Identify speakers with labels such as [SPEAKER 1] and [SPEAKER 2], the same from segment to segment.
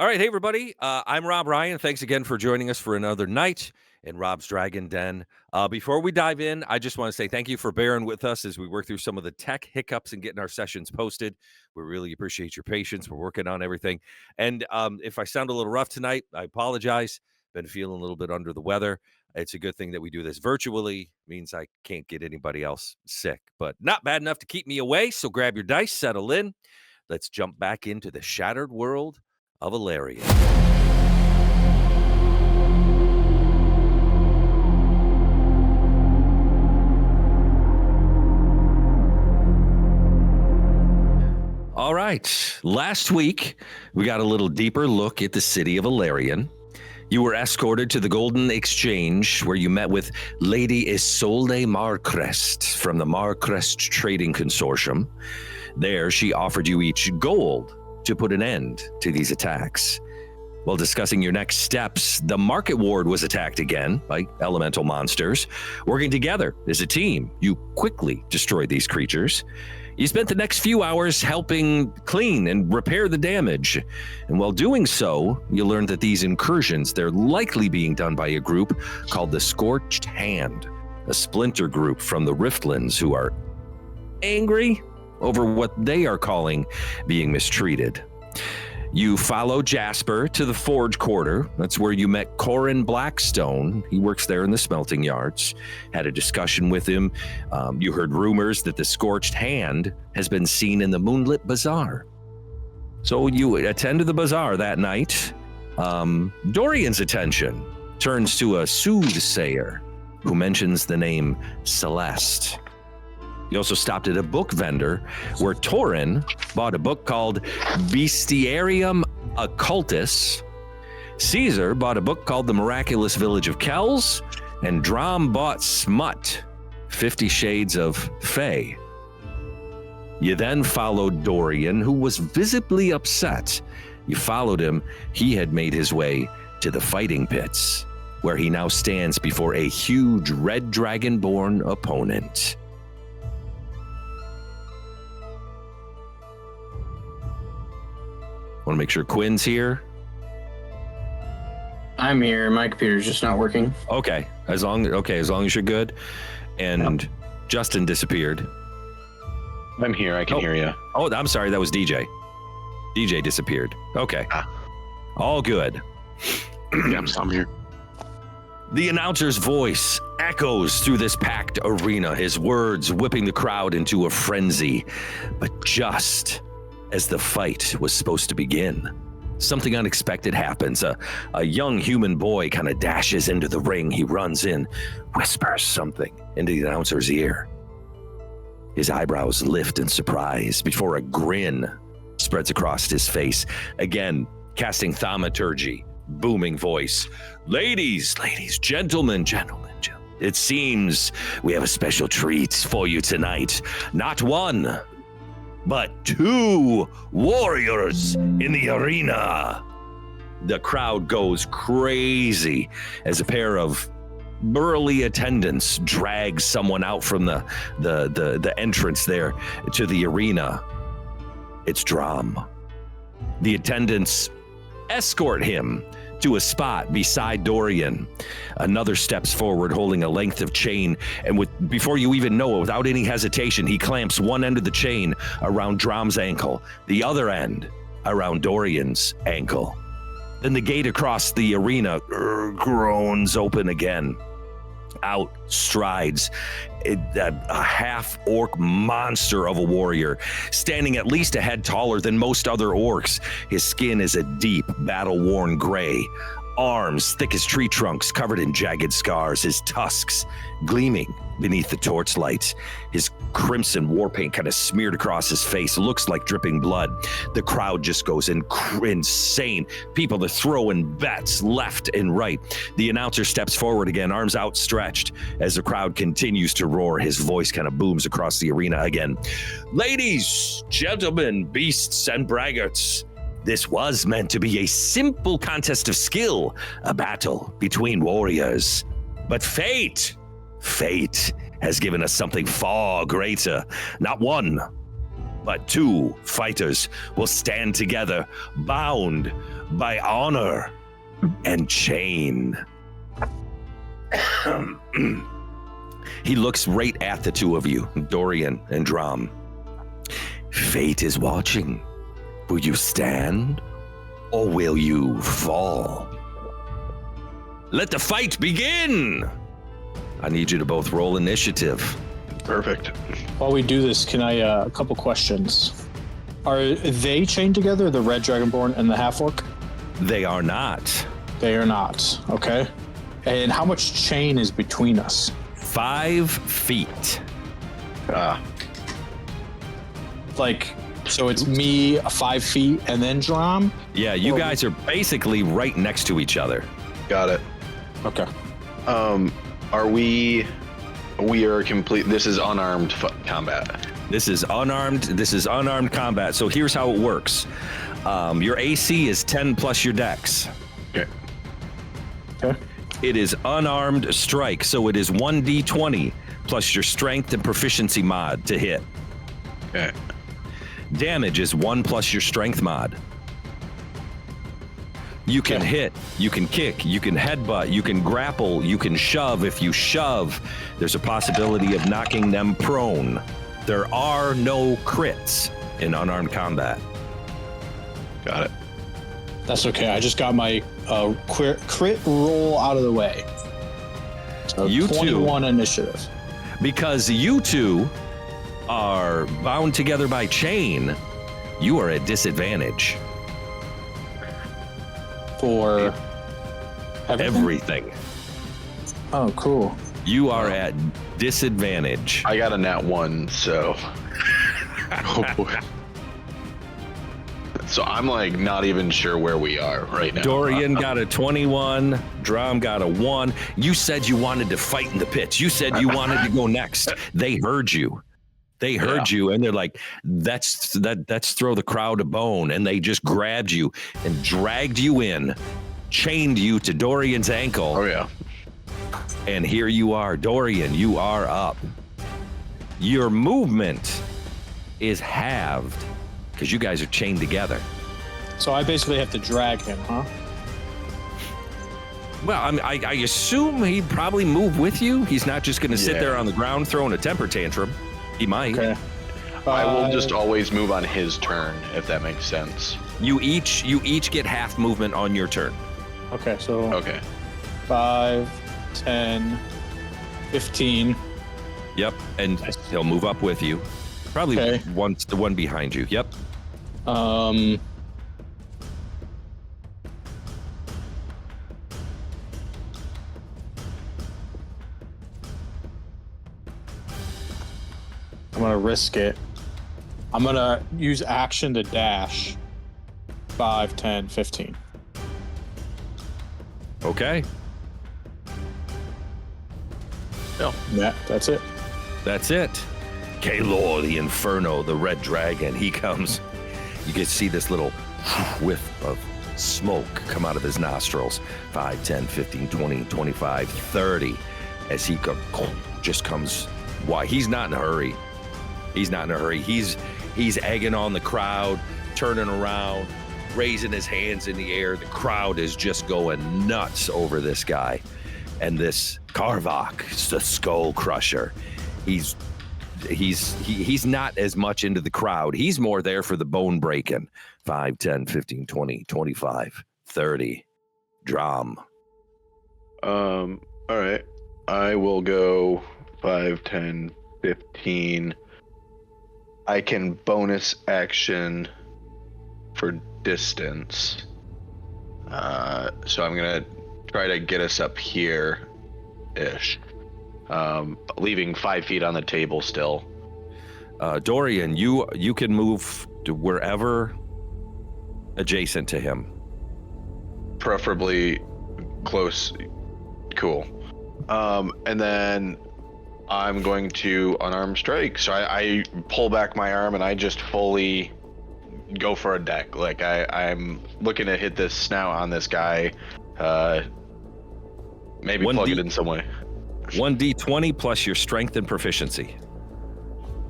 [SPEAKER 1] All right, hey everybody. I'm Rob Ryan. Thanks again for joining us for another night in Rob's Dragon Den. Before we dive in, I just want to say thank you for bearing with us as we work through some of the tech hiccups and getting our sessions posted. We really appreciate your patience. We're working on everything. And if I sound a little rough tonight, I apologize. Been feeling a little bit under the weather. It's a good thing that we do this virtually. Means I can't get anybody else sick, but not bad enough to keep me away. So grab your dice, settle in. Let's jump back into the shattered world of Elarion. All right. Last week, we got a little deeper look at the city of Elarion. You were escorted to the Golden Exchange, where you met with Lady Isolde Marcrest from the Marcrest Trading Consortium. There, she offered you each gold to put an end to these attacks. While discussing your next steps, the Market Ward was attacked again by elemental monsters. Working together as a team, you quickly destroyed these creatures. You spent the next few hours helping clean and repair the damage. And while doing so, you learned that these incursions, they're likely being done by a group called the Scorched Hand, a splinter group from the Riftlands who are angry over what they are calling being mistreated. You follow Jasper to the Forge Quarter. That's where you met Corin Blackstone. He works there in the smelting yards. Had a discussion with him. You heard rumors that the Scorched Hand has been seen in the Moonlit Bazaar. So you attend to the bazaar that night. Dorian's attention turns to a soothsayer who mentions the name Celeste. You also stopped at a book vendor where Torin bought a book called Bestiarium Occultus. Caesar bought a book called The Miraculous Village of Kells. And Drom bought Smut, 50 Shades of Fae. You then followed Dorian, who was visibly upset. You followed him. He had made his way to the fighting pits, where he now stands before a huge red dragonborn opponent. Want to make sure Quinn's here?
[SPEAKER 2] I'm here. My computer's just not working.
[SPEAKER 1] Okay, as long as you're good. And Justin disappeared.
[SPEAKER 3] I'm here. I can hear you.
[SPEAKER 1] Oh, I'm sorry. That was DJ. DJ disappeared. Okay. All good.
[SPEAKER 3] Yeah, I'm here.
[SPEAKER 1] The announcer's voice echoes through this packed arena, his words whipping the crowd into a frenzy. But just as the fight was supposed to begin, something unexpected happens. A young human boy kind of dashes into the ring. He runs in, whispers something into the announcer's ear. His eyebrows lift in surprise before a grin spreads across his face. Again, casting thaumaturgy, booming voice. Ladies, gentlemen. It seems we have a special treat for you tonight. Not one, but two warriors in the arena. The crowd goes crazy as a pair of burly attendants drag someone out from the entrance there to the arena. It's Drom. The attendants escort him to a spot beside Dorian. Another steps forward holding a length of chain, and before you even know it, without any hesitation, he clamps one end of the chain around Drom's ankle, the other end around Dorian's ankle. Then the gate across the arena groans open again. Out strides a half-orc monster of a warrior, standing at least a head taller than most other orcs. His skin is a deep, battle-worn gray. Arms thick as tree trunks covered in jagged scars, his tusks gleaming beneath the torchlight. His crimson war paint kind of smeared across his face, looks like dripping blood. The crowd just goes insane. People are throwing bets left and right. The announcer steps forward again, arms outstretched. As the crowd continues to roar, his voice kind of booms across the arena again. Ladies, gentlemen, beasts, and braggarts, this was meant to be a simple contest of skill, a battle between warriors. But fate has given us something far greater. Not one, but two fighters will stand together, bound by honor and chain. He looks right at the two of you, Dorian and Drum. Fate is watching. Will you stand or will you fall? Let the fight begin! I need you to both roll initiative.
[SPEAKER 3] Perfect.
[SPEAKER 4] While we do this, can I, a couple questions. Are they chained together, the Red Dragonborn and the Half-Orc?
[SPEAKER 1] They are not.
[SPEAKER 4] They are not, okay. And how much chain is between us?
[SPEAKER 1] 5 feet.
[SPEAKER 4] Like, so it's me 5 feet and then Drum?
[SPEAKER 1] Yeah, you guys are basically right next to each other.
[SPEAKER 3] Got it.
[SPEAKER 4] Okay.
[SPEAKER 3] Are we are complete. This is unarmed combat.
[SPEAKER 1] This is unarmed combat. So here's how it works. Your AC is 10 plus your dex.
[SPEAKER 3] Okay.
[SPEAKER 4] Okay.
[SPEAKER 1] It is unarmed strike, so it is 1d20 plus your strength and proficiency mod to hit.
[SPEAKER 3] Okay.
[SPEAKER 1] Damage is 1 plus your strength mod. You can hit, you can kick, you can headbutt, you can grapple, you can shove. If you shove, there's a possibility of knocking them prone. There are no crits in unarmed combat.
[SPEAKER 3] Got it.
[SPEAKER 4] That's okay. I just got my crit roll out of the way. So
[SPEAKER 1] You
[SPEAKER 4] 21 initiative.
[SPEAKER 1] Because you two are bound together by chain, you are at disadvantage.
[SPEAKER 4] For
[SPEAKER 1] Everything.
[SPEAKER 4] Oh, cool.
[SPEAKER 1] You are at disadvantage.
[SPEAKER 3] I got a nat 1, so. Oh, boy. So I'm like not even sure where we are right now.
[SPEAKER 1] Dorian got a 21. Drum got a 1. You said you wanted to fight in the pits. You said you wanted to go next. They heard you. They heard you, and they're like, "That's throw the crowd a bone." And they just grabbed you and dragged you in, chained you to Dorian's ankle.
[SPEAKER 3] Oh yeah.
[SPEAKER 1] And here you are, Dorian. You are up. Your movement is halved because you guys are chained together.
[SPEAKER 4] So I basically have to drag him, huh?
[SPEAKER 1] Well, I assume he'd probably move with you. He's not just going to sit
[SPEAKER 3] Yeah.
[SPEAKER 1] there on the ground throwing a temper tantrum. He might.
[SPEAKER 4] Okay.
[SPEAKER 3] I will just always move on his turn, if that makes sense.
[SPEAKER 1] You each get half movement on your turn.
[SPEAKER 4] Okay, so
[SPEAKER 3] Okay.
[SPEAKER 4] 5, 10, 15.
[SPEAKER 1] Yep, and he'll move up with you. Probably
[SPEAKER 4] Okay.
[SPEAKER 1] the one behind you. Yep.
[SPEAKER 4] I'm gonna risk it. I'm gonna use action to dash. 5, 10, 15.
[SPEAKER 1] Okay.
[SPEAKER 4] Yeah, that's it.
[SPEAKER 1] That's it. Kalor, the Inferno, the Red Dragon, he comes. You can see this little whiff of smoke come out of his nostrils. 5, 10, 15, 20, 25, 30. As he just comes. Why? He's not in a hurry. He's not in a hurry. He's egging on the crowd, turning around, raising his hands in the air. The crowd is just going nuts over this guy. And this Karvok, the Skull Crusher, he's not as much into the crowd. He's more there for the bone breaking. 5, 10, 15, 20, 25, 30. Drum.
[SPEAKER 3] All right. I will go 5, 10, 15. I can bonus action for distance. So I'm going to try to get us up here-ish. Leaving 5 feet on the table still.
[SPEAKER 1] Dorian, you can move to wherever adjacent to him.
[SPEAKER 3] Preferably close. Cool. And then I'm going to unarmed strike. So I pull back my arm and I just fully go for a deck. Like I'm looking to hit this snout on this guy. Maybe plug it in some way.
[SPEAKER 1] 1d20 plus your strength and proficiency.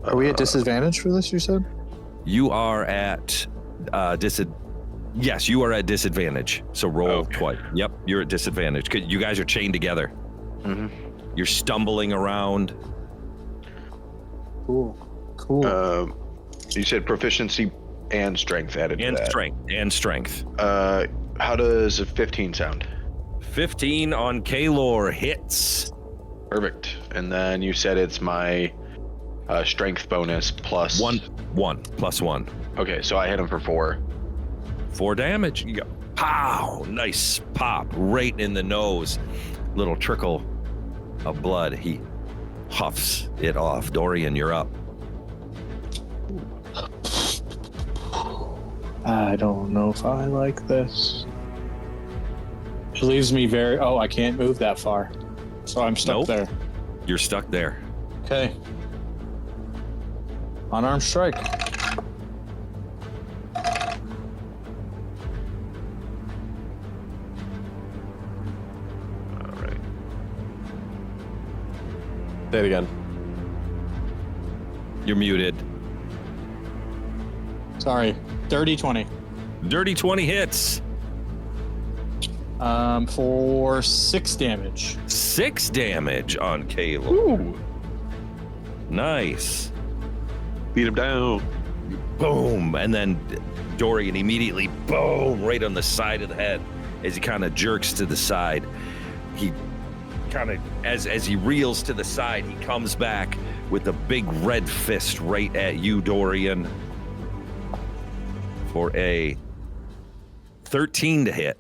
[SPEAKER 4] Are we at disadvantage for this, you said?
[SPEAKER 1] You are at Yes, you are at disadvantage. So roll twice. Yep, you're at disadvantage. 'Cause you guys are chained together.
[SPEAKER 3] Mm-hmm.
[SPEAKER 1] You're stumbling around.
[SPEAKER 4] Cool.
[SPEAKER 3] You said proficiency and strength added to that.
[SPEAKER 1] And strength.
[SPEAKER 3] How does a 15 sound?
[SPEAKER 1] 15 on Kalor hits.
[SPEAKER 3] Perfect. And then you said it's my strength bonus plus...
[SPEAKER 1] One plus 1.
[SPEAKER 3] Okay, so I hit him for 4.
[SPEAKER 1] 4 damage. You go, pow! Nice pop right in the nose. Little trickle of blood. He huffs it off. Dorian, you're up.
[SPEAKER 4] I don't know if I like this. It leaves me very... Oh, I can't move that far. So I'm stuck there.
[SPEAKER 1] You're stuck there.
[SPEAKER 4] Okay. Unarmed strike.
[SPEAKER 3] All right.
[SPEAKER 5] Say it again.
[SPEAKER 1] You're muted.
[SPEAKER 4] Sorry. Dirty 20.
[SPEAKER 1] Dirty 20 hits.
[SPEAKER 4] For 6 damage.
[SPEAKER 1] 6 damage on Kalor.
[SPEAKER 5] Ooh.
[SPEAKER 1] Nice.
[SPEAKER 5] Beat him down.
[SPEAKER 1] Boom. And then Dorian immediately, boom, right on the side of the head as he kind of jerks to the side. He kind of, as he reels to the side, he comes back with a big red fist right at you, Dorian, for a 13 to hit.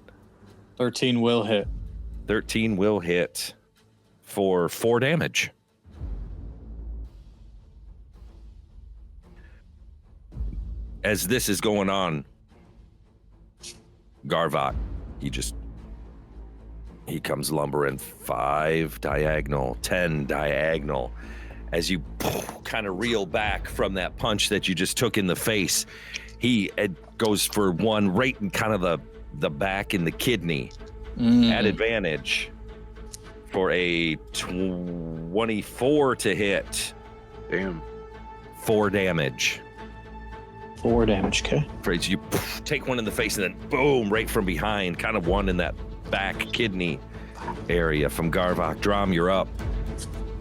[SPEAKER 4] 13 will hit.
[SPEAKER 1] 13 will hit for 4 damage. As this is going on, Garvok, he comes lumbering 5 diagonal, 10 diagonal. As you kind of reel back from that punch that you just took in the face, he goes for one right in kind of the back in the kidney at advantage for a 24 to hit.
[SPEAKER 3] Damn.
[SPEAKER 1] 4 damage.
[SPEAKER 4] 4 damage, okay.
[SPEAKER 1] As you take one in the face and then boom, right from behind, kind of one in that back kidney area from Garvok. Drom, you're up.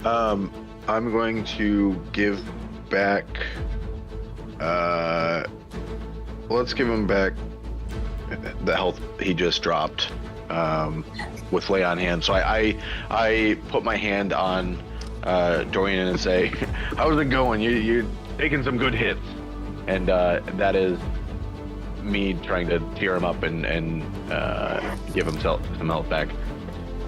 [SPEAKER 3] I'm going to give back. Let's give him back the health he just dropped with lay on hand. So I put my hand on Dorian and say, "How's it going? You're taking some good hits." And that is me trying to tear him up and give himself some health back.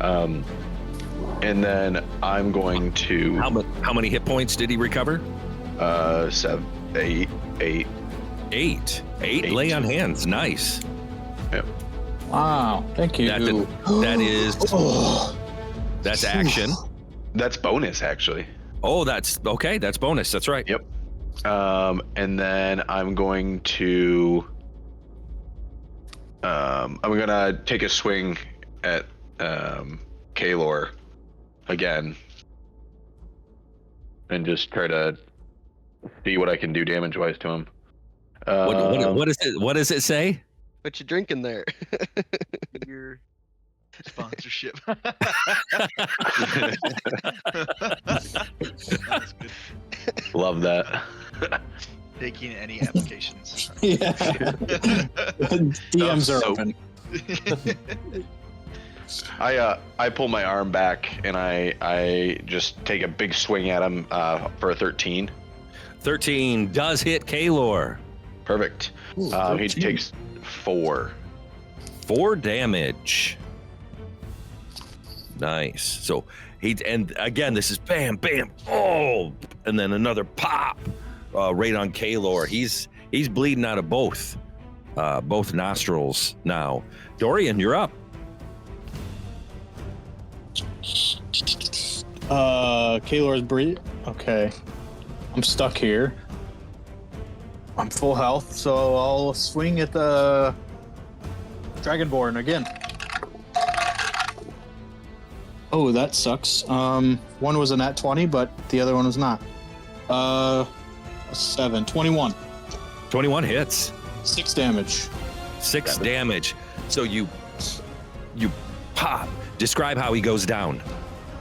[SPEAKER 3] And then I'm going to...
[SPEAKER 1] How many hit points did he recover?
[SPEAKER 3] 7, 8.
[SPEAKER 1] 8 lay on hands. Nice.
[SPEAKER 3] Yep.
[SPEAKER 4] Wow, thank you.
[SPEAKER 1] That's action.
[SPEAKER 3] That's bonus, actually.
[SPEAKER 1] Oh, that's okay. That's bonus. That's right.
[SPEAKER 3] Yep. And then I'm going to take a swing at Kalor again and just try to see what I can do damage wise to him.
[SPEAKER 1] What does it say?
[SPEAKER 6] What you drinking there? Your sponsorship. That's good.
[SPEAKER 3] Love that.
[SPEAKER 6] Taking any applications.
[SPEAKER 4] Yeah. DMs are
[SPEAKER 3] So-
[SPEAKER 4] open.
[SPEAKER 3] I pull my arm back and I just take a big swing at him for a 13.
[SPEAKER 1] 13 does hit Kalor.
[SPEAKER 3] Perfect. He
[SPEAKER 4] 13.
[SPEAKER 3] takes 4.
[SPEAKER 1] 4 damage. Nice. So and again, this is bam, bam, oh, and then another pop right on Kalor. He's bleeding out of both nostrils now. Dorian, you're up.
[SPEAKER 4] Kalor's breathe. Okay. I'm stuck here. I'm full health, so I'll swing at the Dragonborn again. Oh, that sucks. One was a nat 20, but the other one was not. 7, 21.
[SPEAKER 1] 21 hits.
[SPEAKER 4] 6 damage.
[SPEAKER 1] 6 damage. So you pop. Describe how he goes down.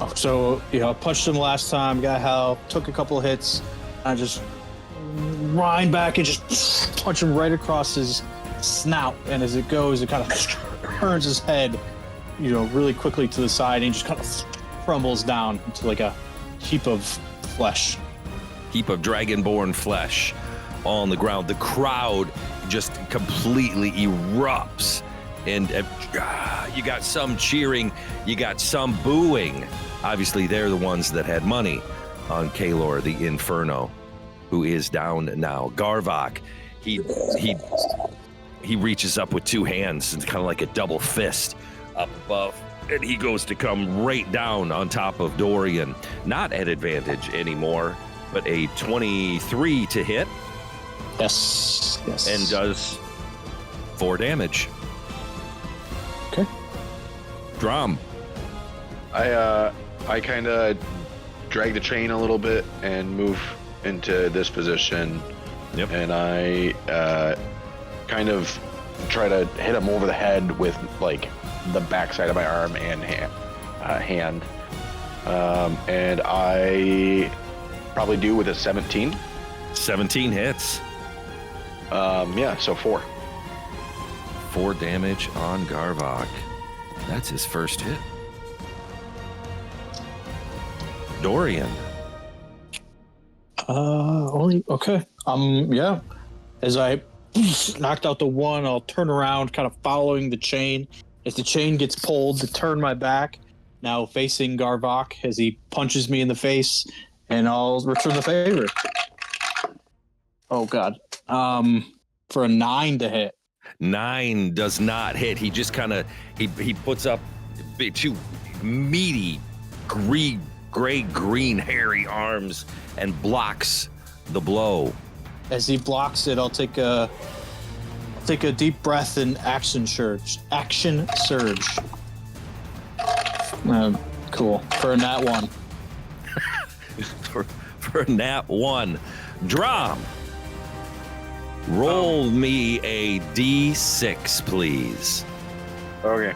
[SPEAKER 4] Oh, so, I punched him last time, got health, took a couple of hits. I just wind back and just punch him right across his snout. And as it goes, it kind of turns his head, really quickly to the side, and he just kind of crumbles down into like a heap of flesh.
[SPEAKER 1] Heap of dragonborn flesh on the ground. The crowd just completely erupts. And you got some cheering, you got some booing. Obviously, they're the ones that had money on Kalor, the Inferno, who is down now. Garvok, he reaches up with 2 hands, and kind of like a double fist up above, and he goes to come right down on top of Dorian. Not at advantage anymore, but a 23 to hit.
[SPEAKER 4] Yes.
[SPEAKER 1] And does 4 damage.
[SPEAKER 4] Okay.
[SPEAKER 1] Drum.
[SPEAKER 3] I kind of drag the chain a little bit and move into this position.
[SPEAKER 1] Yep.
[SPEAKER 3] And I kind of try to hit him over the head with like the backside of my arm and hand. And I probably do with a 17.
[SPEAKER 1] 17 hits.
[SPEAKER 3] So 4.
[SPEAKER 1] 4 damage on Garvok. That's his first hit. Dorian.
[SPEAKER 4] Okay. Yeah. As I knocked out the one, I'll turn around, kind of following the chain. As the chain gets pulled, to turn my back, now facing Garvok as he punches me in the face, and I'll return the favor. Oh God. For a 9 to hit.
[SPEAKER 1] 9 does not hit. He just kind of he puts up 2 meaty gray-green hairy arms and blocks the blow.
[SPEAKER 4] As he blocks it, I'll take a deep breath and action surge. Cool. For a nat 1.
[SPEAKER 1] for a nat 1. Drum. Roll me a D6, please.
[SPEAKER 3] Okay.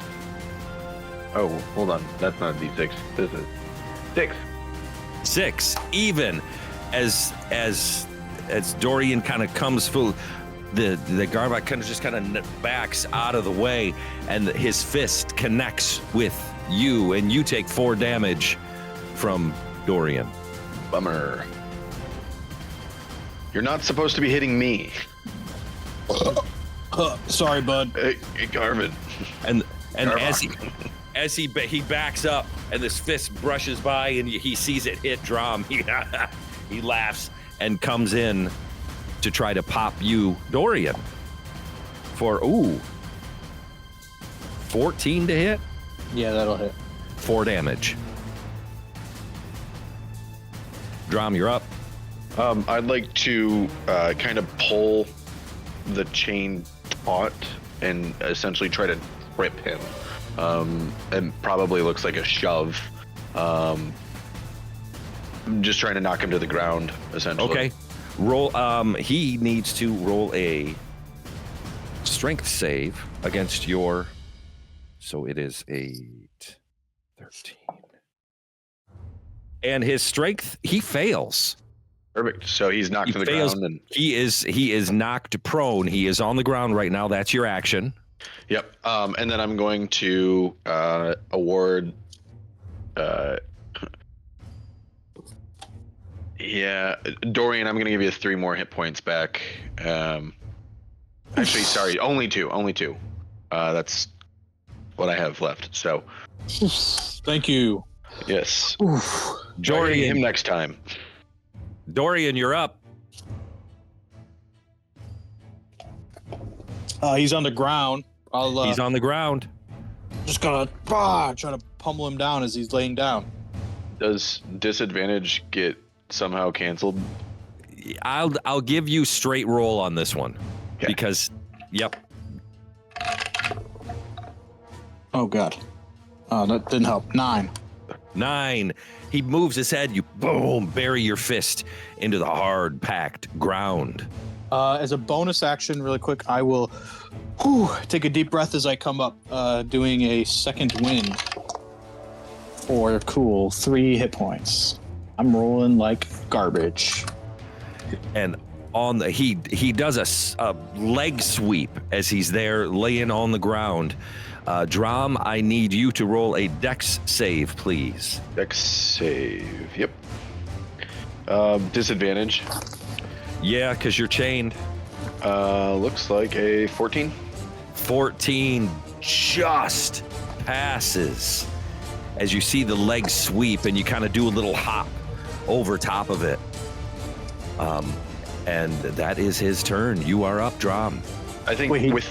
[SPEAKER 3] Oh, hold on. That's not a D6. This is 6.
[SPEAKER 1] 6. Even as Dorian kind of comes full, the Garvok kind of backs out of the way, and his fist connects with you, and you take 4 damage from Dorian.
[SPEAKER 3] Bummer. You're not supposed to be hitting me.
[SPEAKER 4] Sorry, bud.
[SPEAKER 3] Hey, Garvin.
[SPEAKER 1] And
[SPEAKER 3] Garvok.
[SPEAKER 1] as he backs up, and this fist brushes by, and he sees it hit Drum, he laughs and comes in to try to pop you, Dorian, for 14 to hit.
[SPEAKER 4] Yeah, that'll hit.
[SPEAKER 1] 4 damage. Drum, you're up.
[SPEAKER 3] I'd like to kind of pull the chain taut and essentially try to trip him. And probably looks like a shove. I'm just trying to knock him to the ground, essentially.
[SPEAKER 1] Okay. Roll. He needs to roll a strength save against your. So it is 8, 13. And his strength, he fails.
[SPEAKER 3] Perfect. So he's knocked to the ground, and
[SPEAKER 1] he is knocked prone. He is on the ground right now. That's your action.
[SPEAKER 3] Yep. And then I'm going to award. Dorian, I'm going to give you 3 more hit points back. Actually, sorry, only 2. Only 2. That's what I have left. So.
[SPEAKER 4] Thank you.
[SPEAKER 3] Yes.
[SPEAKER 1] Dorian,
[SPEAKER 3] him next time.
[SPEAKER 1] Dorian, you're up.
[SPEAKER 4] He's on the ground.
[SPEAKER 1] He's on the ground.
[SPEAKER 4] Just gonna try to pummel him down as he's laying down.
[SPEAKER 3] Does disadvantage get somehow canceled?
[SPEAKER 1] I'll give you straight roll on this one.
[SPEAKER 3] Okay.
[SPEAKER 1] Because, yep.
[SPEAKER 4] Oh God. That didn't help. 9.
[SPEAKER 1] 9. He moves his head. You boom, bury your fist into the hard packed ground.
[SPEAKER 4] As a bonus action, really quick, I will take a deep breath as I come up, doing a second wind. For 3 hit points. I'm rolling like garbage.
[SPEAKER 1] And on the he does a leg sweep as he's there laying on the ground. Drum, I need you to roll a dex save, please.
[SPEAKER 3] Dex save. Yep. Disadvantage.
[SPEAKER 1] Yeah, because you're chained.
[SPEAKER 3] Looks like a 14.
[SPEAKER 1] 14 just passes as you see the leg sweep and you kind of do a little hop over top of it. And that is his turn. You are up, Drum.
[SPEAKER 3] I think
[SPEAKER 4] Wait,
[SPEAKER 3] with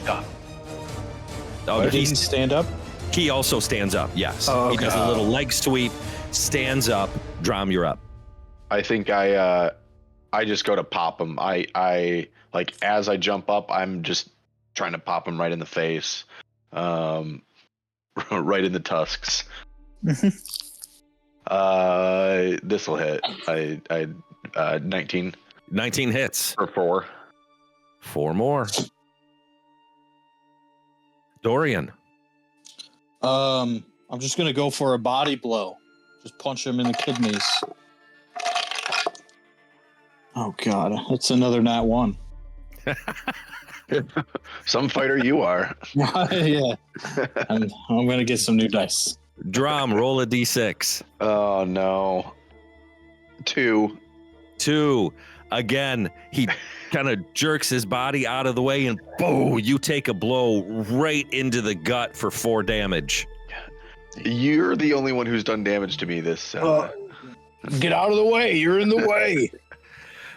[SPEAKER 1] Oh,
[SPEAKER 4] Did he stand up?
[SPEAKER 1] he also stands up. Yes,
[SPEAKER 4] Oh,
[SPEAKER 1] he
[SPEAKER 4] okay.
[SPEAKER 1] does a little leg sweep, stands up. Drum, you're up.
[SPEAKER 3] I think I just go to pop him. I like as I jump up, I'm just trying to pop him right in the face, right in the tusks. This will hit. I 19
[SPEAKER 1] 19 hits.
[SPEAKER 3] or 4.
[SPEAKER 1] 4 more. Dorian.
[SPEAKER 4] I'm just gonna go for a body blow. Just punch him in the kidneys. Oh god, that's another nat 1.
[SPEAKER 3] Some fighter you are.
[SPEAKER 4] Yeah, I'm gonna get some new dice.
[SPEAKER 1] Drum, roll a d6.
[SPEAKER 3] Oh no. 2.
[SPEAKER 1] 2. Again, he kind of jerks his body out of the way and boom, you take a blow right into the gut for 4 damage.
[SPEAKER 3] You're the only one who's done damage to me this.
[SPEAKER 4] Get out of the way! You're in the way.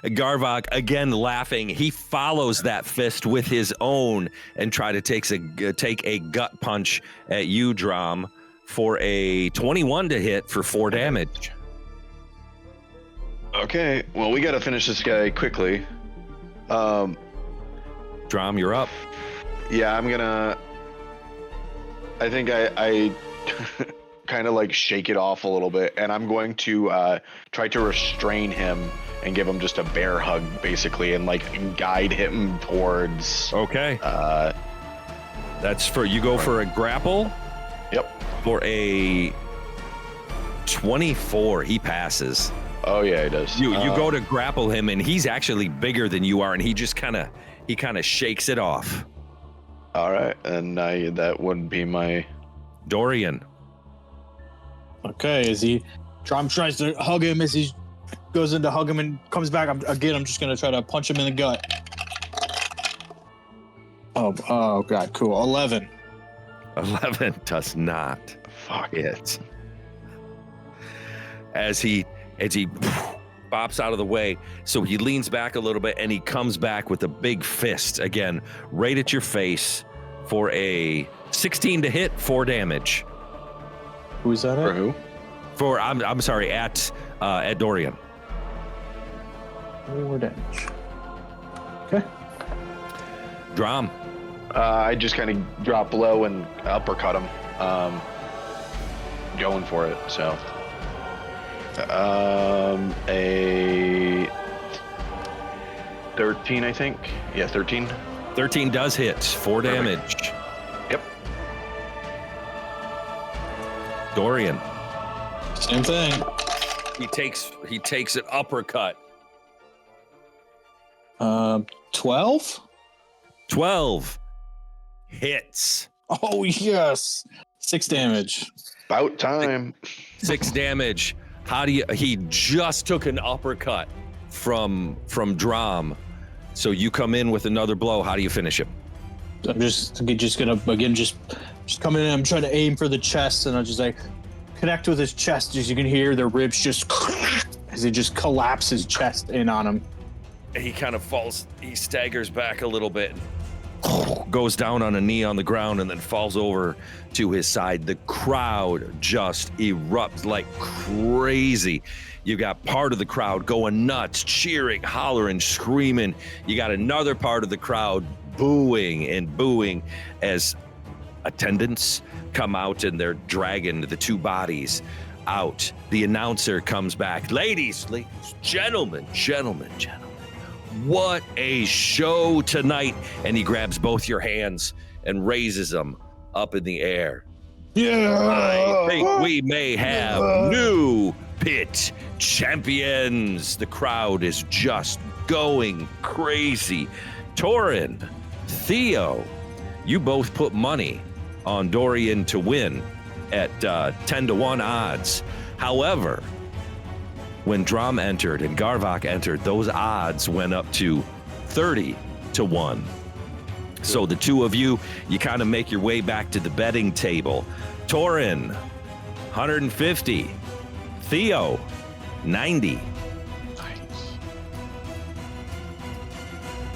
[SPEAKER 1] Garvok, again laughing, he follows that fist with his own and try to take a gut punch at you, Drum, for a 21 to hit for 4 damage.
[SPEAKER 3] Okay, well, we got to finish this guy quickly.
[SPEAKER 1] Drum, you're up.
[SPEAKER 3] Yeah, I think I kind of like shake it off a little bit, and I'm going to try to restrain him and give him just a bear hug, basically, and like guide him towards.
[SPEAKER 1] Okay. That's for you go for a grapple.
[SPEAKER 3] Yep.
[SPEAKER 1] For a 24, he passes.
[SPEAKER 3] Oh yeah, he does.
[SPEAKER 1] You go to grapple him, and he's actually bigger than you are, and he just kind of shakes it off.
[SPEAKER 3] All right, and that would be my
[SPEAKER 1] Dorian.
[SPEAKER 4] Okay, as Drum tries to hug him, as he goes in to hug him and comes back, I'm just gonna try to punch him in the gut. Oh god, cool. 11.
[SPEAKER 1] 11 does not hit. As he bops out of the way, so he leans back a little bit and he comes back with a big fist again, right at your face for a 16 to hit, 4 damage.
[SPEAKER 4] Who is that
[SPEAKER 3] for
[SPEAKER 4] at?
[SPEAKER 3] who?
[SPEAKER 1] For I'm sorry, at Dorian.
[SPEAKER 4] 4 damage. Okay.
[SPEAKER 1] Drum.
[SPEAKER 3] I just kind of drop low and uppercut him. Going for it. So, a 13, I think. Yeah, 13.
[SPEAKER 1] 13 does hit, 4 damage.
[SPEAKER 3] Yep.
[SPEAKER 1] Dorian.
[SPEAKER 4] Same thing.
[SPEAKER 1] He takes an uppercut.
[SPEAKER 4] 12?
[SPEAKER 1] 12 hits.
[SPEAKER 4] Oh yes. 6 damage.
[SPEAKER 3] About time.
[SPEAKER 1] 6 damage. He just took an uppercut from Drum. So you come in with another blow. How do you finish him?
[SPEAKER 4] I'm just gonna again just come in and I'm trying to aim for the chest and I'll just like connect with his chest as you can hear the ribs just as it just collapses chest in on him.
[SPEAKER 1] He kind of falls, he staggers back a little bit, goes down on a knee on the ground and then falls over to his side. The crowd just erupts like crazy. You got part of the crowd going nuts, cheering, hollering, screaming. You got another part of the crowd booing as attendants come out and they're dragging the 2 bodies out. The announcer comes back. Ladies, gentlemen, What a show tonight. And he grabs both your hands and raises them up in the air. I think we may have new pit champions. The crowd is just going crazy. Torin, Theo, you both put money on Dorian to win at 10-1 odds. However, when Drum entered and Garvok entered, those odds went up to 30-1. So the two of you kind of make your way back to the betting table. Torin, 150. Theo, 90.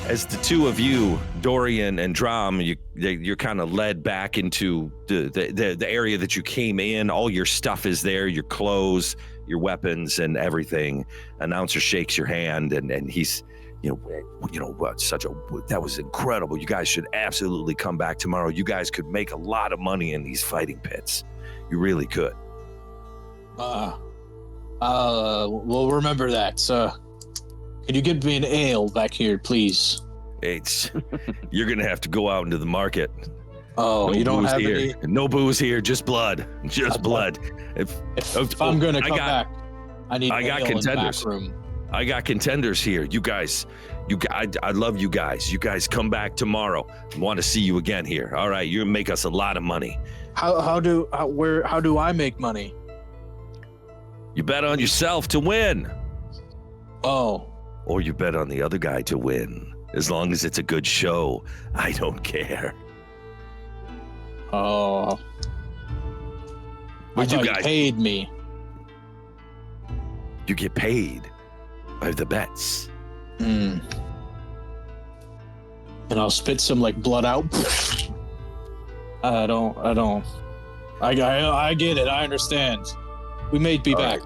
[SPEAKER 1] As the two of you, Dorian and Drum, you're kind of led back into the area that you came in. All your stuff is there, your clothes, your weapons, and everything. Announcer shakes your hand, and he's, that was incredible. You guys should absolutely come back tomorrow. You guys could make a lot of money in these fighting pits. You really could.
[SPEAKER 4] We'll remember that. Could you get me an ale back here, please?
[SPEAKER 1] You're gonna have to go out into the market.
[SPEAKER 4] Oh,
[SPEAKER 1] No
[SPEAKER 4] you don't
[SPEAKER 1] booze
[SPEAKER 4] have
[SPEAKER 1] here.
[SPEAKER 4] any?
[SPEAKER 1] No booze here, just blood. Just blood. If
[SPEAKER 4] I'm gonna come
[SPEAKER 1] got-
[SPEAKER 4] back, I need
[SPEAKER 1] I got
[SPEAKER 4] ale in the
[SPEAKER 1] contenders.
[SPEAKER 4] back room.
[SPEAKER 1] I got contenders here. You guys, I love you guys. You guys come back tomorrow. I want to see you again here. All right, you make us a lot of money.
[SPEAKER 4] How do I make money?
[SPEAKER 1] You bet on yourself to win,
[SPEAKER 4] Oh,
[SPEAKER 1] or you bet on the other guy to win. As long as it's a good show, I don't care.
[SPEAKER 4] I
[SPEAKER 1] What'd you
[SPEAKER 4] thought
[SPEAKER 1] guys-
[SPEAKER 4] paid me.
[SPEAKER 1] You get paid by the bets.
[SPEAKER 4] And I'll spit some like blood out. I don't. I get it. I understand. We may be
[SPEAKER 1] All
[SPEAKER 4] back.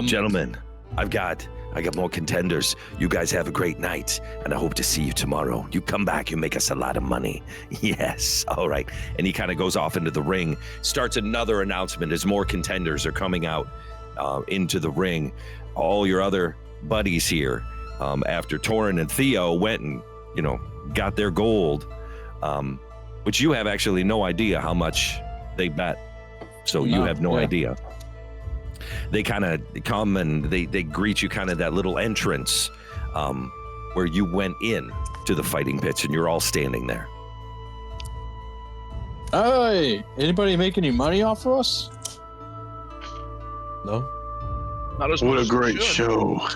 [SPEAKER 1] Gentlemen, I got more contenders. You guys have a great night, and I hope to see you tomorrow. You come back, you make us a lot of money. Yes, all right. And he kind of goes off into the ring, starts another announcement as more contenders are coming out into the ring. All your other buddies here, after Torin and Theo went and, got their gold, which you have actually no idea how much they bet. So you
[SPEAKER 4] No,
[SPEAKER 1] have no
[SPEAKER 4] yeah.
[SPEAKER 1] idea. They kind of come and they greet you kind of that little entrance where you went in to the fighting pits, and you're all standing there.
[SPEAKER 4] Hey, anybody make any money off of us?
[SPEAKER 5] No?
[SPEAKER 6] Not as
[SPEAKER 2] What
[SPEAKER 6] much
[SPEAKER 2] a
[SPEAKER 6] as we
[SPEAKER 2] great
[SPEAKER 6] should.
[SPEAKER 2] show.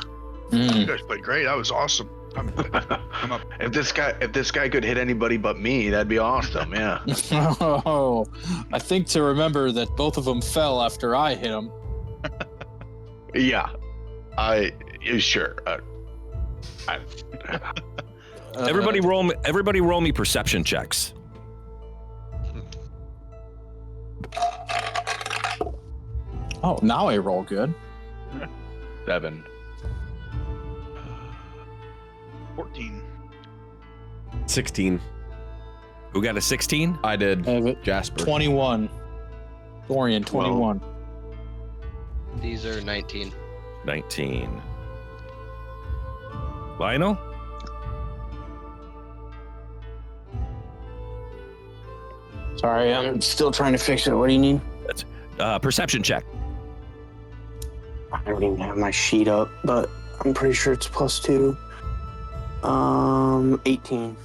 [SPEAKER 6] You guys played great. That was awesome. I'm up.
[SPEAKER 3] If this guy could hit anybody but me, that'd be awesome. Yeah.
[SPEAKER 4] Oh, I think to remember that both of them fell after I hit them.
[SPEAKER 3] Yeah. Sure.
[SPEAKER 1] Everybody roll me perception checks.
[SPEAKER 4] Oh, now I roll good.
[SPEAKER 3] 7.
[SPEAKER 6] 14.
[SPEAKER 5] 16.
[SPEAKER 1] Who got a 16?
[SPEAKER 5] I did.
[SPEAKER 4] I have it.
[SPEAKER 5] Jasper.
[SPEAKER 4] 21. Dorian, 21.
[SPEAKER 7] These are 19.
[SPEAKER 1] 19. Lionel?
[SPEAKER 2] Sorry, I'm still trying to fix it. What do you need?
[SPEAKER 1] Perception check.
[SPEAKER 2] I don't even have my sheet up, but I'm pretty sure it's +2. 18.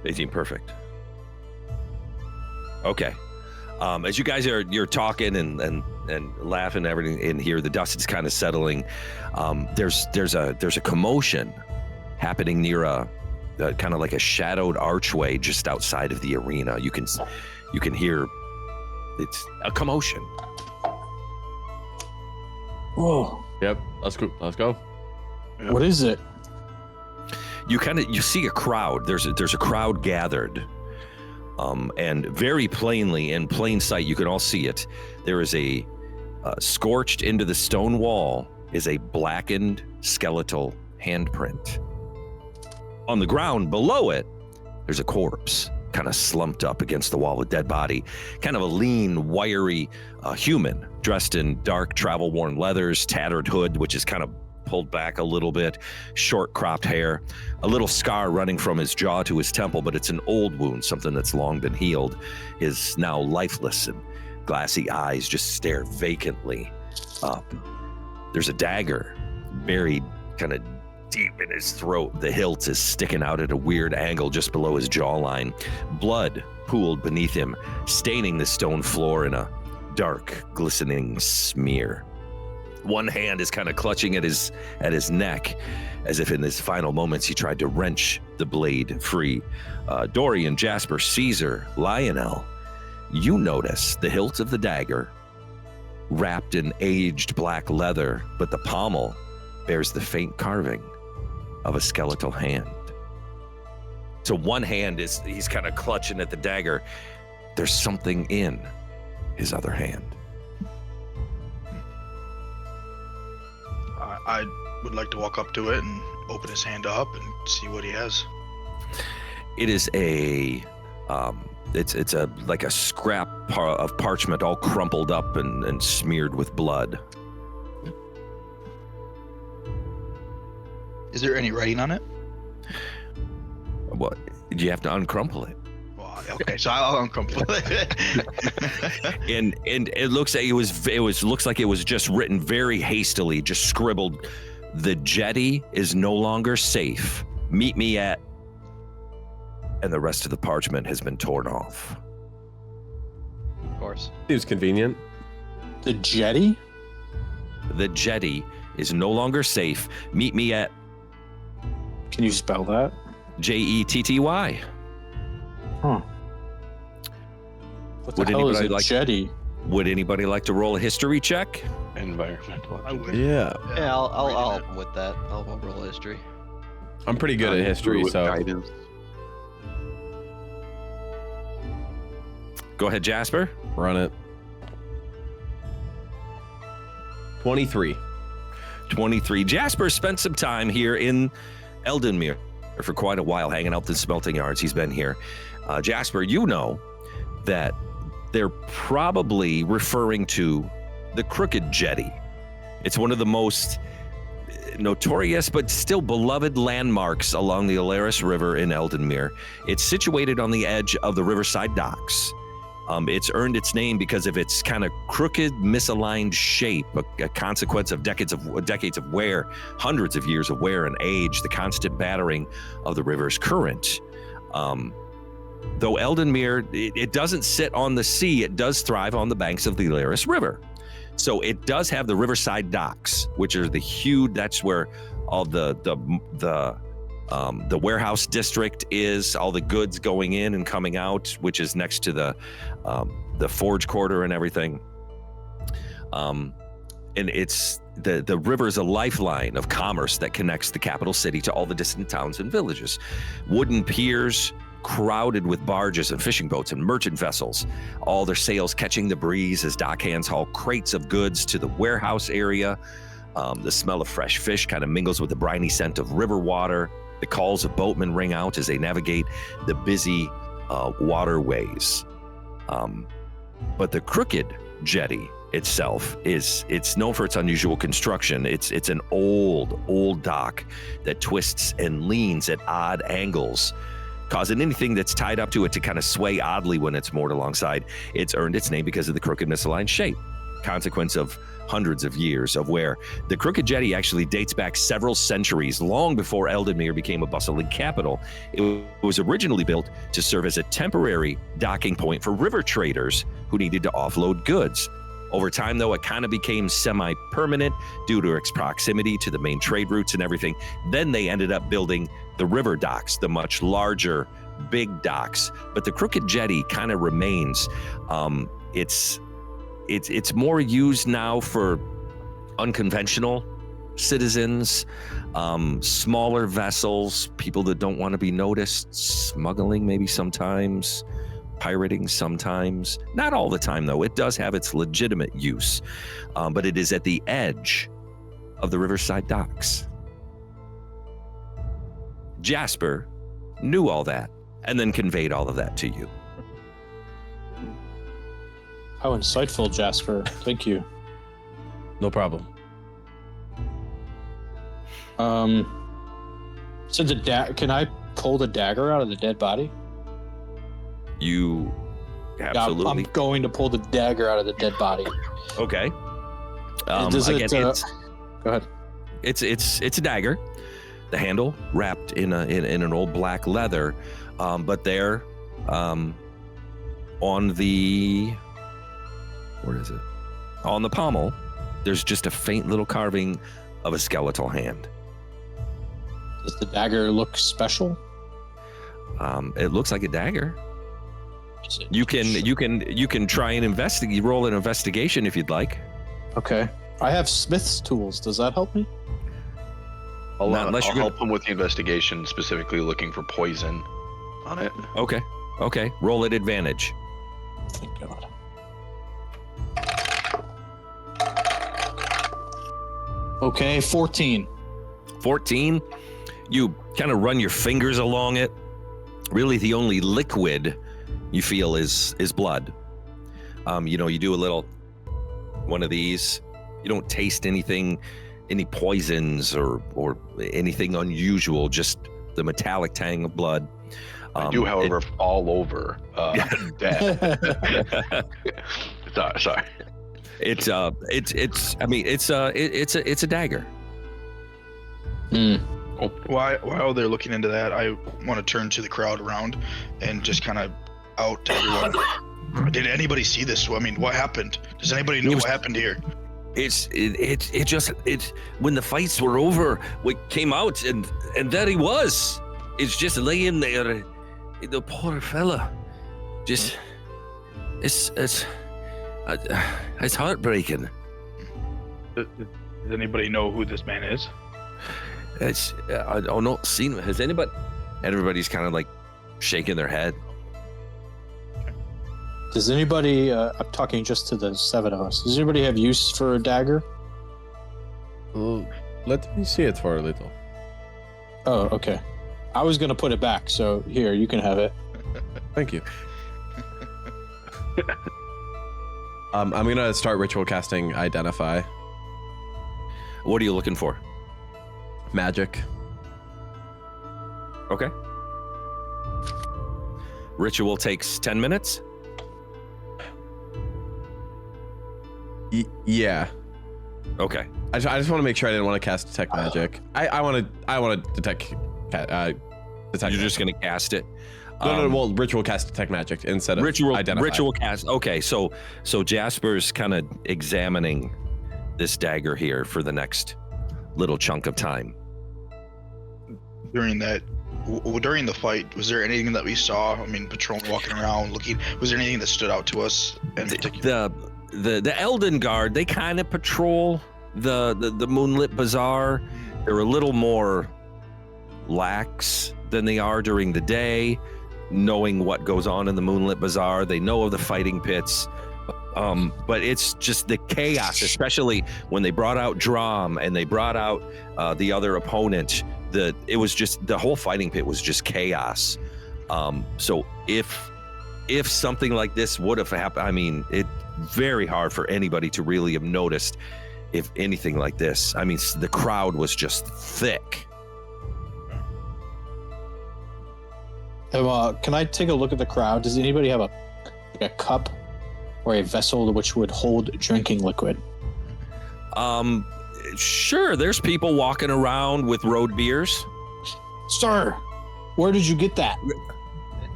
[SPEAKER 1] 18, perfect. Okay. As you guys you're talking and laughing and everything in here, the dust is kind of settling. There's a commotion happening near a kind of like a shadowed archway just outside of the arena. You can hear it's a commotion.
[SPEAKER 4] Whoa,
[SPEAKER 5] Yep. Let's go.
[SPEAKER 4] what is it?
[SPEAKER 1] You see a crowd. There's a crowd gathered. And very plainly, in plain sight, you can all see it. There is a scorched into the stone wall is a blackened skeletal handprint. On the ground below it, there's a corpse kind of slumped up against the wall, a dead body, kind of a lean, wiry human dressed in dark travel-worn leathers, tattered hood, which is kind of pulled back a little bit, short cropped hair, a little scar running from his jaw to his temple, but it's an old wound, something that's long been healed, is now lifeless, and glassy eyes just stare vacantly up. There's a dagger buried kind of deep in his throat. The hilt is sticking out at a weird angle just below his jawline. Blood pooled beneath him, staining the stone floor in a dark, glistening smear. One hand is kind of clutching at his neck, as if in his final moments he tried to wrench the blade free. Dorian, Jasper, Caesar, Lionel, you notice the hilt of the dagger wrapped in aged black leather, but the pommel bears the faint carving of a skeletal hand. So one hand he's kind of clutching at the dagger. There's something in his other hand.
[SPEAKER 6] I would like to walk up to it and open his hand up and see what he has.
[SPEAKER 1] It is a it's a like a scrap of parchment all crumpled up and smeared with blood.
[SPEAKER 6] Is there any writing on it?
[SPEAKER 1] What? You have to uncrumple it.
[SPEAKER 6] Well, okay, so I'll uncrumple it.
[SPEAKER 1] and it looks like looks like it was just written very hastily, just scribbled. The jetty is no longer safe. Meet me at, and the rest of the parchment has been torn off.
[SPEAKER 7] Of course.
[SPEAKER 5] Seems convenient.
[SPEAKER 4] The jetty?
[SPEAKER 1] The jetty is no longer safe. Meet me at
[SPEAKER 4] Can you spell that?
[SPEAKER 1] Jetty.
[SPEAKER 4] Huh. What the
[SPEAKER 1] Would
[SPEAKER 4] hell is
[SPEAKER 1] anybody
[SPEAKER 4] a
[SPEAKER 1] like-
[SPEAKER 4] jetty?
[SPEAKER 1] Would anybody like to roll a history check?
[SPEAKER 3] Environmental.
[SPEAKER 6] I would.
[SPEAKER 5] Yeah.
[SPEAKER 7] Yeah, I'll
[SPEAKER 6] Reading
[SPEAKER 7] help
[SPEAKER 6] it.
[SPEAKER 7] him with that. I'll roll history.
[SPEAKER 5] I'm pretty good at history, so
[SPEAKER 3] Guidance.
[SPEAKER 1] Go ahead, Jasper.
[SPEAKER 5] run it. 23.
[SPEAKER 1] 23. Jasper spent some time here in Eldenmere for quite a while, hanging out the smelting yards. He's been here. Jasper, you know that they're probably referring to the Crooked Jetty. It's one of the most notorious but still beloved landmarks along the Alaris River in Eldenmere. It's situated on the edge of the Riverside Docks. It's earned its name because of its kind of crooked, misaligned shape, a consequence of decades of wear, hundreds of years of wear and age, the constant battering of the river's current. Though Eldenmere, it doesn't sit on the sea, it does thrive on the banks of the Alaris River. So it does have the Riverside Docks, which are the huge, that's where all the warehouse district is, all the goods going in and coming out, which is next to the forge quarter and everything. And it's the river is a lifeline of commerce that connects the capital city to all the distant towns and villages. Wooden piers crowded with barges and fishing boats and merchant vessels, all their sails catching the breeze as dockhands haul crates of goods to the warehouse area. The smell of fresh fish kind of mingles with the briny scent of river water. The calls of boatmen ring out as they navigate the busy waterways. But the Crooked Jetty itself it's known for its unusual construction. It's an old dock that twists and leans at odd angles, causing anything that's tied up to it to kind of sway oddly when it's moored alongside. It's earned its name because of the crooked, misaligned shape, consequence of hundreds of years of wear. The Crooked Jetty actually dates back several centuries, long before Eldenmere became a bustling capital. It was originally built to serve as a temporary docking point for river traders who needed to offload goods. Over time, though, it kind of became semi-permanent due to its proximity to the main trade routes and everything. Then they ended up building the river docks, the much larger, big docks. But the Crooked Jetty kind of remains. It's more used now for unconventional citizens, smaller vessels, people that don't want to be noticed, smuggling maybe sometimes, pirating sometimes. Not all the time, though. It does have its legitimate use, but it is at the edge of the Riverside Docks. Jasper knew all that and then conveyed all of that to you.
[SPEAKER 4] How insightful, Jasper. Thank you.
[SPEAKER 5] No problem.
[SPEAKER 4] So can I pull the dagger out of the dead body?
[SPEAKER 1] You absolutely
[SPEAKER 4] I'm going to pull the dagger out of the dead body.
[SPEAKER 1] okay.
[SPEAKER 4] Does it,
[SPEAKER 1] Again,
[SPEAKER 4] go ahead.
[SPEAKER 1] it's a dagger. The handle wrapped in an old black leather, but there, on the where is it? On the pommel, there's just a faint little carving of a skeletal hand.
[SPEAKER 4] Does the dagger look special?
[SPEAKER 1] It looks like a dagger.
[SPEAKER 4] Is it-
[SPEAKER 1] You can try and investigate. Roll an investigation if you'd like.
[SPEAKER 4] Okay. I have Smith's tools. Does that help me?
[SPEAKER 3] I'll
[SPEAKER 1] unless you're
[SPEAKER 3] help him with the investigation, specifically looking for poison on it.
[SPEAKER 1] Okay. Roll at advantage.
[SPEAKER 4] Thank God. Okay, 14.
[SPEAKER 1] 14. You kind of run your fingers along it. Really, the only liquid you feel is blood. You do a little one of these. You don't taste anything, any poisons or anything unusual. Just the metallic tang of blood.
[SPEAKER 3] I do, however, fall over dead. Sorry.
[SPEAKER 1] It's a dagger.
[SPEAKER 6] While they're looking into that, I want to turn to the crowd around and just kind of out to everyone. Did anybody see this? I mean, what happened? Does anybody know what happened here?
[SPEAKER 1] It's when the fights were over, we came out and there he was. It's just laying there, the poor fella. Just it's heartbreaking.
[SPEAKER 6] Does anybody know who this man is?
[SPEAKER 1] I've not seen him. Has anybody? Everybody's kind of like shaking their head.
[SPEAKER 4] Does anybody, I'm talking just to the 7 of us, does anybody have use for a dagger?
[SPEAKER 5] Well, let me see it for a little.
[SPEAKER 4] Oh, okay. I was going to put it back, so here, you can have it.
[SPEAKER 5] Thank you. I'm gonna start ritual casting Identify.
[SPEAKER 1] What are you looking for?
[SPEAKER 5] Magic.
[SPEAKER 1] Okay. Ritual takes 10 minutes.
[SPEAKER 5] Yeah.
[SPEAKER 1] Okay.
[SPEAKER 5] I just want to make sure I didn't want to cast detect magic. I want to detect. Detect.
[SPEAKER 1] You're just gonna cast it.
[SPEAKER 5] No. Well, ritual cast detect magic instead of identify.
[SPEAKER 1] Ritual cast. Okay, so Jasper's kind of examining this dagger here for the next little chunk of time.
[SPEAKER 6] During the fight, was there anything that we saw? I mean, patrolling, walking around, looking. Was there anything that stood out to us in particular?
[SPEAKER 1] The Elden Guard, they kind of patrol the Moonlit Bazaar. They're a little more lax than they are during the day, knowing what goes on in the Moonlit Bazaar. They know of the fighting pits, but it's just the chaos, especially when they brought out Drum and they brought out the other opponent. It was just, the whole fighting pit was just chaos. So if something like this would have happened, I mean, it's very hard for anybody to really have noticed if anything like this. I mean, the crowd was just thick.
[SPEAKER 4] Can I take a look at the crowd? Does anybody have a cup or a vessel which would hold drinking liquid?
[SPEAKER 1] Sure, there's people walking around with road beers.
[SPEAKER 4] Sir, where did you get that?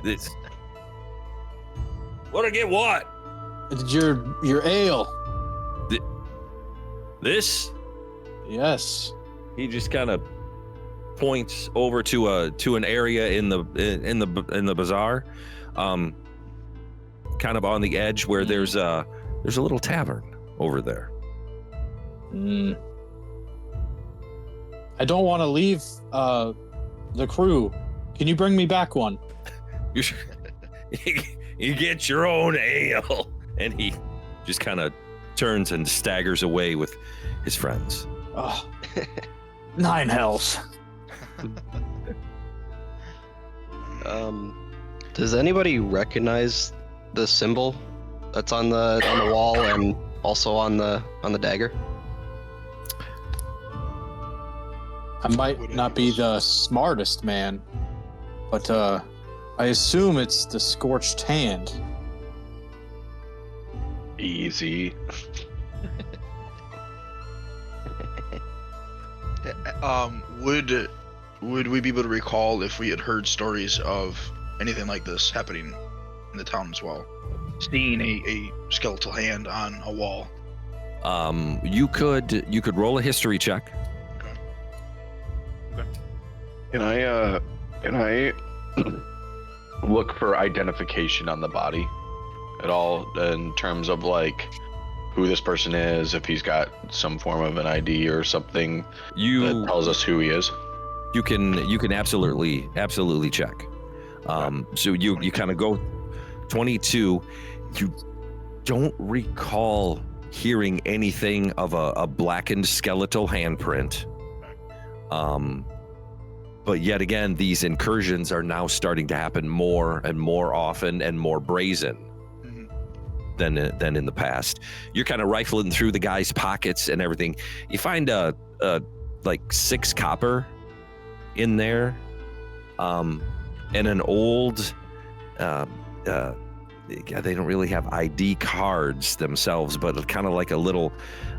[SPEAKER 1] This. What I get? What?
[SPEAKER 4] Your ale.
[SPEAKER 1] This?
[SPEAKER 4] Yes.
[SPEAKER 1] He just kind of points over to an area in the bazaar, kind of on the edge where there's a little tavern over there.
[SPEAKER 4] I don't want to leave the crew. Can you bring me back one?
[SPEAKER 1] You get your own ale. And he just kind of turns and staggers away with his friends.
[SPEAKER 4] Oh, 9 hells.
[SPEAKER 7] Does anybody recognize the symbol that's on the wall and also on the dagger?
[SPEAKER 4] I might not be the smartest man, but I assume it's the Scorched Hand.
[SPEAKER 3] Easy.
[SPEAKER 6] Would we be able to recall if we had heard stories of anything like this happening in the town as well? Seeing a skeletal hand on a wall.
[SPEAKER 1] You could roll a history check.
[SPEAKER 3] Can I look for identification on the body at all in terms of like who this person is, if he's got some form of an ID or something that tells us who he is?
[SPEAKER 1] You can absolutely check. So you kind of go 22. You don't recall hearing anything of a blackened skeletal handprint. But yet again, these incursions are now starting to happen more and more often and more brazen than in the past. You're kind of rifling through the guy's pockets and everything. You find a like 6 copper in there, and an old they don't really have ID cards themselves, but kind of like a little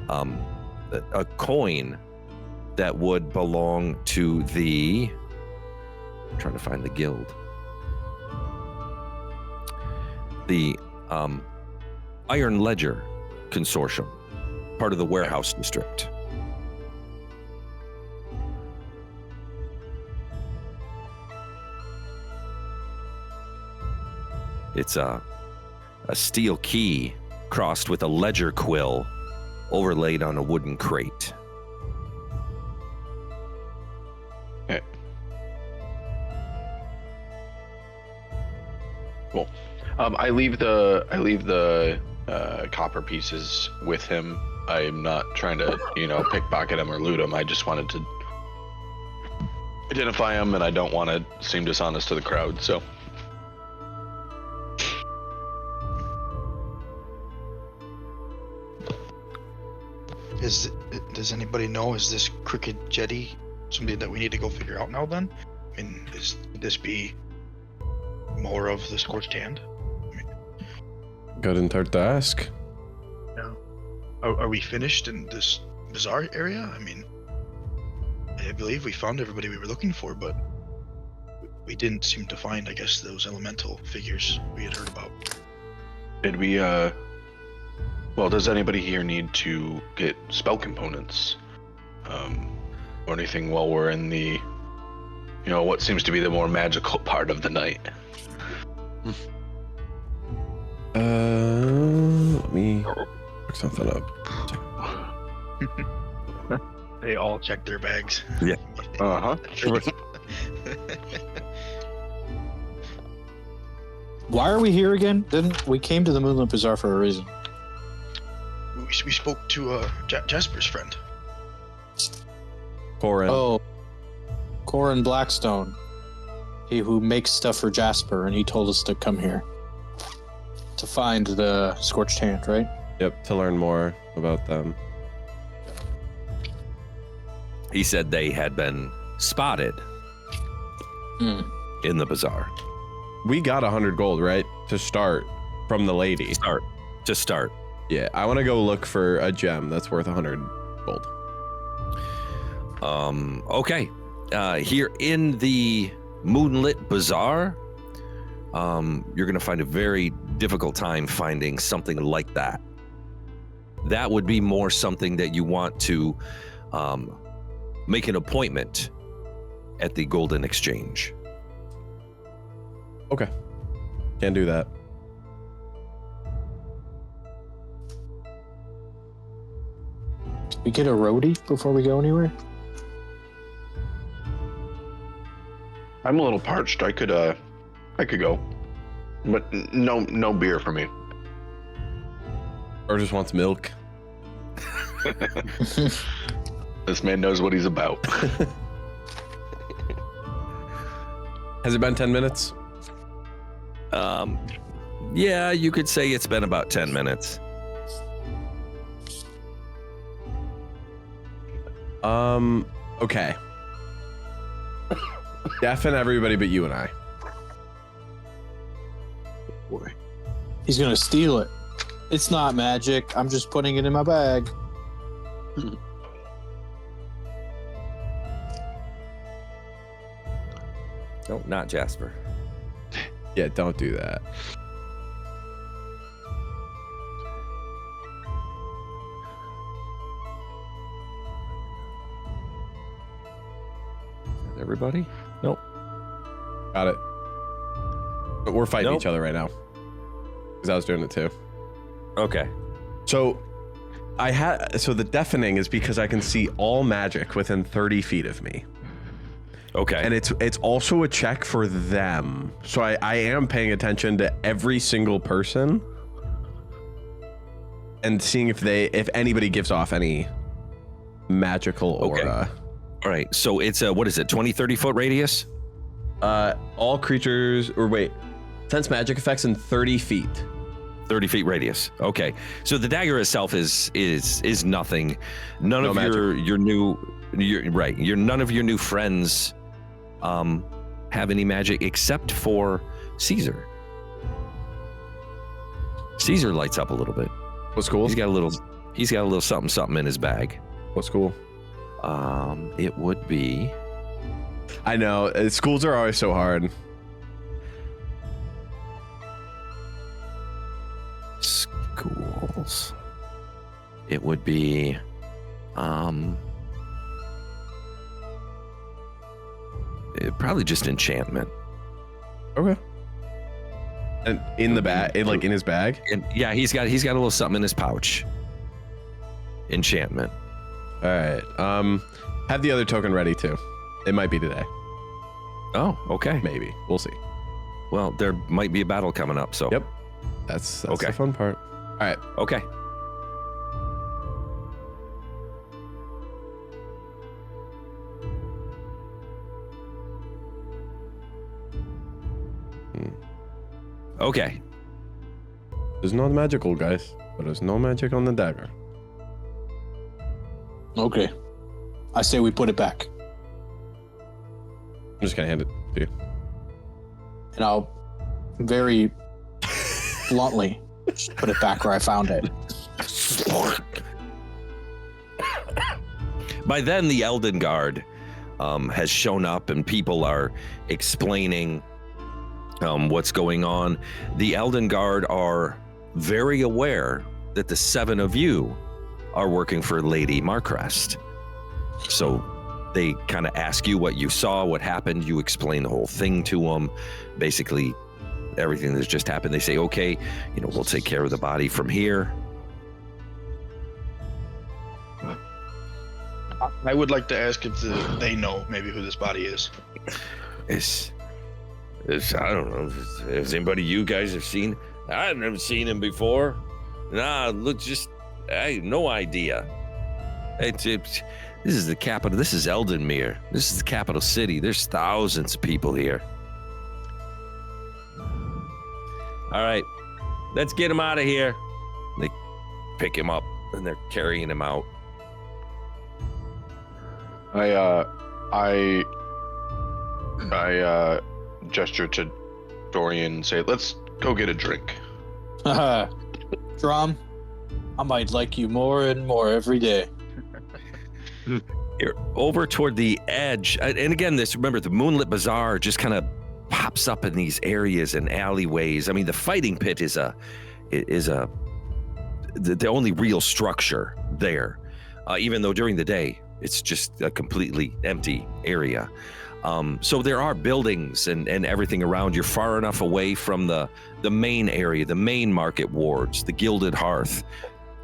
[SPEAKER 1] a coin that would belong to the, I'm trying to find the guild, the Iron Ledger Consortium, part of the warehouse district. It's a steel key crossed with a ledger quill overlaid on a wooden crate.
[SPEAKER 3] Okay. Cool. I leave the copper pieces with him. I'm not trying to, pickpocket him or loot him. I just wanted to identify him, and I don't want to seem dishonest to the crowd, so.
[SPEAKER 6] Does anybody know, is this crooked jetty something that we need to go figure out now then? I mean, could this be more of the Scorched Hand?
[SPEAKER 5] Got in hard to ask.
[SPEAKER 6] Yeah. Are we finished in this bizarre area? I mean, I believe we found everybody we were looking for, but we didn't seem to find, I guess, those elemental figures we had heard about.
[SPEAKER 3] Did we, well, does anybody here need to get spell components? Or anything while we're in the, what seems to be the more magical part of the night?
[SPEAKER 5] Let me look something up.
[SPEAKER 6] They all check their bags.
[SPEAKER 1] Yeah.
[SPEAKER 3] Uh-huh.
[SPEAKER 4] Why are we here again? We came to the Moonlit Bazaar for a reason.
[SPEAKER 6] We spoke to Jasper's friend.
[SPEAKER 5] Corin.
[SPEAKER 4] Oh, Corin Blackstone. He who makes stuff for Jasper, and he told us to come here to find the Scorched Hand, right?
[SPEAKER 5] Yep, to learn more about them.
[SPEAKER 1] He said they had been spotted in the bazaar.
[SPEAKER 5] We got 100 gold, right? To start from the lady.
[SPEAKER 1] To start.
[SPEAKER 5] Yeah, I want to go look for a gem that's worth 100 gold.
[SPEAKER 1] Okay. Here in the Moonlit Bazaar, you're going to find a very difficult time finding something like that. That would be more something that you want to make an appointment at the Golden Exchange.
[SPEAKER 5] Okay. Can't do that.
[SPEAKER 4] Did we get a roadie before we go anywhere?
[SPEAKER 3] I'm a little parched. I could go, but no beer for me.
[SPEAKER 5] Or just wants milk.
[SPEAKER 3] This man knows what he's about.
[SPEAKER 5] Has it been 10 minutes?
[SPEAKER 1] Yeah, you could say it's been about 10 minutes.
[SPEAKER 5] Okay. Deafen everybody but you and I.
[SPEAKER 2] Boy.
[SPEAKER 4] He's gonna steal it. It's not magic. I'm just putting it in my bag.
[SPEAKER 1] No, not Jasper.
[SPEAKER 5] Yeah, don't do that.
[SPEAKER 1] Is that everybody? Nope.
[SPEAKER 5] Got it. But we're fighting
[SPEAKER 1] Nope.
[SPEAKER 5] each other right now. Because I was doing it too.
[SPEAKER 1] Okay.
[SPEAKER 5] So so the deafening is because I can see all magic within 30 feet of me.
[SPEAKER 1] Okay.
[SPEAKER 5] And it's also a check for them. So I am paying attention to every single person and seeing if anybody gives off any magical aura.
[SPEAKER 1] All right. So it's a, what is it? 20, 30 foot radius?
[SPEAKER 5] All creatures, sense magic effects in 30 feet.
[SPEAKER 1] 30 feet radius. Okay. So the dagger itself is nothing. None of your new friends have any magic except for Caesar. Caesar lights up a little bit.
[SPEAKER 5] What's cool?
[SPEAKER 1] He's got a little something in his bag.
[SPEAKER 5] What's cool?
[SPEAKER 1] It would be,
[SPEAKER 5] I know, schools are always so hard.
[SPEAKER 1] schools. It would be probably just enchantment.
[SPEAKER 5] Okay. And in the bag, in his bag?
[SPEAKER 1] And yeah, he's got a little something in his pouch. Enchantment.
[SPEAKER 5] All right. Have the other token ready too. It might be today.
[SPEAKER 1] Oh, okay.
[SPEAKER 5] Maybe. We'll see.
[SPEAKER 1] Well, there might be a battle coming up, so.
[SPEAKER 5] Yep. That's
[SPEAKER 1] Okay.
[SPEAKER 5] the fun part. All right.
[SPEAKER 1] Okay. Okay.
[SPEAKER 5] There's no magical, guys, but there's no magic on the dagger.
[SPEAKER 4] Okay. I say we put it back.
[SPEAKER 5] I'm just gonna hand it to you.
[SPEAKER 4] And I'll very bluntly just put it back where I found it.
[SPEAKER 1] By then, the Elden Guard has shown up and people are explaining what's going on. The Elden Guard are very aware that the 7 of you are working for Lady Marcrest. So they kind of ask you what you saw, what happened. You explain the whole thing to them. Basically, everything that's just happened. They say, okay, we'll take care of the body from here.
[SPEAKER 6] I would like to ask if they know maybe who this body is.
[SPEAKER 1] It's I don't know. Has anybody you guys have seen? I've never seen him before. Nah, look, I have no idea. This is the capital. This is Eldenmere. This is the capital city. There's thousands of people here. All right, let's get him out of here. They pick him up and they're carrying him out.
[SPEAKER 3] I gesture to Dorian and say, let's go get a drink.
[SPEAKER 4] Drum, I might like you more and more every day.
[SPEAKER 1] You're over toward the edge. And again, remember, the Moonlit Bazaar just kind of pops up in these areas and alleyways. I mean, the fighting pit is the only real structure there, even though during the day, it's just a completely empty area. So there are buildings and everything around. You're far enough away from the main area, the main market wards, the Gilded Hearth.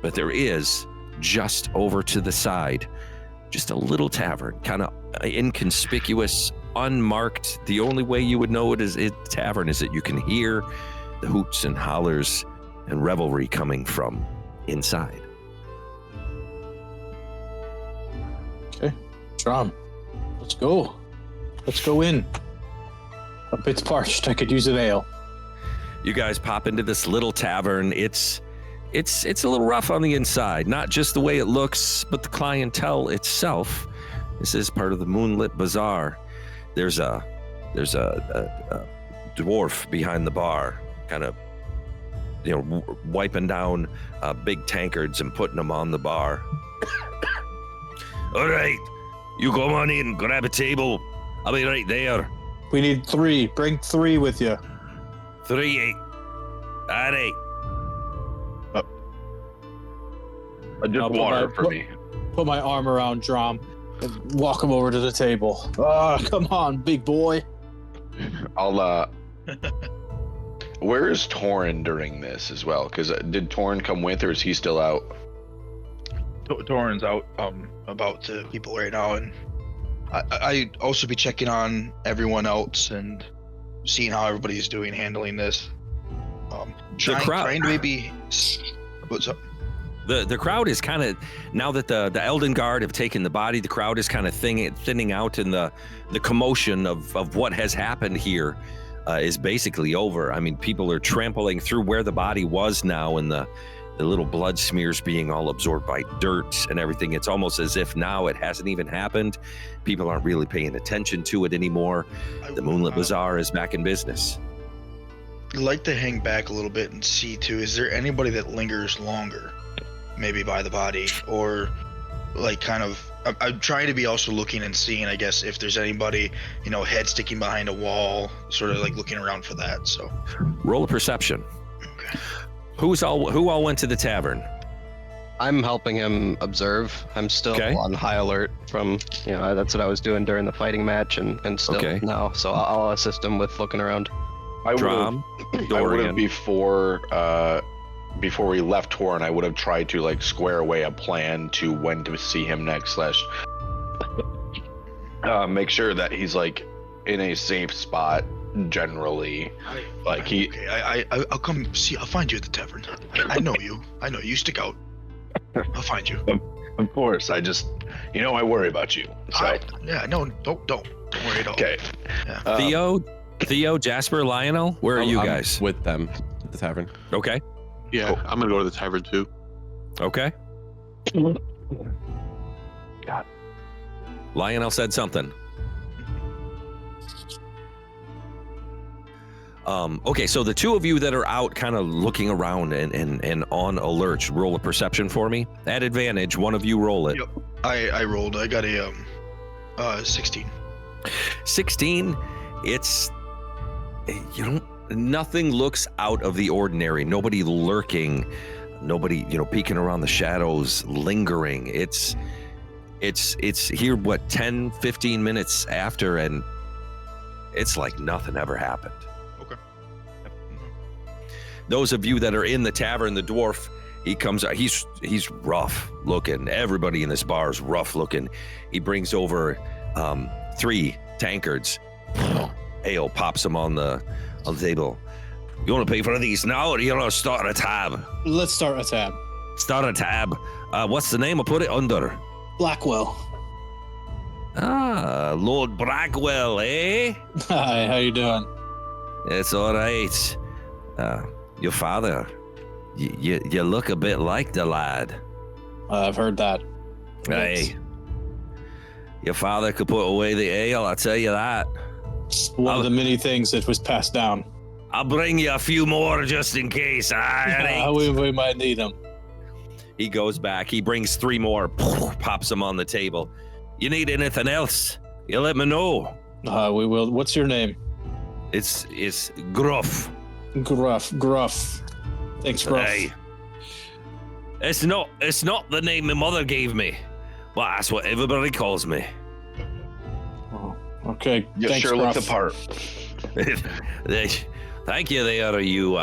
[SPEAKER 1] But there is, just over to the side, just a little tavern, kind of inconspicuous, unmarked. The only way you would know it is a tavern is that you can hear the hoots and hollers and revelry coming from inside.
[SPEAKER 4] Okay, Drum, let's go. Let's go in. A bit's parched. I could use an ale.
[SPEAKER 1] You guys pop into this little tavern. It's a little rough on the inside, not just the way it looks, but the clientele itself. This is part of the Moonlit Bazaar. there's a dwarf behind the bar, kind of, wiping down big tankards and putting them on the bar. All right, you come on in, grab a table. I'll be right there.
[SPEAKER 4] We need 3. Bring 3 with you.
[SPEAKER 1] 3. All right.
[SPEAKER 3] Just
[SPEAKER 4] I'll put
[SPEAKER 3] water
[SPEAKER 4] my-
[SPEAKER 3] for me.
[SPEAKER 4] Put my arm around Drom and walk him over to the table. Come on, big boy.
[SPEAKER 3] I'll Where is Torin during this as well? Because did Torin come with, or is he still out?
[SPEAKER 6] Torin's out about to people right now, and I also be checking on everyone else and seeing how everybody's doing handling this. Trying to maybe. What's up?
[SPEAKER 1] The crowd is kind of, now that the Elden Guard have taken the body, the crowd is kind of thinning out, and the commotion of what has happened here is basically over. I mean, people are trampling through where the body was now, and the little blood smears being all absorbed by dirt and everything. It's almost as if now it hasn't even happened. People aren't really paying attention to it anymore. The Moonlit Bazaar is back in business.
[SPEAKER 6] I'd like to hang back a little bit and see too, is there anybody that lingers longer? Maybe by the body, or like kind of I'm trying to be also looking and seeing, I guess, if there's anybody, head sticking behind a wall, sort of like looking around for that. So
[SPEAKER 1] Roll a perception.
[SPEAKER 6] okay.
[SPEAKER 1] Who all went to the tavern?
[SPEAKER 7] I'm helping him observe. I'm still
[SPEAKER 1] Okay.
[SPEAKER 7] on high alert from, that's what I was doing during the fighting match and still
[SPEAKER 1] Okay.
[SPEAKER 7] now. So I'll assist him with looking around.
[SPEAKER 1] Drom,
[SPEAKER 3] I would have
[SPEAKER 1] Dorian.
[SPEAKER 3] before we left Torin, I would have tried to like square away a plan to when to see him next, / make sure that he's like in a safe spot generally. Like he.
[SPEAKER 6] Okay, I'll come see. I'll find you at the tavern. I know you. You stick out. I'll find you.
[SPEAKER 3] Of course, I just, I worry about you. So
[SPEAKER 6] No, don't worry at all.
[SPEAKER 3] okay.
[SPEAKER 6] Yeah.
[SPEAKER 1] Theo, Jasper, Lionel, where are you
[SPEAKER 5] I'm
[SPEAKER 1] guys?
[SPEAKER 5] with them at the tavern?
[SPEAKER 1] Okay.
[SPEAKER 8] Yeah,
[SPEAKER 3] Cool.
[SPEAKER 8] I'm gonna go to the tavern too.
[SPEAKER 1] Okay. Lionel said something. Okay, so the two of you that are out kind of looking around and on alert, roll a perception for me. At advantage, one of you roll it.
[SPEAKER 6] Yep. I rolled. I got a 16.
[SPEAKER 1] 16, it's, nothing looks out of the ordinary. Nobody lurking, nobody, peeking around the shadows, lingering. It's here, 10, 15 minutes after, and it's like nothing ever happened.
[SPEAKER 6] Okay.
[SPEAKER 1] Those of you that are in the tavern, the dwarf, he comes out, he's rough looking. Everybody in this bar is rough looking. He brings over 3 tankards. Ale, pops them on the table. You want to pay for these now, or you want to start a tab?
[SPEAKER 4] Let's start a tab.
[SPEAKER 1] Start a tab. What's the name? I'll put it under.
[SPEAKER 4] Blackwell.
[SPEAKER 1] Ah, Lord Brackwell, eh?
[SPEAKER 4] Hi, how you doing?
[SPEAKER 1] It's all right. Your father, you look a bit like the lad.
[SPEAKER 4] I've heard that.
[SPEAKER 1] Hey, your father could put away the ale, I'll tell you that.
[SPEAKER 4] It's one of the many things that was passed down.
[SPEAKER 1] I'll bring you a few more just in case.
[SPEAKER 4] We might need them.
[SPEAKER 1] He goes back. He brings 3 more, pops them on the table. You need anything else? You let me know.
[SPEAKER 4] We will. What's your name?
[SPEAKER 1] It's Gruff.
[SPEAKER 4] Gruff. Thanks, Gruff.
[SPEAKER 1] Hey. It's not the name my mother gave me, but that's what everybody calls me.
[SPEAKER 4] Oh, okay.
[SPEAKER 3] You
[SPEAKER 4] Thanks,
[SPEAKER 3] sure
[SPEAKER 4] Gruff.
[SPEAKER 3] look the part.
[SPEAKER 1] Thank you there, you,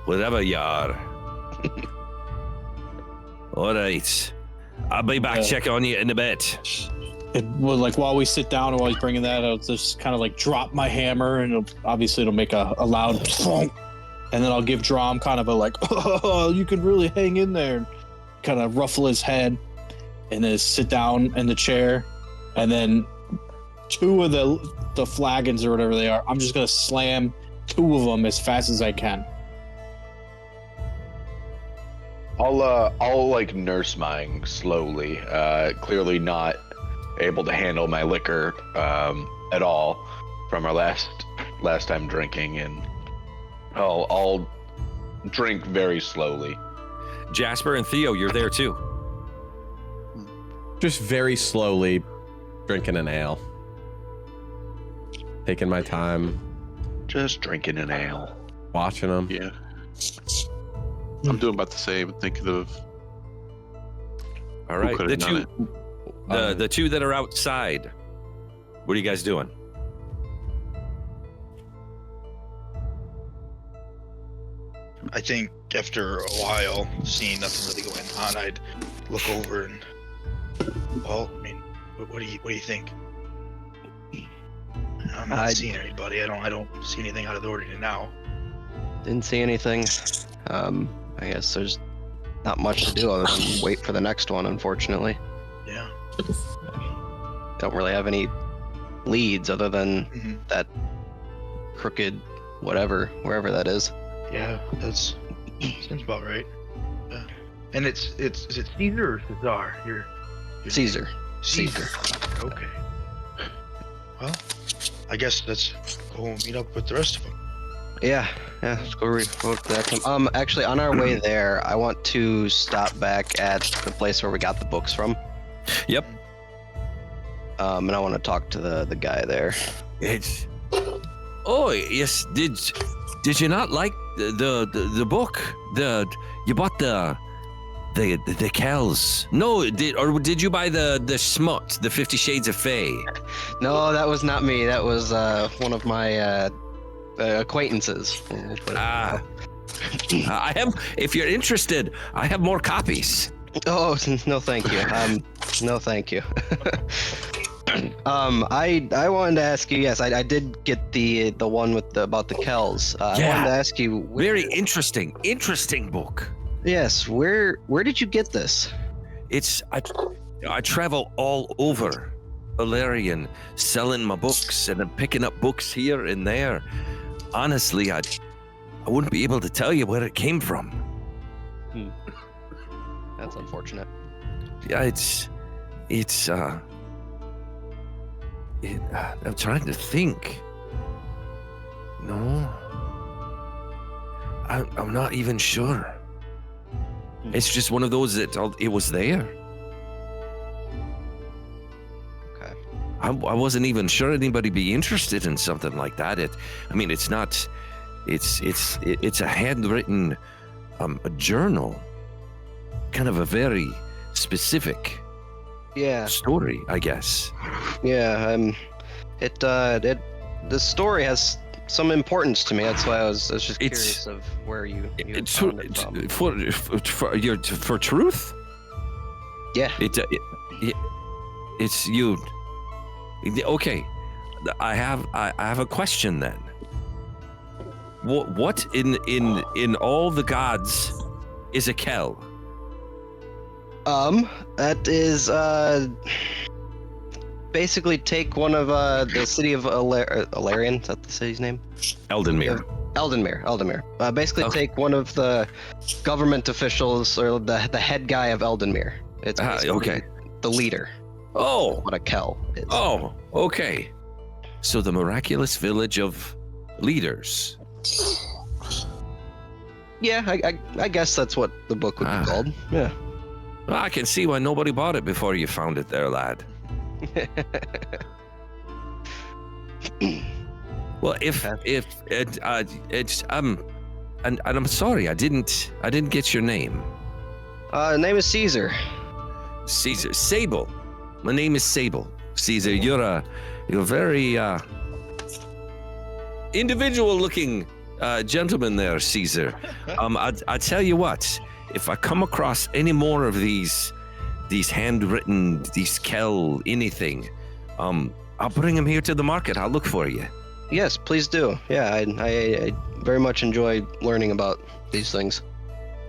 [SPEAKER 1] whatever you are. All right. I'll be back check on you in a bit.
[SPEAKER 4] It will, like, while we sit down and while he's bringing that, I'll just kind of like drop my hammer, and it'll make a loud thunk, and then I'll give Drom kind of a like, oh, you can really hang in there, kind of ruffle his head, and then sit down in the chair, and then 2 of the flagons or whatever they are, I'm just gonna slam 2 of them as fast as I can.
[SPEAKER 3] I'll like nurse mine slowly. Clearly not able to handle my liquor at all from our last time drinking, and I'll drink very slowly.
[SPEAKER 1] Jasper and Theo, you're there too.
[SPEAKER 5] Just very slowly drinking an ale. Taking my time.
[SPEAKER 3] Just drinking an ale.
[SPEAKER 5] Watching them.
[SPEAKER 8] Yeah. I'm doing about the same. Thinking of
[SPEAKER 1] All right,
[SPEAKER 8] could have done it.
[SPEAKER 1] the two that are outside. What are you guys doing?
[SPEAKER 6] I think after a while, seeing nothing really going on, I'd look over and, well, I mean, what do you think? I'm not seeing anybody. I don't see anything out of the ordinary now.
[SPEAKER 7] Didn't see anything. I guess there's not much to do other than wait for the next one, unfortunately.
[SPEAKER 6] Yeah.
[SPEAKER 7] Don't really have any leads other than
[SPEAKER 6] Mhm.
[SPEAKER 7] that crooked whatever, wherever that is.
[SPEAKER 6] Yeah, that's sounds about right. Yeah. And is it Caesar or Cesar? Your
[SPEAKER 7] Caesar.
[SPEAKER 6] Caesar. Okay. Well, I guess let's go meet up with the rest of them.
[SPEAKER 7] Yeah, let's go go to that one. Actually, on our way there, I want to stop back at the place where we got the books from.
[SPEAKER 1] Yep.
[SPEAKER 7] And I want to talk to the guy there.
[SPEAKER 1] It's. Oh yes. Did you not like the book? You bought the Kells? No, did you buy the Smut, the 50 Shades of Fey?
[SPEAKER 7] No, that was not me. That was one of my acquaintances.
[SPEAKER 1] I have. If you're interested, I have more copies.
[SPEAKER 7] Oh no, thank you. No, thank you. I wanted to ask you. Yes, I did get the one with about the Kells. I wanted to ask you.
[SPEAKER 1] Very interesting book.
[SPEAKER 7] Yes, where did you get this?
[SPEAKER 1] It's I travel all over Elarion selling my books, and I'm picking up books here and there. Honestly, I wouldn't be able to tell you where it came from.
[SPEAKER 7] That's unfortunate.
[SPEAKER 1] Yeah, I'm trying to think. No, I'm not even sure. It's just one of those that it was there.
[SPEAKER 7] Okay.
[SPEAKER 1] I wasn't even sure anybody be interested in something like that. It's not. It's a handwritten, a journal, kind of a very specific. Story, I guess.
[SPEAKER 7] Yeah. The story has some importance to me. That's why I was just curious of where you found it from.
[SPEAKER 1] For truth.
[SPEAKER 7] Yeah.
[SPEAKER 1] It's you. Okay, I have a question then. What in all the gods is a Kell?
[SPEAKER 7] That is basically take one of the city of Elarion. Is that the city's name? Eldenmere. Basically take one of the government officials or the head guy of Eldenmere. It's basically the leader.
[SPEAKER 1] Oh,
[SPEAKER 7] what a Kell is.
[SPEAKER 1] Oh, okay. So the miraculous village of leaders.
[SPEAKER 7] Yeah, I guess that's what the book would be called. Yeah.
[SPEAKER 1] Well, I can see why nobody bought it before you found it there, lad. Well, and I'm sorry, I didn't get your name.
[SPEAKER 7] Name is Caesar.
[SPEAKER 1] Caesar. Sable. My name is Sable. Caesar, you're very individual-looking gentleman there, Caesar. I tell you what, if I come across any more of these handwritten, these Kell anything, I'll bring them here to the market. I'll look for you.
[SPEAKER 7] Yes, please do. Yeah, I very much enjoy learning about these things.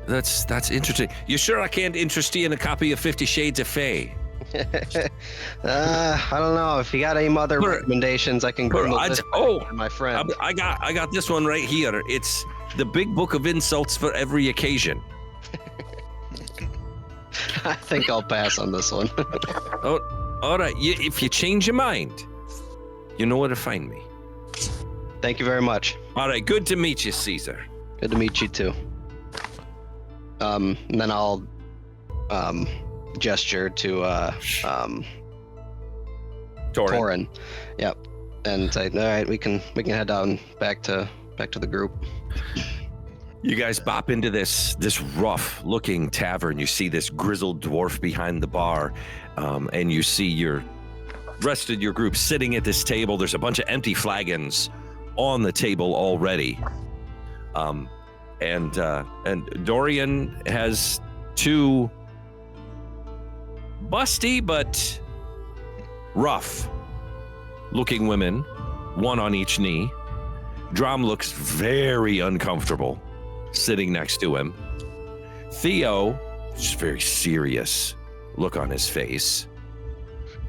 [SPEAKER 1] That's interesting. You sure I can't interest you in a copy of 50 Shades of Fey?
[SPEAKER 7] I don't know. If you got any other recommendations, I can go to my friend.
[SPEAKER 1] I got this one right here. It's the Big Book of Insults for Every Occasion.
[SPEAKER 7] I think I'll pass on this one.
[SPEAKER 1] All right, if you change your mind, you know where to find me.
[SPEAKER 7] Thank you very much.
[SPEAKER 1] All right, good to meet you, Caesar.
[SPEAKER 7] Good to meet you too. And then I'll gesture to Torin. Yep. And say, all right, we can head down back to the group.
[SPEAKER 1] You guys bop into this rough-looking tavern. You see this grizzled dwarf behind the bar, and you see your rest of your group sitting at this table. There's a bunch of empty flagons on the table already, and Dorian has two busty but rough-looking women, one on each knee. Drum looks very uncomfortable sitting next to him. Theo, just very serious look on his face.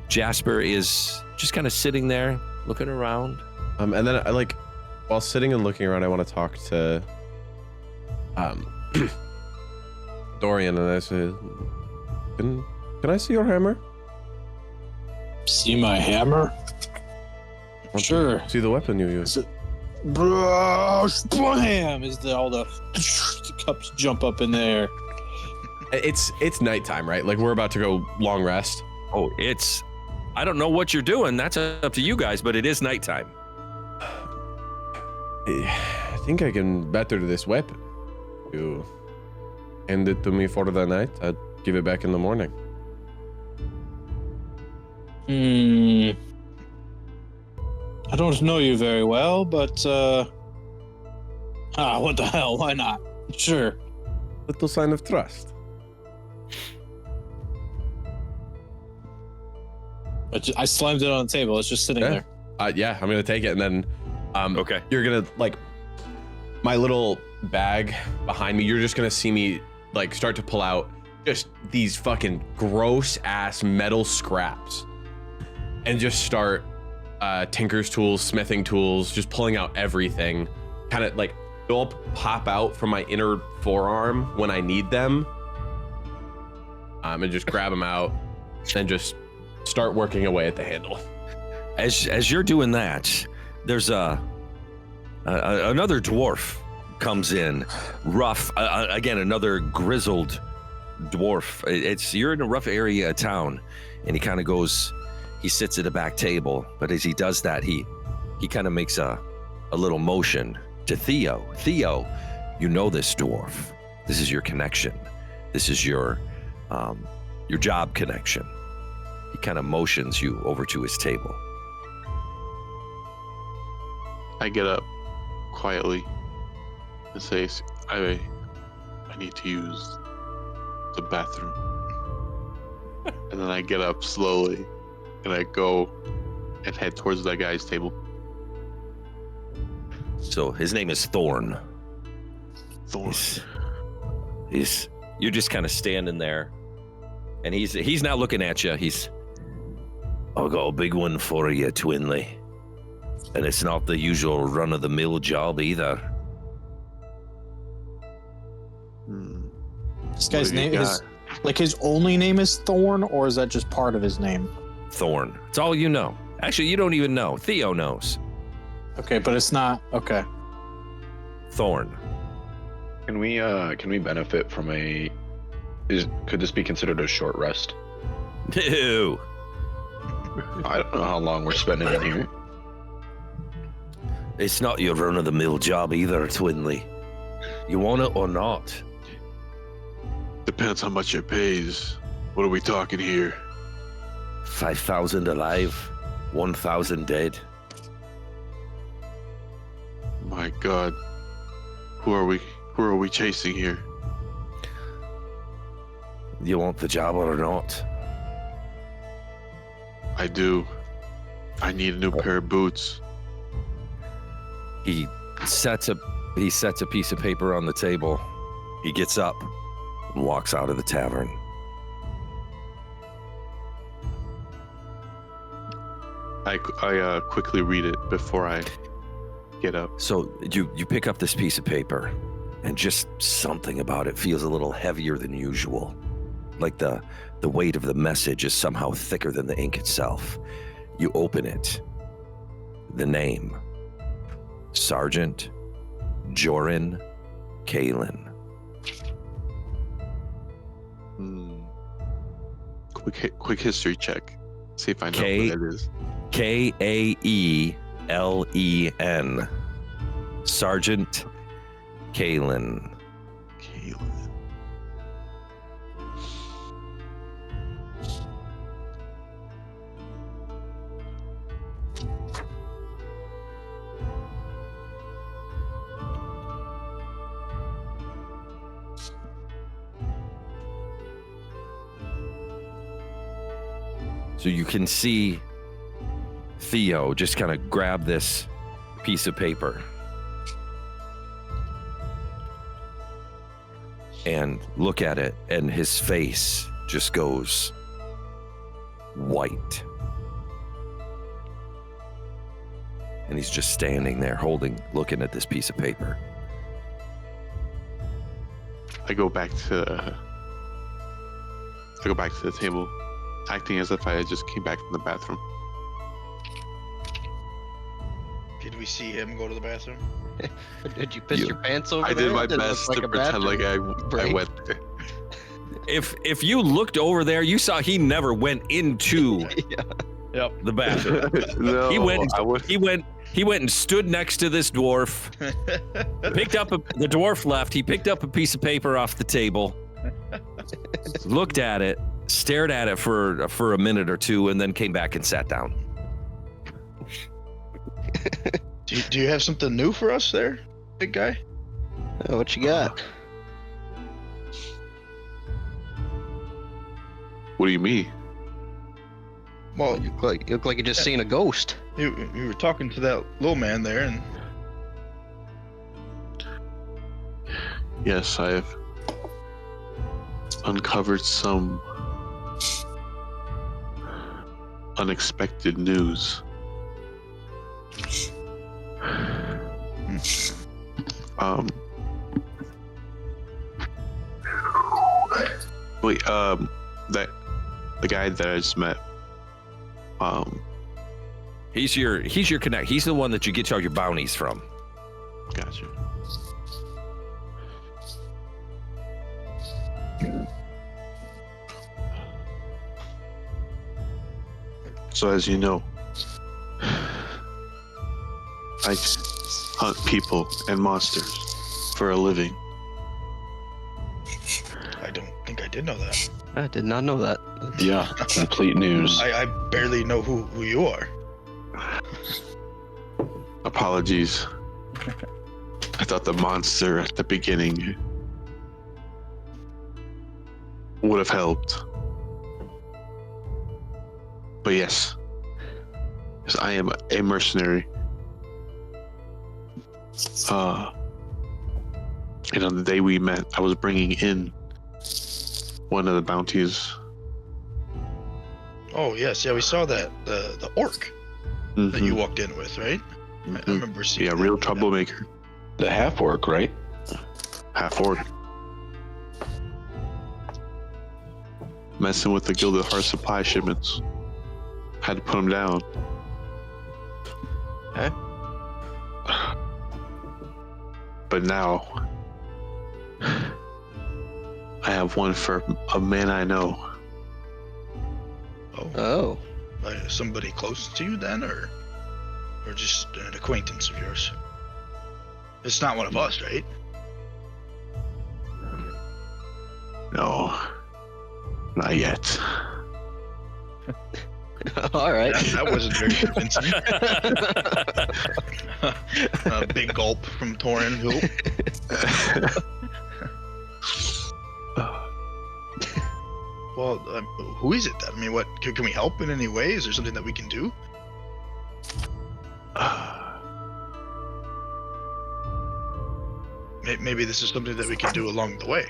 [SPEAKER 1] Jasper is just kind of sitting there looking around.
[SPEAKER 5] And then I while sitting and looking around, I want to talk to Dorian, and I say, can I see your hammer?
[SPEAKER 4] See my hammer? Sure.
[SPEAKER 5] See the weapon you use.
[SPEAKER 4] Bro, blam! All the cups jump up in there.
[SPEAKER 5] It's nighttime, right? Like, we're about to go long rest.
[SPEAKER 1] Oh, I don't know what you're doing. That's up to you guys, but it is nighttime.
[SPEAKER 5] I think I can better this weapon. You hand it to me for the night. I'll give it back in the morning.
[SPEAKER 4] I don't know you very well, but what the hell? Why not? Sure.
[SPEAKER 5] Little sign of trust.
[SPEAKER 4] But I slammed it on the table. It's just sitting there.
[SPEAKER 5] Yeah, I'm gonna take it, and then
[SPEAKER 1] Okay.
[SPEAKER 5] you're gonna my little bag behind me. You're just gonna see me start to pull out just these fucking gross ass metal scraps, and just start tinker's tools, smithing tools, just pulling out everything. Kind of they'll pop out from my inner forearm when I need them, and just grab them out, and just start working away at the handle.
[SPEAKER 1] As you're doing that, there's another dwarf comes in, rough. Again, another grizzled dwarf. You're in a rough area of town, and he kind of goes. He sits at a back table, but as he does that, he kind of makes a little motion to Theo. Theo, you know this dwarf. This is your connection. This is your job connection. He kind of motions you over to his table.
[SPEAKER 8] I get up quietly and say, I need to use the bathroom. And then I get up slowly and I go and head towards that guy's table.
[SPEAKER 1] So his name is Thorn.
[SPEAKER 8] Thorn.
[SPEAKER 1] You're just kind of standing there, and he's now looking at you. I got a big one for you, Twinley. And it's not the usual run-of-the-mill job either.
[SPEAKER 4] This guy's name is his only name is Thorn, or is that just part of his name?
[SPEAKER 1] Thorn. It's all you know. Actually, you don't even know. Theo knows.
[SPEAKER 4] Okay, but it's not okay.
[SPEAKER 1] Thorn.
[SPEAKER 3] Can we benefit from could this be considered a short rest?
[SPEAKER 1] No.
[SPEAKER 3] I don't know how long we're spending in here.
[SPEAKER 1] It's not your run-of-the-mill job either, Twinley. You want it or not?
[SPEAKER 8] Depends how much it pays. What are we talking here?
[SPEAKER 1] 5,000 alive, 1,000 dead.
[SPEAKER 8] My God. Who are we chasing here?
[SPEAKER 1] You want the job or not?
[SPEAKER 8] I do. I need a new pair of boots.
[SPEAKER 1] He sets a piece of paper on the table. He gets up and walks out of the tavern.
[SPEAKER 8] I quickly read it before I get up.
[SPEAKER 1] So you pick up this piece of paper, and just something about it feels a little heavier than usual. like the weight of the message is somehow thicker than the ink itself. You open it. The name: Sergeant Jorin Kalen.
[SPEAKER 8] Quick history check. See if I know who that is.
[SPEAKER 1] Kaelen. Sergeant Kalen. So you can see Theo just kind of grab this piece of paper and look at it, and his face just goes white. And he's just standing there looking at this piece of paper.
[SPEAKER 8] I go back to the table, acting as if I just came back from the bathroom.
[SPEAKER 6] Did we see him go to the bathroom?
[SPEAKER 7] Did you piss your pants over
[SPEAKER 8] I
[SPEAKER 7] there?
[SPEAKER 8] did my
[SPEAKER 7] Did it
[SPEAKER 8] best
[SPEAKER 7] look
[SPEAKER 8] to
[SPEAKER 7] like a
[SPEAKER 8] pretend like I
[SPEAKER 7] break?
[SPEAKER 8] went there.
[SPEAKER 1] If you looked over there, you saw he never went into the bathroom.
[SPEAKER 8] No,
[SPEAKER 1] He went and stood next to this dwarf. The dwarf left. He picked up a piece of paper off the table, looked at it, stared at it for a minute or two, and then came back and sat down.
[SPEAKER 6] Do you have something new for us there, big guy?
[SPEAKER 7] Oh, what you got?
[SPEAKER 8] What do you mean?
[SPEAKER 6] Well,
[SPEAKER 7] You look like you just seen a ghost.
[SPEAKER 6] you were talking to that little man there, and
[SPEAKER 8] Yes, I have uncovered some unexpected news. Wait, that the guy that I just met.
[SPEAKER 1] He's your connect. He's the one that you get all your bounties from.
[SPEAKER 8] Gotcha. So as you know, I hunt people and monsters for a living.
[SPEAKER 6] I don't think I did know that.
[SPEAKER 7] I did not know that.
[SPEAKER 2] Yeah, complete news.
[SPEAKER 6] I barely know who you are.
[SPEAKER 8] Apologies. I thought the monster at the beginning would have helped. But yes, I am a mercenary. And on the day we met, I was bringing in one of the bounties.
[SPEAKER 6] Oh yes, yeah, we saw that the orc that you walked in with, right? I remember seeing.
[SPEAKER 8] Yeah,
[SPEAKER 6] that.
[SPEAKER 8] real troublemaker.
[SPEAKER 2] The half orc, right?
[SPEAKER 8] Half orc. Messing with the Gilded Heart supply shipments. Had to put him down.
[SPEAKER 7] Okay.
[SPEAKER 8] But now, I have one for a man I know.
[SPEAKER 7] Oh.
[SPEAKER 6] Somebody close to you then, or just an acquaintance of yours? It's not one of us, right?
[SPEAKER 8] No, not yet.
[SPEAKER 7] All right.
[SPEAKER 6] That wasn't very convincing. A big gulp from Torin. Well, who is it then? I mean, what can we help in any way? Is there something that we can do? Maybe this is something that we can do along the way.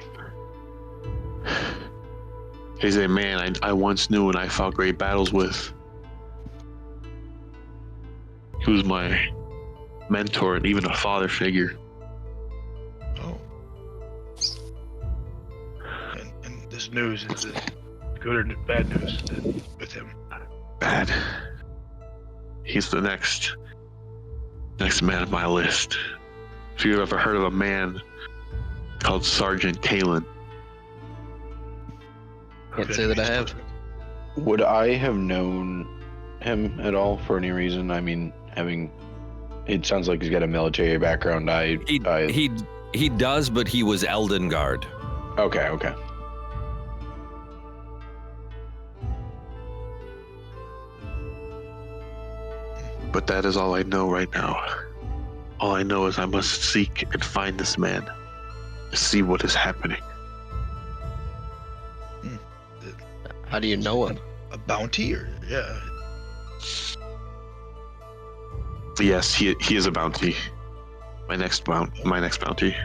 [SPEAKER 8] He's a man I once knew and I fought great battles with. He was my mentor and even a father figure.
[SPEAKER 6] Oh. And this how's news? Is it good or bad news with him?
[SPEAKER 8] Bad. He's the next man on my list. If you've ever heard of a man called Sergeant Kalen.
[SPEAKER 7] Can't say that I have.
[SPEAKER 3] Would I have known him at all for any reason? I mean, it sounds like he's got a military background.
[SPEAKER 1] He does, but he was Elden Guard.
[SPEAKER 3] Okay.
[SPEAKER 8] But that is all I know right now. All I know is I must seek and find this man. See what is happening.
[SPEAKER 7] How do you know him?
[SPEAKER 6] A bounty, or yeah?
[SPEAKER 8] Yes, he is a bounty. My next bounty.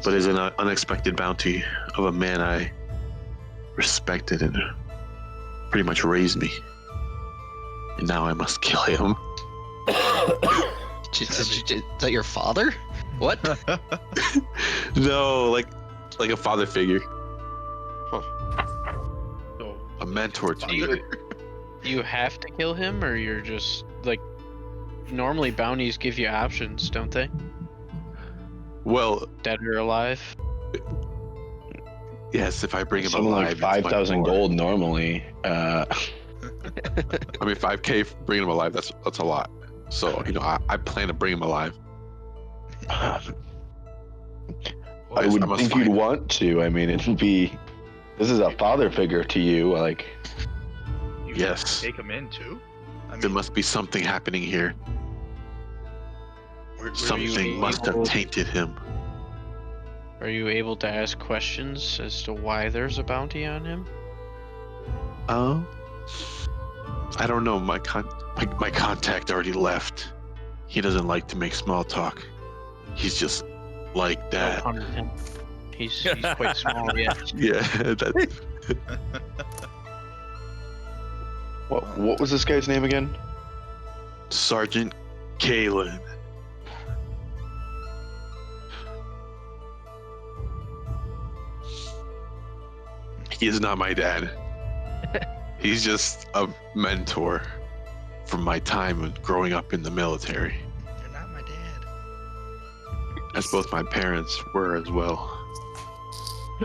[SPEAKER 8] But is an unexpected bounty of a man I respected and pretty much raised me. And now I must kill him.
[SPEAKER 7] Is that your father? What?
[SPEAKER 8] No, like a father figure.
[SPEAKER 6] So,
[SPEAKER 8] A mentor to me.
[SPEAKER 9] Do you have to kill him, or you're just like, normally bounties give you options, don't they?
[SPEAKER 8] Well,
[SPEAKER 9] Dead or alive?
[SPEAKER 8] yes, if I bring him
[SPEAKER 3] Something
[SPEAKER 8] alive,
[SPEAKER 3] like
[SPEAKER 8] it's much
[SPEAKER 3] 5,000
[SPEAKER 8] more.
[SPEAKER 3] gold normally.
[SPEAKER 8] I mean, 5K for bringing him alive, that's a lot. So, I plan to bring him alive.
[SPEAKER 3] I
[SPEAKER 8] Yes,
[SPEAKER 3] would
[SPEAKER 8] must
[SPEAKER 3] think
[SPEAKER 8] find
[SPEAKER 3] you'd
[SPEAKER 8] him.
[SPEAKER 3] want to. I mean, it'd be. This is a father figure to you. Like,
[SPEAKER 6] you
[SPEAKER 8] Yes.
[SPEAKER 6] take him in too. I
[SPEAKER 8] There
[SPEAKER 6] mean,
[SPEAKER 8] must be something happening here.
[SPEAKER 6] were you
[SPEAKER 8] Something must have tainted him.
[SPEAKER 9] Are you able to ask questions as to why there's a bounty on him?
[SPEAKER 8] Oh, I don't know. My contact already left. He doesn't like to make small talk. He's just like that.
[SPEAKER 9] 110. He's quite small, yeah.
[SPEAKER 8] Yeah, that,
[SPEAKER 3] what was this guy's name again?
[SPEAKER 8] Sergeant Kalen. He is not my dad. He's just a mentor from my time of growing up in the military,
[SPEAKER 6] You're not my dad.
[SPEAKER 8] as both my parents were as well.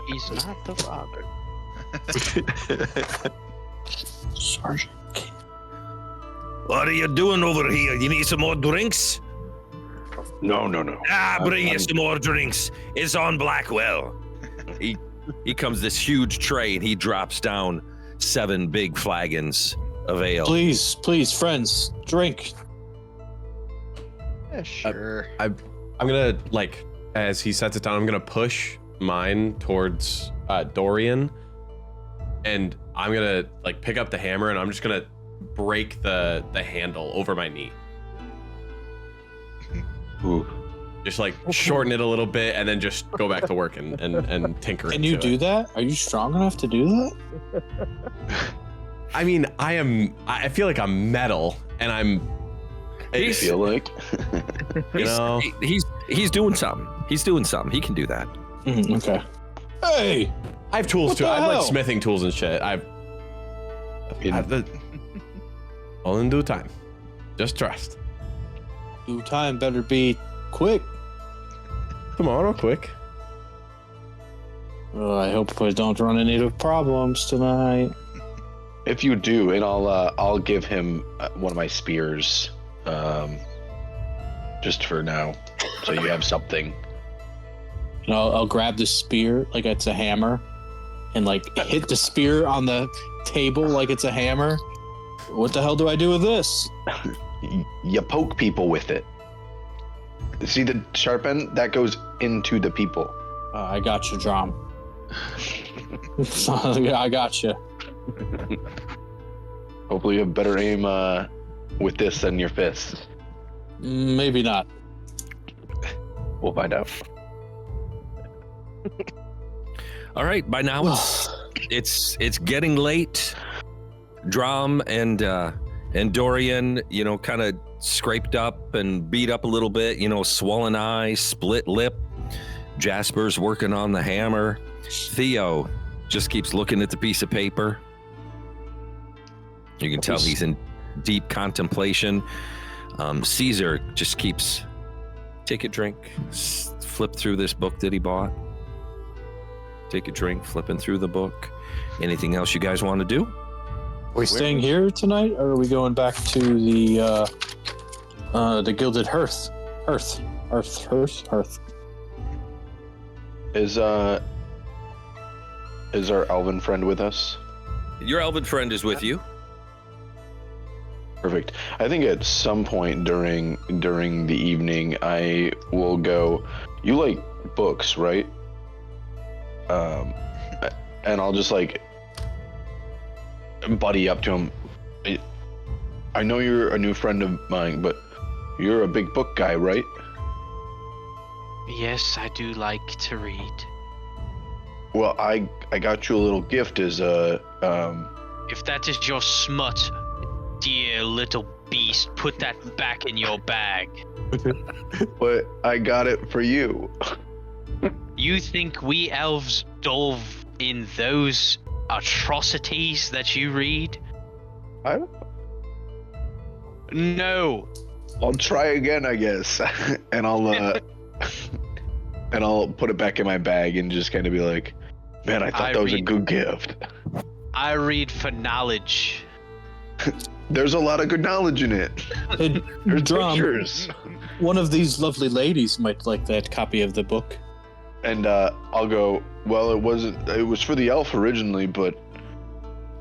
[SPEAKER 9] He's not the father.
[SPEAKER 4] Sergeant.
[SPEAKER 1] What are you doing over here? You need some more drinks?
[SPEAKER 3] No.
[SPEAKER 1] Bring you some more drinks. It's on Blackwell. He comes this huge tray and he drops down 7 big flagons of ale.
[SPEAKER 4] Please, friends, drink.
[SPEAKER 7] Yeah, sure.
[SPEAKER 5] I'm gonna, like, as he sets it down, I'm gonna push mine towards Dorian, and I'm gonna like pick up the hammer and I'm just gonna break the handle over my knee.
[SPEAKER 3] Ooh.
[SPEAKER 5] Just like shorten it a little bit and then just go back to work and tinker.
[SPEAKER 4] Can you do that? Are you strong enough to do that?
[SPEAKER 5] I mean, I feel like I'm metal, and
[SPEAKER 3] I feel like.
[SPEAKER 1] He's doing something. He's doing something. He can do that.
[SPEAKER 4] Okay. Hey,
[SPEAKER 5] I have tools
[SPEAKER 4] What
[SPEAKER 5] too.
[SPEAKER 4] the
[SPEAKER 5] I have like
[SPEAKER 4] hell?
[SPEAKER 5] smithing tools and shit. I have the all in due time. Just trust.
[SPEAKER 4] due time better be quick.
[SPEAKER 5] Tomorrow, quick.
[SPEAKER 4] Well, I hope I don't run into problems tonight.
[SPEAKER 3] If you do, and I'll give him one of my spears, just for now, so you have something.
[SPEAKER 4] And I'll grab the spear like it's a hammer, and like hit the spear on the table like it's a hammer. What the hell do I do with this?
[SPEAKER 3] You poke people with it. See the sharp end? That goes into the people.
[SPEAKER 4] I got you, Drum. I got you.
[SPEAKER 3] Hopefully you have better aim with this than your fist.
[SPEAKER 4] Maybe not.
[SPEAKER 3] We'll find out.
[SPEAKER 1] All right, by now it's getting late. Drum and Dorian, kind of scraped up and beat up a little bit, swollen eye, split lip. Jasper's working on the hammer. Theo just keeps looking at the piece of paper. You can tell he's in deep contemplation. Caesar just keeps take a drink, flip through this book that he bought. Take a drink, flipping through the book. Anything else you guys want to do?
[SPEAKER 4] Are we staying here tonight, or are we going back to the Gilded Hearth? Hearth.
[SPEAKER 3] Is our elven friend with us?
[SPEAKER 1] Your elven friend is with you.
[SPEAKER 3] Perfect. I think at some point during the evening, I will go. You like books, right? And I'll just like buddy up to him. I know you're a new friend of mine, but you're a big book guy, right?
[SPEAKER 9] Yes, I do like to read.
[SPEAKER 3] Well, I got you a little gift as a
[SPEAKER 9] If that is your smut, dear little beast, put that back in your bag.
[SPEAKER 3] but I got it for you.
[SPEAKER 9] You think we elves delve in those atrocities that you read?
[SPEAKER 3] I
[SPEAKER 9] No.
[SPEAKER 3] I'll try again, I guess. and I'll put it back in my bag and just kind of be like, man, I thought that was a good gift.
[SPEAKER 9] I read for knowledge.
[SPEAKER 3] There's a lot of good knowledge in it.
[SPEAKER 4] Hey,
[SPEAKER 3] There's
[SPEAKER 4] Drum,
[SPEAKER 3] pictures.
[SPEAKER 4] one of these lovely ladies might like that copy of the book.
[SPEAKER 3] And I'll go, well, it was for the elf originally, but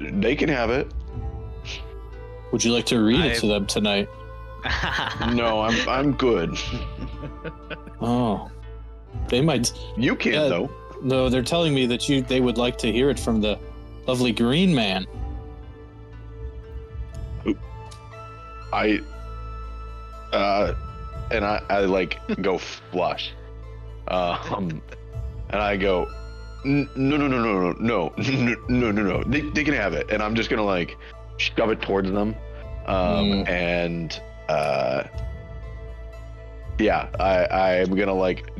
[SPEAKER 3] they can have it.
[SPEAKER 4] Would you like to read it to them tonight?
[SPEAKER 3] No, I'm good.
[SPEAKER 4] Oh, they might.
[SPEAKER 3] You can though.
[SPEAKER 4] No, they're telling me that they would like to hear it from the lovely green man.
[SPEAKER 3] I like go flush. And I go, no. They can have it. And I'm just gonna like shove it towards them. And yeah, I'm gonna like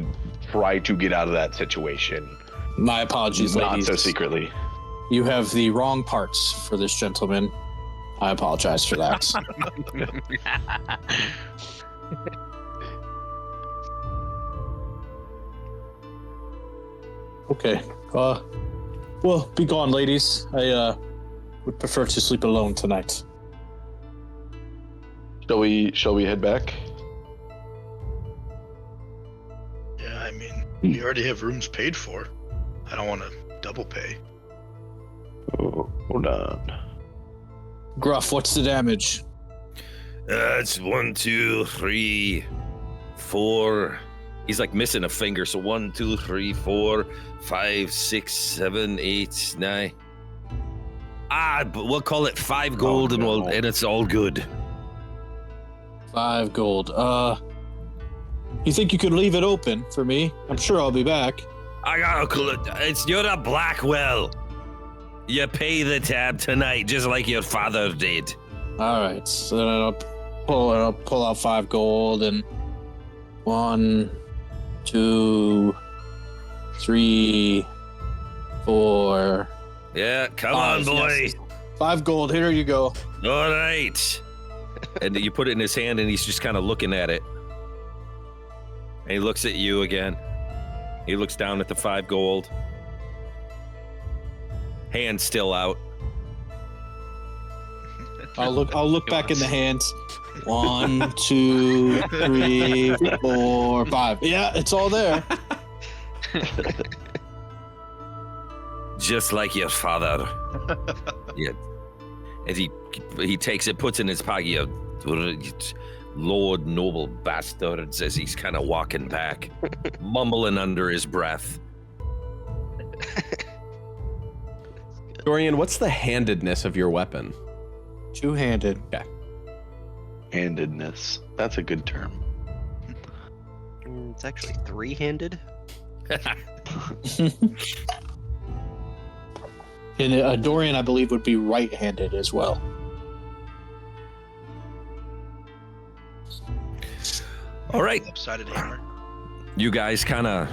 [SPEAKER 3] try to get out of that situation.
[SPEAKER 4] My apologies, ladies.
[SPEAKER 3] Not so secretly.
[SPEAKER 4] You have the wrong parts for this gentleman. I apologize for that. Okay. Well, be gone, ladies. I would prefer to sleep alone tonight.
[SPEAKER 3] Shall we head back?
[SPEAKER 6] Yeah, I mean, we already have rooms paid for. I don't want to double pay.
[SPEAKER 3] Oh, hold on.
[SPEAKER 4] Gruff, what's the damage?
[SPEAKER 1] It's 1, 2, 3, 4. He's like missing a finger. So 1, 2, 3, 4, 5, 6, 7, 8, 9. But we'll call it 5 gold, and it's all good.
[SPEAKER 4] 5 gold. You think you could leave it open for me? I'm sure I'll be back.
[SPEAKER 1] I got you're a Blackwell. You pay the tab tonight, just like your father did.
[SPEAKER 4] All right, so then I'll pull out 5 gold and 1, 2, 3, 4.
[SPEAKER 1] Yeah, come on, boy.
[SPEAKER 4] Yes. 5 gold. Here you go.
[SPEAKER 1] All right. And you put it in his hand, and he's just kind of looking at it. And he looks at you again. He looks down at the 5 gold. Hand still out.
[SPEAKER 4] I'll look back in the hands. 1, 2, 3, 4, 5. Yeah, it's all there.
[SPEAKER 1] Just like your father. Yeah. And he takes it, puts it in his pocket. Lord noble bastard, as he's kind of walking back, mumbling under his breath.
[SPEAKER 5] Dorian, what's the handedness of your weapon?
[SPEAKER 4] 2-handed.
[SPEAKER 5] Yeah.
[SPEAKER 3] Handedness. That's a good term.
[SPEAKER 7] It's actually 3-handed.
[SPEAKER 4] And Dorian, I believe, would be right-handed as well.
[SPEAKER 1] All right.
[SPEAKER 6] Lopsided hammer.
[SPEAKER 1] You guys kind of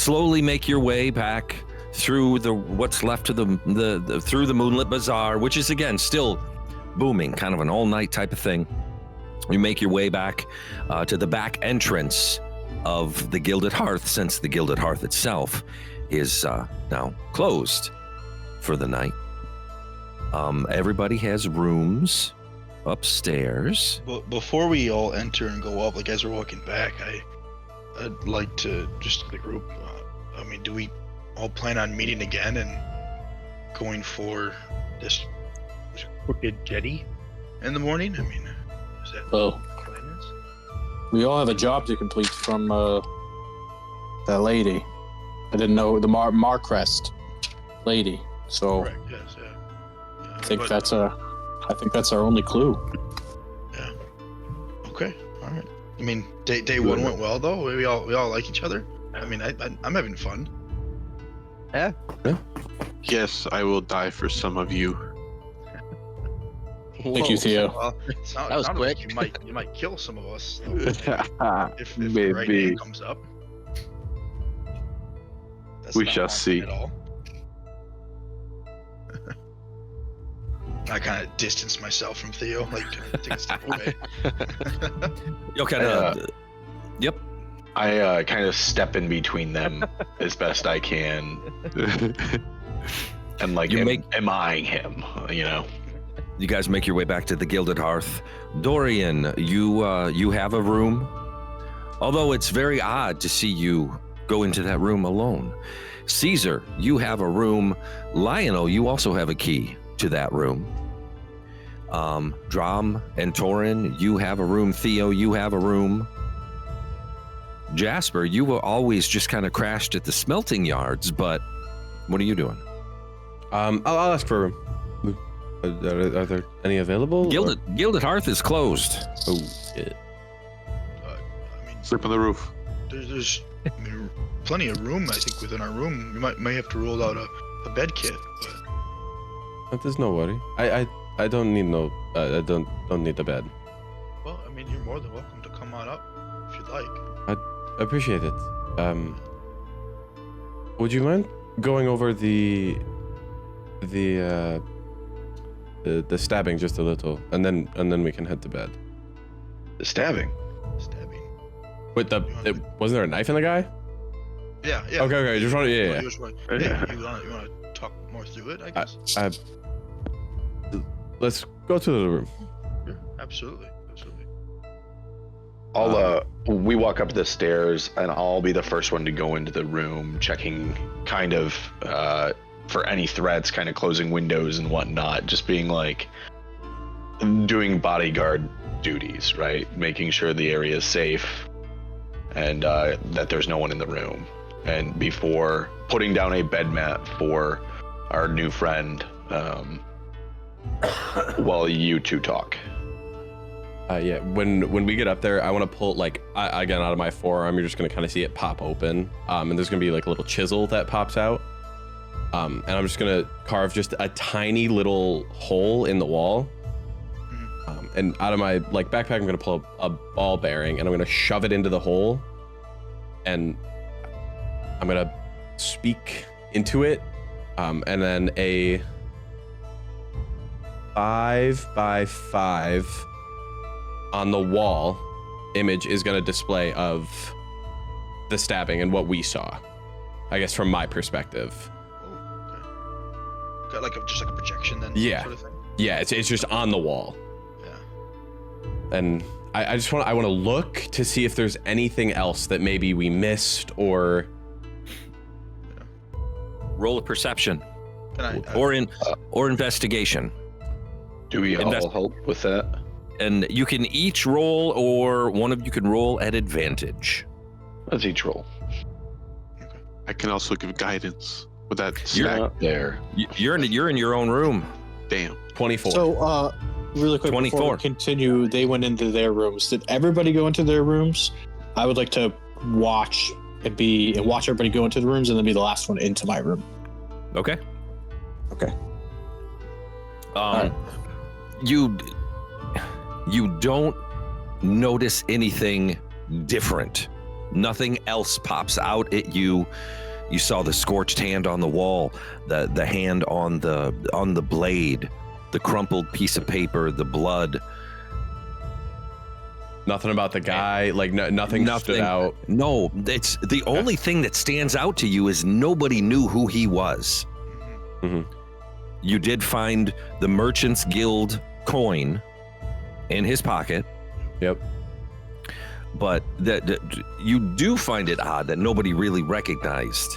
[SPEAKER 1] slowly make your way back through what's left of the through the moonlit bazaar, which is again still booming, kind of an all-night type of thing. You make your way back to the back entrance of the Gilded Hearth, since the Gilded Hearth itself is now closed for the night. Everybody has rooms upstairs.
[SPEAKER 6] But before we all enter and go up, like as we're walking back, I'd like to just the group. Do we all plan on meeting again and going for this crooked jetty in the morning? Is that
[SPEAKER 4] Well, we all have a job to complete from that lady. I didn't know the Marcrest lady. So
[SPEAKER 6] correct? Yes, yeah.
[SPEAKER 4] I think that's our only clue.
[SPEAKER 6] Yeah. Okay. All right. Day one went well though. We all like each other. I'm having fun.
[SPEAKER 7] Yeah.
[SPEAKER 8] Yes, I will die for some of you.
[SPEAKER 4] Thank you, Theo.
[SPEAKER 6] Well,
[SPEAKER 7] That was quick.
[SPEAKER 6] Like you might kill some of us though, if the right
[SPEAKER 8] Maybe.
[SPEAKER 6] name comes up. That's
[SPEAKER 8] We
[SPEAKER 6] not
[SPEAKER 8] shall
[SPEAKER 6] wrong
[SPEAKER 8] see.
[SPEAKER 6] At all. I kind of distance myself from Theo, like take a step away.
[SPEAKER 1] Okay. Yep.
[SPEAKER 3] I kind of step in between them as best I can, and like am eyeing him,
[SPEAKER 1] You guys make your way back to the Gilded Hearth. Dorian, you have a room, although it's very odd to see you go into that room alone. Caesar, you have a room. Lionel, you also have a key to that room. Drom and Torin, you have a room. Theo, you have a room. Jasper, you were always just kind of crashed at the smelting yards, but what are you doing?
[SPEAKER 5] I'll ask for a room. Are there any available?
[SPEAKER 1] Gilded Hearth is closed.
[SPEAKER 5] Oh, shit.
[SPEAKER 8] Sleep on the roof.
[SPEAKER 6] There's plenty of room. I think within our room, we might have to roll out a bed kit. But
[SPEAKER 5] There's no worry. I don't need I don't need the bed.
[SPEAKER 6] well, you're more than welcome to come on up if you'd like.
[SPEAKER 5] I appreciate it. Would you mind going over the stabbing just a little, and then we can head to bed?
[SPEAKER 3] the stabbing.
[SPEAKER 6] Stabbing.
[SPEAKER 5] Wait, wasn't there a knife in the guy?
[SPEAKER 6] Yeah.
[SPEAKER 5] Okay. Just want to, yeah.
[SPEAKER 6] You want to talk more through it? I guess.
[SPEAKER 5] Let's go to the room.
[SPEAKER 6] Yeah, absolutely.
[SPEAKER 3] We walk up the stairs, and I'll be the first one to go into the room, checking kind of for any threats, kind of closing windows and whatnot, just being like doing bodyguard duties, right? Making sure the area is safe and that there's no one in the room. And before putting down a bed mat for our new friend, while you two talk.
[SPEAKER 5] Yeah, when we get up there, I want to pull, again, out of my forearm, you're just going to kind of see it pop open. And there's going to be like a little chisel that pops out. And I'm just going to carve just a tiny little hole in the wall. And out of my backpack, I'm going to pull a ball bearing, and I'm going to shove it into the hole. And I'm going to speak into it. And then a 5x5 on the wall image is going to display of the stabbing and what we saw, I guess, from my perspective.
[SPEAKER 6] Oh, okay. Got just like a projection then?
[SPEAKER 5] Yeah.
[SPEAKER 6] Sort of thing?
[SPEAKER 5] Yeah, it's just on the wall.
[SPEAKER 6] Yeah.
[SPEAKER 5] And I want to look to see if there's anything else that maybe we missed
[SPEAKER 1] Roll a perception.
[SPEAKER 6] Or
[SPEAKER 1] or investigation.
[SPEAKER 3] Do we all help with that?
[SPEAKER 1] And you can each roll, or one of you can roll at advantage.
[SPEAKER 3] Let's each roll.
[SPEAKER 8] I can also give guidance with that
[SPEAKER 1] You're
[SPEAKER 8] stack.
[SPEAKER 3] Not there.
[SPEAKER 1] You're in your own room.
[SPEAKER 8] Damn.
[SPEAKER 5] 24.
[SPEAKER 4] So, really quick,
[SPEAKER 1] 24.
[SPEAKER 4] before we continue, they went into their rooms. Did everybody go into their rooms? I would like to watch everybody go into the rooms and then be the last one into my room.
[SPEAKER 1] Okay.
[SPEAKER 4] Okay.
[SPEAKER 1] Right. You don't notice anything different Nothing else pops out at you. You saw the scorched hand on the wall, the hand on the blade, the crumpled piece of paper, the blood.
[SPEAKER 5] Nothing about the guy, like nothing stood out.
[SPEAKER 1] No, it's the only thing that stands out to you is nobody knew who he was.
[SPEAKER 5] Mm-hmm.
[SPEAKER 1] You did find the Merchants Guild coin in his pocket.
[SPEAKER 5] Yep.
[SPEAKER 1] But that you do find it odd that nobody really recognized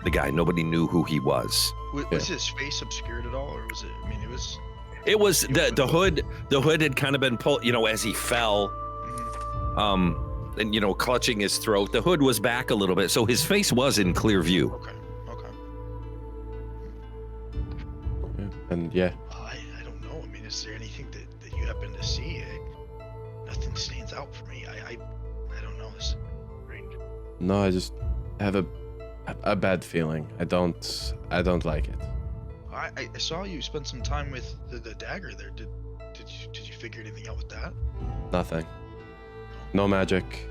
[SPEAKER 1] the guy. Nobody knew who he was.
[SPEAKER 6] Was his face obscured at all, or was it? I mean, it was.
[SPEAKER 1] It was the hood. The hood had kind of been pulled, as he fell. And clutching his throat. The hood was back a little bit, so his face was in clear view.
[SPEAKER 6] Okay.
[SPEAKER 5] And yeah.
[SPEAKER 6] I don't know. I mean, is there anything that you happen to see? Nothing stands out for me. I don't know. This strange.
[SPEAKER 5] No, I just have a bad feeling. I don't like it.
[SPEAKER 6] I saw you spend some time with the dagger there. Did you figure anything out with that?
[SPEAKER 5] Nothing. No magic.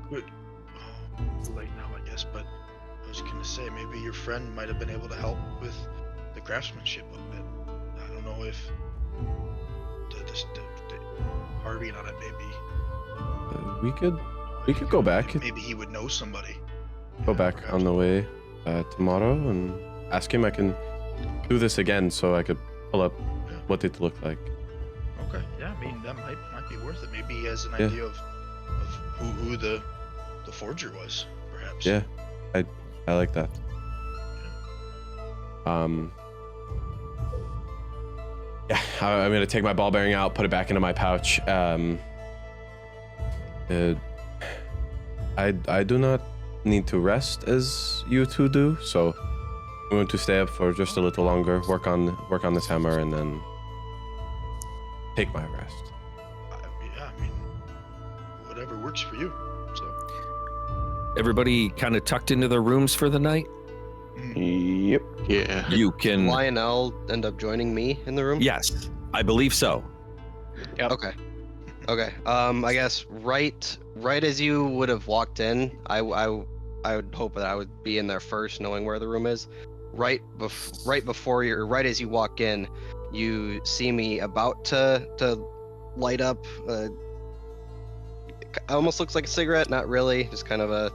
[SPEAKER 6] Good. It's late now, I guess, but I was gonna say maybe your friend might have been able to help with the craftsmanship of it. I don't know if the Harvey on it maybe.
[SPEAKER 5] We could go back.
[SPEAKER 6] Maybe he would know somebody.
[SPEAKER 5] Go back on the way tomorrow and ask him. I can do this again, so I could pull up what it looked like.
[SPEAKER 6] Okay, yeah, I mean that might be worth it. Maybe he has an idea of who the forger was, perhaps.
[SPEAKER 5] Yeah, I like that. Yeah, I'm gonna take my ball bearing out, put it back into my pouch. I do not need to rest as you two do, so I'm going to stay up for just a little longer, work on this hammer, and then take my rest.
[SPEAKER 6] Yeah, I mean, whatever works for you. So
[SPEAKER 1] Everybody kind of tucked into their rooms for the night?
[SPEAKER 3] Yep.
[SPEAKER 8] Yeah.
[SPEAKER 1] You can...
[SPEAKER 7] Lionel end up joining me in the room?
[SPEAKER 1] Yes, I believe so.
[SPEAKER 9] Yep.
[SPEAKER 7] Okay. I guess right as you would have walked in, I would hope that I would be in there first, knowing where the room is. Right as you walk in, you see me about to light up. Almost looks like a cigarette, not really, just kind of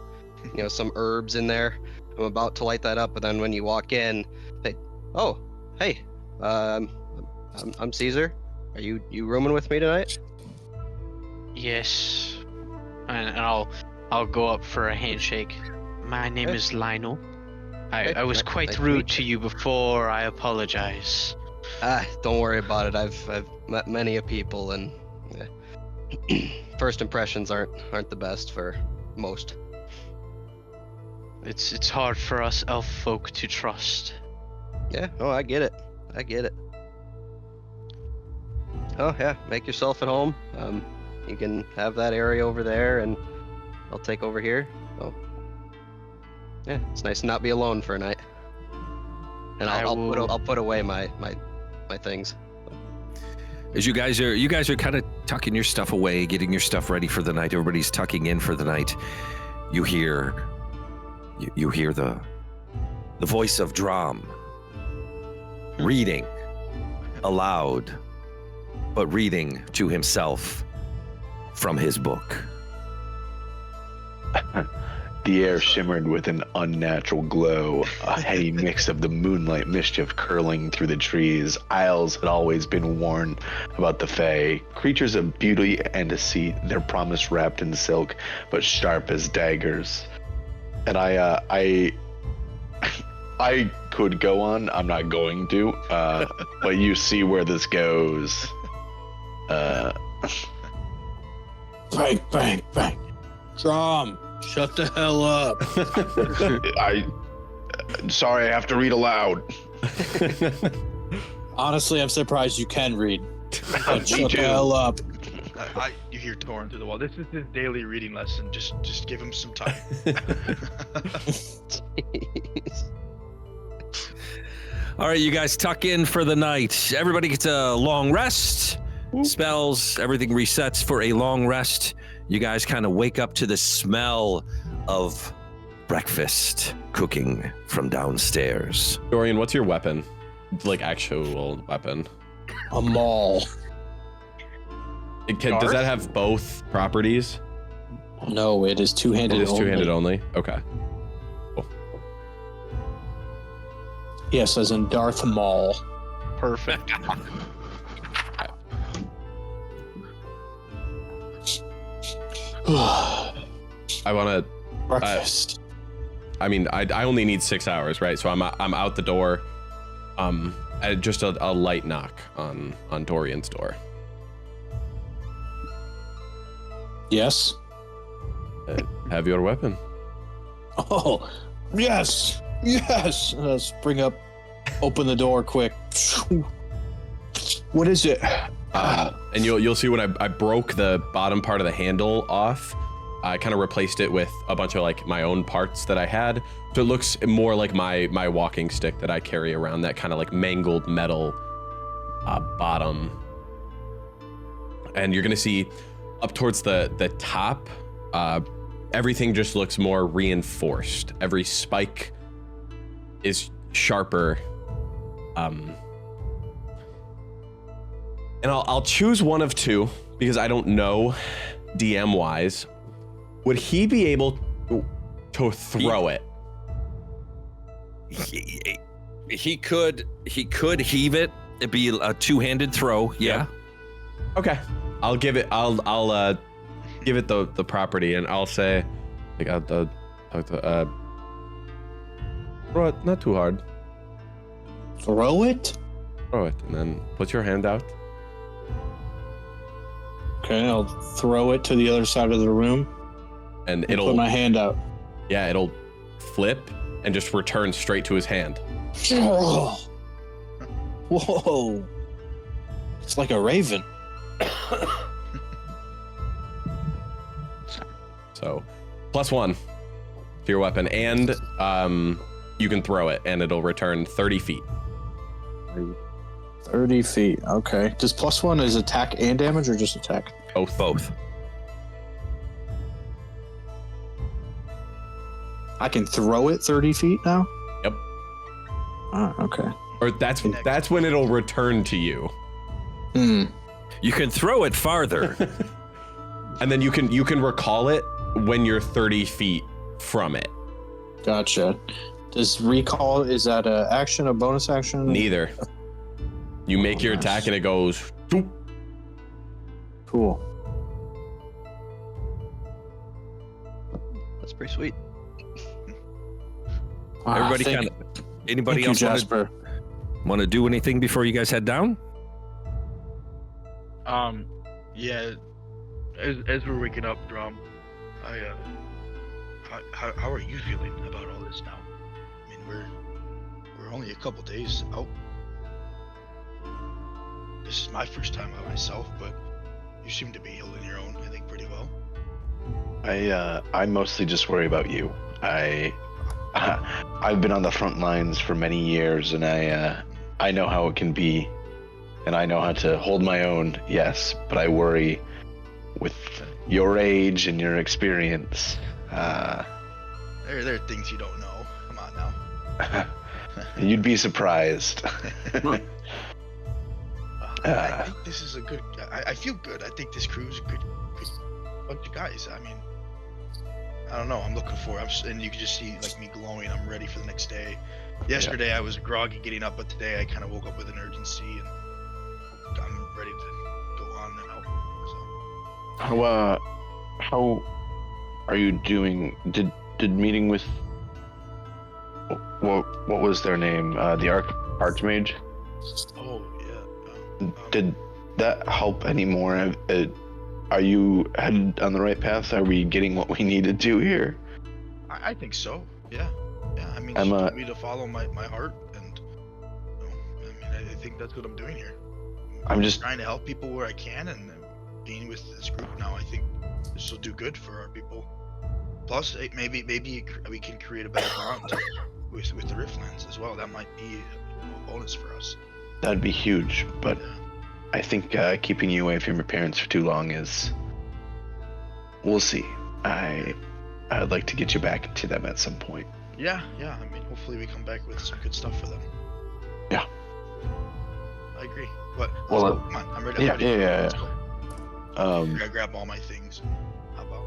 [SPEAKER 7] some herbs in there. I'm about to light that up, but then when you walk in, hey, I'm Caesar. Are you rooming with me tonight?
[SPEAKER 9] Yes. And I'll go up for a handshake. My name is Lionel. I was quite rude to you before. I apologize.
[SPEAKER 7] Don't worry about it. I've met many a people, and first impressions aren't the best for most.
[SPEAKER 9] It's hard for us elf folk to trust.
[SPEAKER 7] Yeah. Oh, I get it. Oh yeah. Make yourself at home. You can have that area over there, and I'll take over here. Oh. Yeah, it's nice to not be alone for a night. And I'll put away my things.
[SPEAKER 1] As you guys are kind of tucking your stuff away, getting your stuff ready for the night. Everybody's tucking in for the night. You hear the voice of Drum reading aloud, but reading to himself from his book.
[SPEAKER 3] The air shimmered with an unnatural glow, a heady mix of the moonlight mischief curling through the trees. Isles had always been warned about the Fae, creatures of beauty and deceit, their promise wrapped in silk, but sharp as daggers. And I could go on. I'm not going to, but you see where this goes.
[SPEAKER 4] Bang, bang, bang. Drum, shut the hell up.
[SPEAKER 3] Sorry, I have to read aloud.
[SPEAKER 4] Honestly, I'm surprised you can read.
[SPEAKER 3] Me
[SPEAKER 4] Shut
[SPEAKER 3] too.
[SPEAKER 4] the hell up.
[SPEAKER 6] You hear Torn through the wall. This is his daily reading lesson. Just give him some time.
[SPEAKER 1] All right, you guys tuck in for the night. Everybody gets a long rest. spells, everything resets for a long rest. You guys kind of wake up to the smell of breakfast cooking from downstairs.
[SPEAKER 5] Dorian, what's your weapon? Like actual weapon?
[SPEAKER 4] A maul.
[SPEAKER 5] Does that have both properties?
[SPEAKER 4] No, it is two-handed.
[SPEAKER 5] It is two-handed only. Okay. Cool.
[SPEAKER 4] Yes, as in Darth Maul.
[SPEAKER 9] Perfect.
[SPEAKER 5] I want to.
[SPEAKER 4] Breakfast.
[SPEAKER 5] I mean, I only need 6 hours, right? So I'm out the door. At just a light knock on Dorian's door.
[SPEAKER 4] Yes.
[SPEAKER 5] Have your weapon.
[SPEAKER 4] Oh, yes, yes. Spring up, open the door quick. What is it?
[SPEAKER 5] And you'll see when I broke the bottom part of the handle off, I kind of replaced it with a bunch of like my own parts that I had. So it looks more like my walking stick that I carry around, that kind of like mangled metal bottom. And you're gonna see up towards the top, everything just looks more reinforced. Every spike is sharper. And I'll choose one of two because I don't know DM wise. Would he be able to throw it?
[SPEAKER 1] He could heave it. It'd be a two-handed throw. Yeah.
[SPEAKER 5] Okay. I'll give it give it the property, and I'll say like throw it not too hard.
[SPEAKER 4] Throw it?
[SPEAKER 5] Throw it, and then put your hand out.
[SPEAKER 4] Okay, I'll throw it to the other side of the room.
[SPEAKER 5] And
[SPEAKER 4] Put
[SPEAKER 5] it'll
[SPEAKER 4] my hand out.
[SPEAKER 5] Yeah, it'll flip and just return straight to his hand.
[SPEAKER 4] Whoa. It's like a raven.
[SPEAKER 5] So, +1 to your weapon, and you can throw it, and it'll return 30 feet.
[SPEAKER 4] 30 feet. Okay. Does +1 is attack and damage, or just attack?
[SPEAKER 1] Both.
[SPEAKER 4] I can throw it 30 feet now?
[SPEAKER 5] Yep.
[SPEAKER 4] Ah, okay.
[SPEAKER 5] Or that's when it'll return to you.
[SPEAKER 1] You can throw it farther.
[SPEAKER 5] And then you can recall it when you're 30 feet from it.
[SPEAKER 4] Gotcha. Does recall, is that a action, a bonus action?
[SPEAKER 5] Neither. You make your attack and it goes. Doop.
[SPEAKER 4] Cool.
[SPEAKER 7] That's pretty sweet.
[SPEAKER 1] Everybody kind of. Anybody else want to do anything before you guys head down?
[SPEAKER 6] Yeah. As we're waking up, Drum, how are you feeling about all this now? I mean, we're only a couple days out. This is my first time out myself, but you seem to be holding your own, I think, pretty well.
[SPEAKER 3] I mostly just worry about you. I've been on the front lines for many years, and I know how it can be, and I know how to hold my own. Yes, but I worry with your age and your experience.
[SPEAKER 6] There are things you don't know. Come on now.
[SPEAKER 3] You'd be surprised.
[SPEAKER 6] I think this is a good. I feel good. I think this crew's a good bunch of guys. I mean, I don't know. I'm looking for. And you can just see like me glowing. I'm ready for the next day. Yesterday I was groggy getting up, but today I kind of woke up with an urgency and I'm ready to go on and out. So.
[SPEAKER 3] How are you doing? Did meeting with what was their name? The Archmage?
[SPEAKER 6] Oh yeah.
[SPEAKER 3] Did that help anymore? Are you headed on the right path? Are we getting what we needed to here?
[SPEAKER 6] I think so. Yeah. I mean, she told me to follow my heart, and I think that's what I'm doing here.
[SPEAKER 3] I'm just
[SPEAKER 6] trying to help people where I can, and being with this group now, I think this will do good for our people. Plus, maybe we can create a better bond with the Riftlands as well. That might be a bonus for us.
[SPEAKER 3] That'd be huge, but I think keeping you away from your parents for too long is. We'll see. I'd like to get you back to them at some point.
[SPEAKER 6] Yeah. I mean, hopefully we come back with some good stuff for them.
[SPEAKER 3] Yeah.
[SPEAKER 6] I agree. But
[SPEAKER 3] Well,
[SPEAKER 6] come on, I'm ready.
[SPEAKER 3] yeah.
[SPEAKER 6] Let's go.
[SPEAKER 3] Um,
[SPEAKER 6] I gotta grab all my things. How about?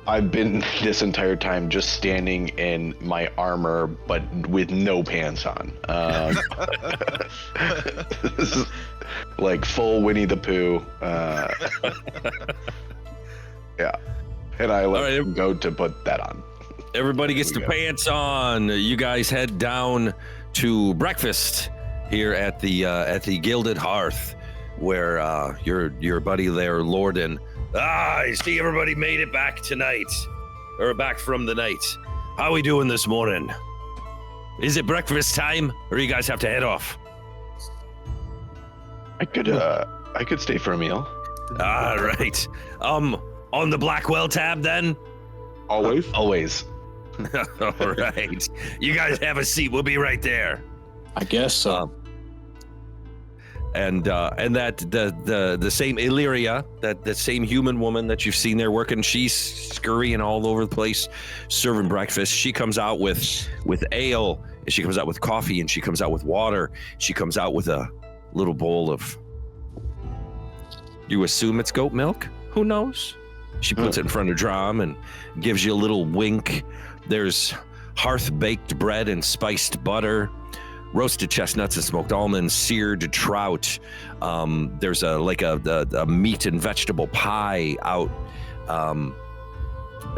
[SPEAKER 3] I've been this entire time just standing in my armor, but with no pants on. This is like full Winnie the Pooh. Yeah, and I let him go to put that on.
[SPEAKER 1] Everybody gets their pants on. You guys head down to breakfast here at the Gilded Hearth, where your buddy there, Lorden. I see everybody made it back tonight, or back from the night. How we doing this morning? Is it breakfast time, or you guys have to head off?
[SPEAKER 3] I could stay for a meal.
[SPEAKER 1] All right. On the Blackwell tab then.
[SPEAKER 8] Always.
[SPEAKER 3] Always.
[SPEAKER 1] All right. You guys have a seat. We'll be right there.
[SPEAKER 4] I guess so.
[SPEAKER 1] And that the same Illyria, that same human woman that you've seen there working, she's scurrying all over the place, serving breakfast. She comes out with ale, and she comes out with coffee, and she comes out with water. She comes out with a little bowl of. You assume it's goat milk? Who knows? She puts it in front of Drum and gives you a little wink. There's hearth-baked bread and spiced butter, roasted chestnuts and smoked almonds, seared trout. There's a meat and vegetable pie out,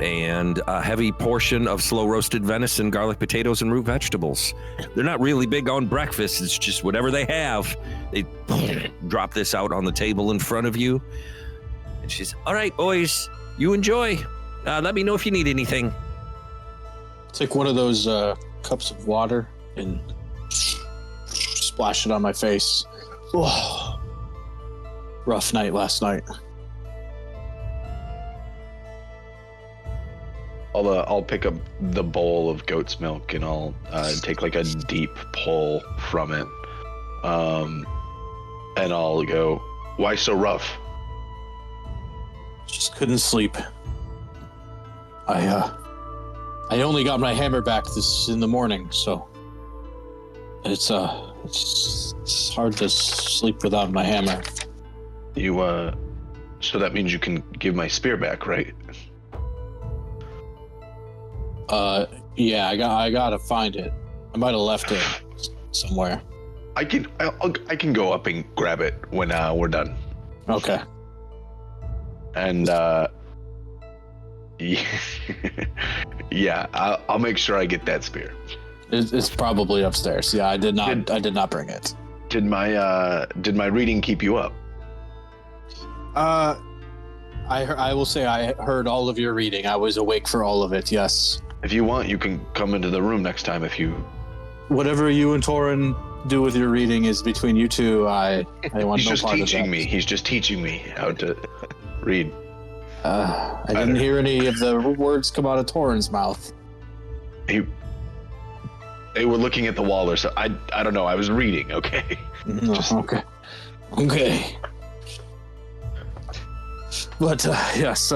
[SPEAKER 1] and a heavy portion of slow-roasted venison, garlic potatoes, and root vegetables. They're not really big on breakfast. It's just whatever they have. They drop this out on the table in front of you. And she's, all right, boys, you enjoy. Let me know if you need anything.
[SPEAKER 4] Take one of those cups of water and splash it on my face. Oh, rough night last night.
[SPEAKER 3] I'll pick up the bowl of goat's milk and I'll take like a deep pull from it, and I'll go, "Why so rough?"
[SPEAKER 4] Just couldn't sleep. I only got my hammer back this in the morning, so it's hard to sleep without my hammer.
[SPEAKER 3] You so that means you can give my spear back, right?
[SPEAKER 4] Yeah, I gotta find it. I might have left it somewhere.
[SPEAKER 3] I can go up and grab it when we're done.
[SPEAKER 4] Okay.
[SPEAKER 3] And yeah, I'll make sure I get that spear.
[SPEAKER 4] It's probably upstairs. Yeah, I did not bring it.
[SPEAKER 3] Did my reading keep you up?
[SPEAKER 4] I will say I heard all of your reading. I was awake for all of it. Yes.
[SPEAKER 3] If you want, you can come into the room next time if you.
[SPEAKER 4] Whatever you and Torin do with your reading is between you two. I want
[SPEAKER 3] He's
[SPEAKER 4] no
[SPEAKER 3] just
[SPEAKER 4] part of that.
[SPEAKER 3] teaching me. He's just teaching me how to read.
[SPEAKER 4] I didn't hear any of the words come out of Torin's mouth.
[SPEAKER 3] They were looking at the wall or so. I don't know. I was reading. Okay.
[SPEAKER 4] Okay. But yes.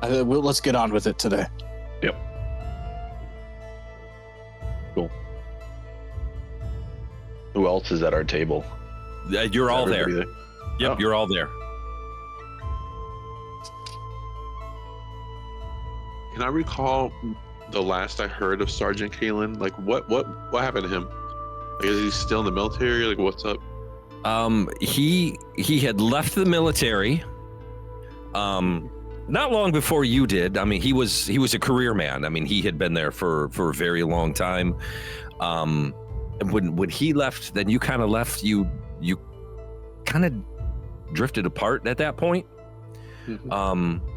[SPEAKER 4] Let's get on with it today.
[SPEAKER 3] Yep. Cool. Who else is at our table?
[SPEAKER 1] You're all there. Yep,
[SPEAKER 3] Oh.
[SPEAKER 1] You're all there.
[SPEAKER 8] Can I recall the last I heard of Sergeant Kalen? Like, what happened to him? Like, is he still in the military? Like, what's up?
[SPEAKER 1] He had left the military. Not long before you did. I mean, he was a career man. I mean, he had been there for a very long time. And when he left, then you kind of left. You kind of drifted apart at that point.
[SPEAKER 8] Mm-hmm.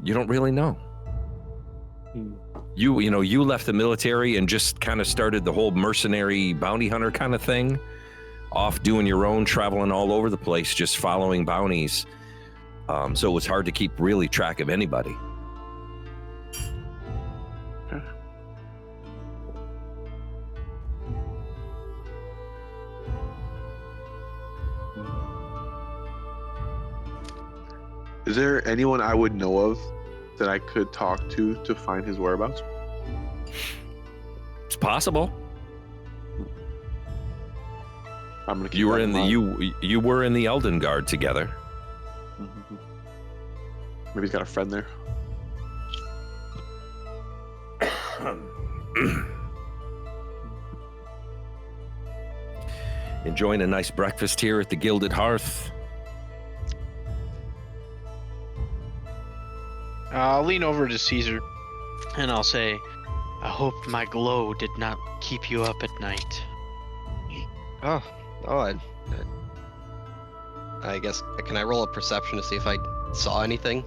[SPEAKER 1] You don't really know. You left the military and just kind of started the whole mercenary bounty hunter kind of thing, off doing your own, traveling all over the place, just following bounties. So it was hard to keep really track of anybody.
[SPEAKER 8] Is there anyone I would know of that I could talk to find his whereabouts?
[SPEAKER 1] It's possible.
[SPEAKER 8] I'm gonna keep
[SPEAKER 1] You were
[SPEAKER 8] that
[SPEAKER 1] in the
[SPEAKER 8] mind.
[SPEAKER 1] you were in the Elden Guard together.
[SPEAKER 8] Mhm. Maybe he's got a friend there.
[SPEAKER 1] Enjoying a nice breakfast here at the Gilded Hearth.
[SPEAKER 9] I'll lean over to Caesar and I'll say, I hope my glow did not keep you up at night.
[SPEAKER 7] I guess, can I roll a perception to see if I saw anything?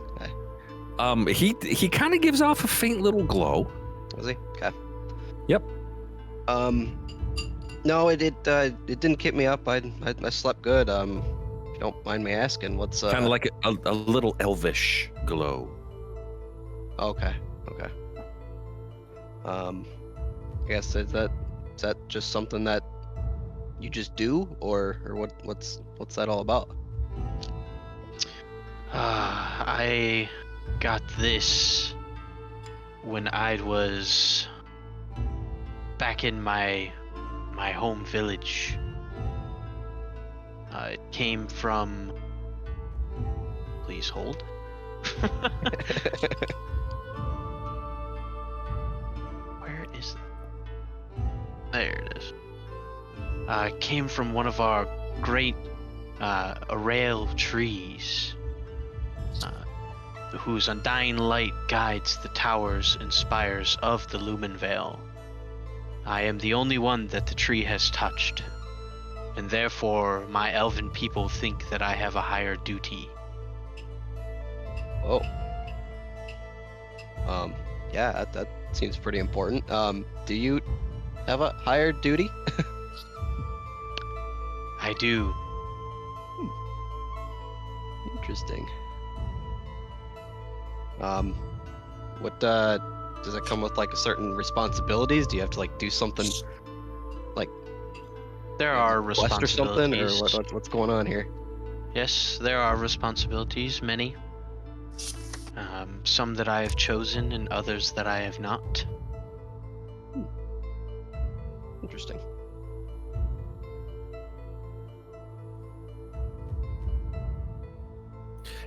[SPEAKER 1] He kind of gives off a faint little glow.
[SPEAKER 7] Was he? Okay.
[SPEAKER 1] Yep.
[SPEAKER 7] No, it didn't keep me up. I slept good. If you don't mind me asking, what's
[SPEAKER 1] Kind of like a little elvish glow.
[SPEAKER 7] Okay. I guess is that just something that you just do, or what's that all about?
[SPEAKER 9] I got this when I was back in my home village. It came from. Please hold. Where is it? There it is. It came from one of our great arrail trees, whose undying light guides the towers and spires of the Lumen Vale. I am the only one that the tree has touched, and therefore my elven people think that I have a higher duty.
[SPEAKER 7] Oh. Yeah, that seems pretty important. Do you have a higher duty?
[SPEAKER 9] I do.
[SPEAKER 7] Interesting. What does it come with, like, a certain responsibilities? Do you have to, like, do something like
[SPEAKER 9] There are
[SPEAKER 7] quest or something, or
[SPEAKER 9] responsibilities.
[SPEAKER 7] what's going on here?
[SPEAKER 9] Yes, there are responsibilities, many. Some that I have chosen and others that I have not.
[SPEAKER 7] Interesting.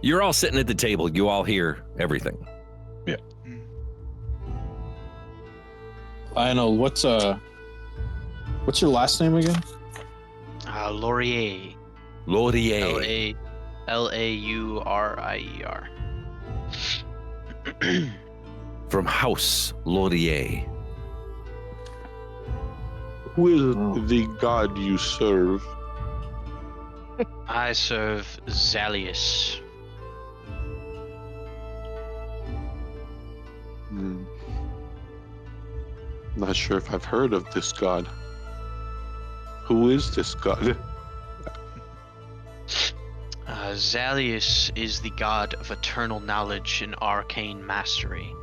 [SPEAKER 1] You're all sitting at the table. You all hear everything.
[SPEAKER 4] Lionel, what's your last name again?
[SPEAKER 9] Laurier.
[SPEAKER 1] Laurier.
[SPEAKER 9] Laurier.
[SPEAKER 1] From House Laurier.
[SPEAKER 8] Who is
[SPEAKER 4] Oh.
[SPEAKER 8] the god you serve?
[SPEAKER 9] I serve Zalius.
[SPEAKER 8] Not sure if I've heard of this god. Who is this god?
[SPEAKER 9] Zalius is the god of eternal knowledge and arcane mastery.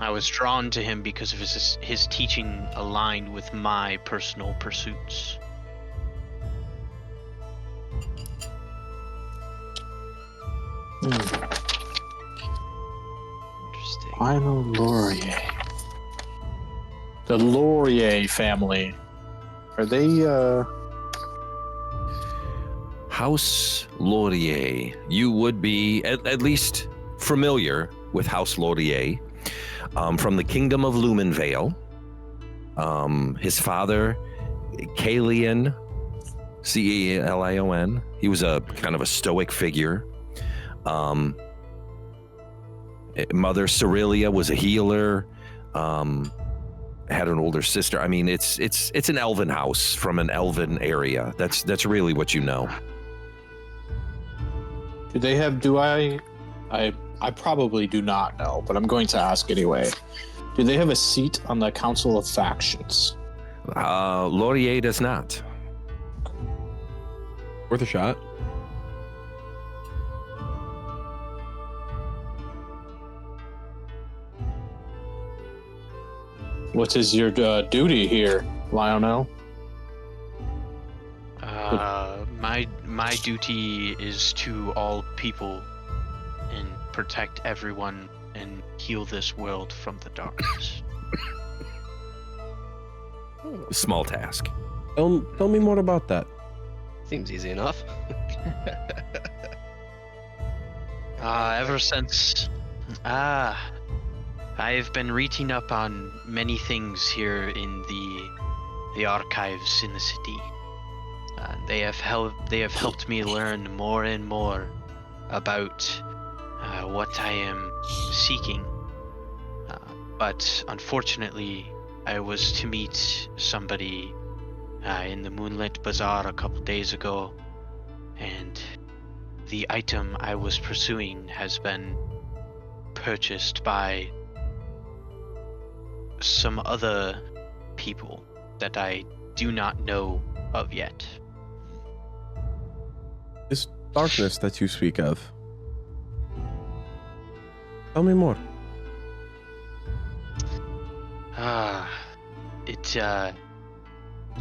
[SPEAKER 9] I was drawn to him because of his teaching aligned with my personal pursuits.
[SPEAKER 7] Interesting.
[SPEAKER 4] Lionel Laurier. The Laurier family. Are they
[SPEAKER 1] House Laurier. You would be at least familiar with House Laurier from the Kingdom of Lumenvale. His father, Calion, Celion. He was a kind of a stoic figure. Mother Cerelia was a healer. Had an older sister. I mean, it's an elven house from an elven area. That's really what you know.
[SPEAKER 4] do they have I probably do not know, but I'm going to ask anyway. Do they have a seat on the Council of Factions?
[SPEAKER 1] Laurier does not.
[SPEAKER 5] Worth a shot.
[SPEAKER 4] What is your
[SPEAKER 9] my duty is to all people and protect everyone and heal this world from the darkness.
[SPEAKER 1] Small task.
[SPEAKER 5] Tell me more about that.
[SPEAKER 7] Seems easy enough.
[SPEAKER 9] Ever since I've been reading up on many things here in the archives in the city. They have helped me learn more and more about what I am seeking. But unfortunately, I was to meet somebody in the Moonlit Bazaar a couple days ago, and the item I was pursuing has been purchased by some other people that I do not know of yet.
[SPEAKER 5] This darkness that you speak of. Tell me more.
[SPEAKER 9] It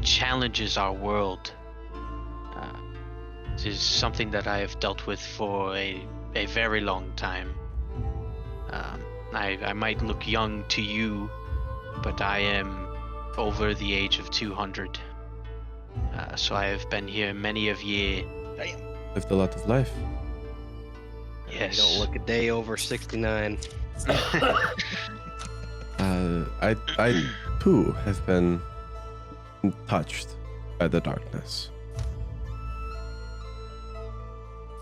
[SPEAKER 9] challenges our world. It is something that I have dealt with for a very long time. I might look young to you, but I am over the age of 200. So I have been here many of years.
[SPEAKER 6] Damn.
[SPEAKER 5] Lived a lot of life.
[SPEAKER 9] Yes.
[SPEAKER 7] You don't look a day over 69.
[SPEAKER 5] I too have been touched by the darkness.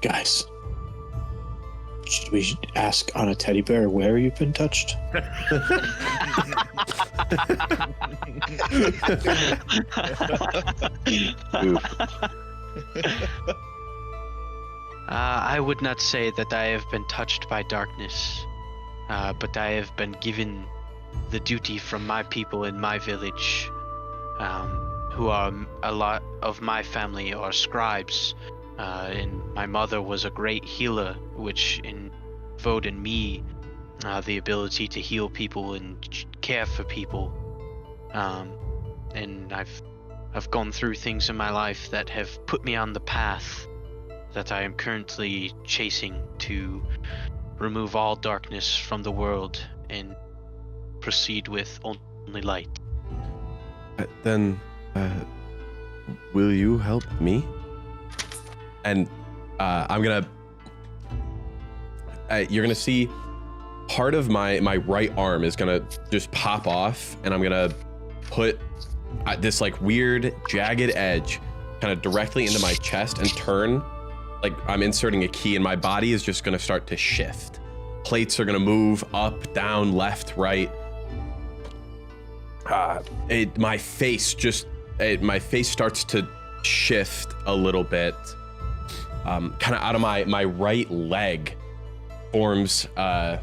[SPEAKER 4] Guys, should we ask on a teddy bear where you've been touched?
[SPEAKER 9] I would not say that I have been touched by darkness, but I have been given the duty from my people in my village, who are a lot of my family are scribes, and my mother was a great healer, which invoked in me the ability to heal people and care for people. And I've gone through things in my life that have put me on the path that I am currently chasing to remove all darkness from the world and proceed with only light.
[SPEAKER 5] Then, will you help me? And I'm gonna. You're gonna see part of my right arm is gonna just pop off, and I'm gonna put this like weird jagged edge kind of directly into my chest and turn like I'm inserting a key, and my body is just gonna start to shift. Plates are gonna move up, down, left, right. My face starts to shift a little bit. Kind of out of my right leg forms a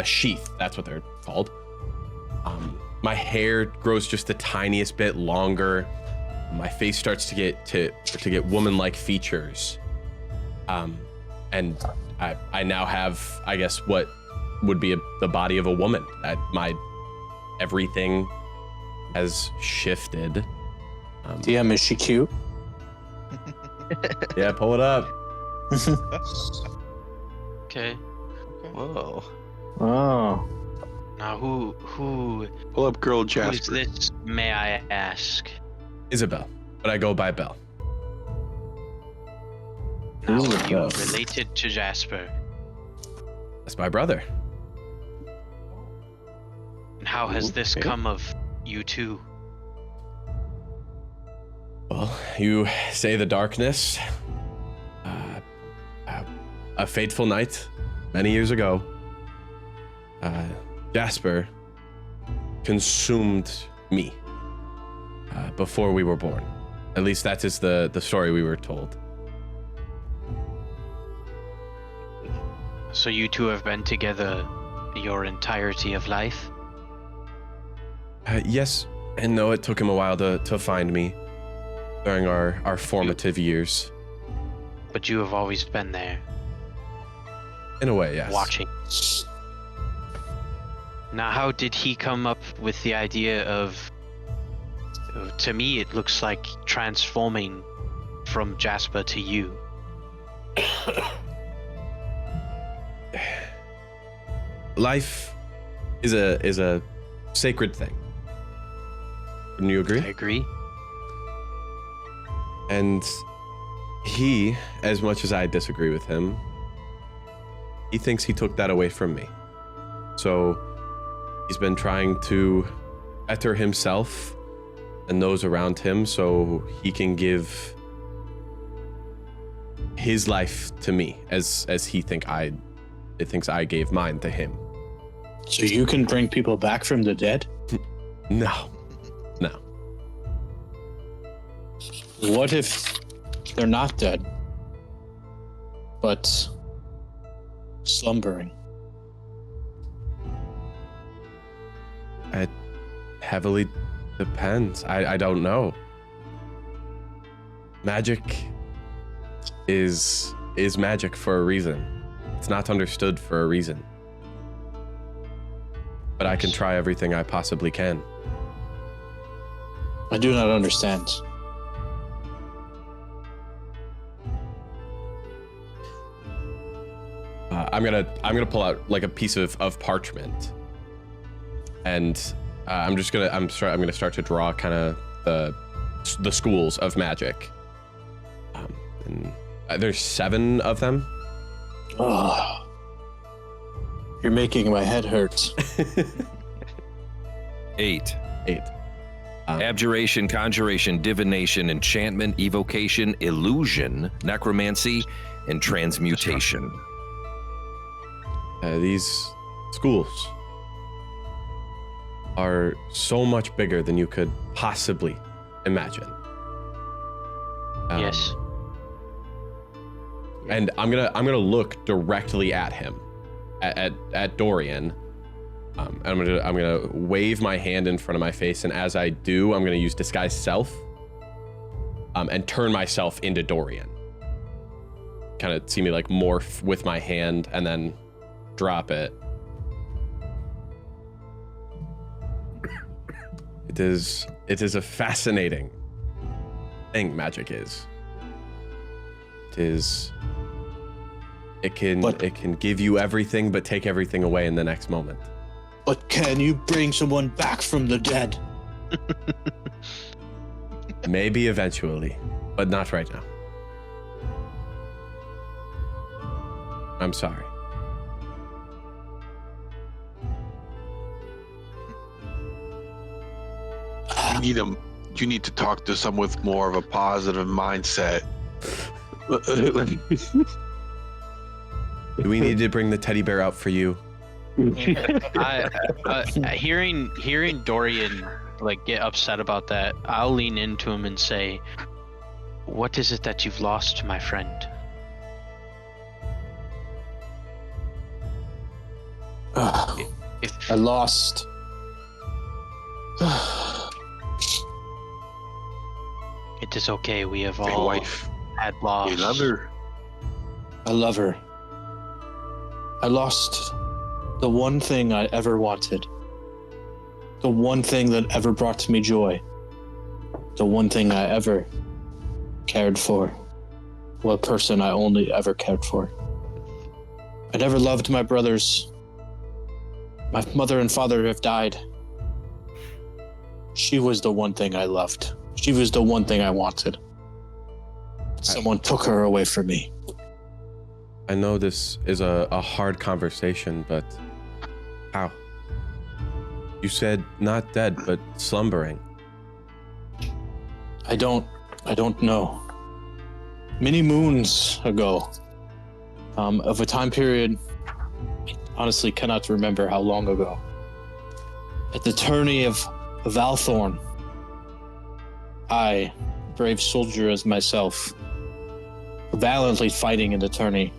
[SPEAKER 5] sheath. That's what they're called. My hair grows just the tiniest bit longer. My face starts to get woman-like features. And I now have, I guess, what would be the body of a woman. Everything has shifted.
[SPEAKER 4] DM, is she cute?
[SPEAKER 5] Yeah, pull it up.
[SPEAKER 9] Okay.
[SPEAKER 7] Whoa.
[SPEAKER 4] Oh.
[SPEAKER 9] Now who
[SPEAKER 8] Pull up girl
[SPEAKER 9] is
[SPEAKER 8] Jasper.
[SPEAKER 9] this, may I ask?
[SPEAKER 5] Isabel, but I go by Belle.
[SPEAKER 9] Now are you
[SPEAKER 4] Isabel.
[SPEAKER 9] related to Jasper?
[SPEAKER 5] That's my brother.
[SPEAKER 9] And how has this
[SPEAKER 8] Okay.
[SPEAKER 9] come of you two?
[SPEAKER 5] Well, you say the darkness. A fateful night, many years ago. Jasper consumed me before we were born. At least that is the story we were told.
[SPEAKER 9] So you two have been together your entirety of life?
[SPEAKER 5] Yes and no, it took him a while to find me during our formative years.
[SPEAKER 9] But you have always been there,
[SPEAKER 5] In a way, yes.
[SPEAKER 9] watching. Now, how did he come up with the idea of... To me, it looks like transforming from Jasper to you?
[SPEAKER 5] Life is a sacred thing. Wouldn't you agree?
[SPEAKER 9] I agree.
[SPEAKER 5] And he, as much as I disagree with him, he thinks he took that away from me. So he's been trying to better himself and those around him so he can give his life to me as he thinks I gave mine to him.
[SPEAKER 4] So you can bring people back from the dead?
[SPEAKER 5] No.
[SPEAKER 4] What if they're not dead, but slumbering?
[SPEAKER 5] It heavily depends. I don't know. Magic is magic for a reason. It's not understood for a reason. But I can try everything I possibly can.
[SPEAKER 4] I do not understand.
[SPEAKER 5] I'm gonna pull out like a piece of parchment, and I'm gonna start to draw kind of the schools of magic. And there's 7 of them.
[SPEAKER 4] Oh, you're making my head hurt.
[SPEAKER 1] 8.
[SPEAKER 5] 8.
[SPEAKER 1] Abjuration, conjuration, divination, enchantment, evocation, illusion, necromancy, and transmutation.
[SPEAKER 5] These schools are so much bigger than you could possibly imagine.
[SPEAKER 9] Yes.
[SPEAKER 5] And I'm gonna look directly at him, at Dorian. And I'm gonna wave my hand in front of my face, and as I do, I'm gonna use disguise self, and turn myself into Dorian. Kind of see me like morph with my hand, and then drop it. It is a fascinating thing. Magic is. It can give you everything, but take everything away in the next moment.
[SPEAKER 4] But can you bring someone back from the dead?
[SPEAKER 5] Maybe eventually, but not right now. I'm sorry.
[SPEAKER 8] You need to talk to someone with more of a positive mindset.
[SPEAKER 5] Do we need to bring the teddy bear out for you?
[SPEAKER 9] Hearing Dorian like get upset about that, I'll lean into him and say, "What is it that you've lost, my friend?"
[SPEAKER 4] I lost.
[SPEAKER 9] It is okay. We have
[SPEAKER 8] A
[SPEAKER 9] all
[SPEAKER 8] wife,
[SPEAKER 9] had loss.
[SPEAKER 8] a lover.
[SPEAKER 4] I love her. I lost the one thing I ever wanted. The one thing that ever brought me joy. The one thing I ever cared for. Well, a person I only ever cared for. I never loved my brothers. My mother and father have died. She was the one thing I loved. She was the one thing I wanted. Someone took her away from me.
[SPEAKER 5] I know this is a hard conversation, but how? You said not dead, but slumbering.
[SPEAKER 4] I don't know. Many moons ago, of a time period, I honestly cannot remember how long ago. At the tourney of Valthorn, I, brave soldier as myself, valiantly fighting in the tourney,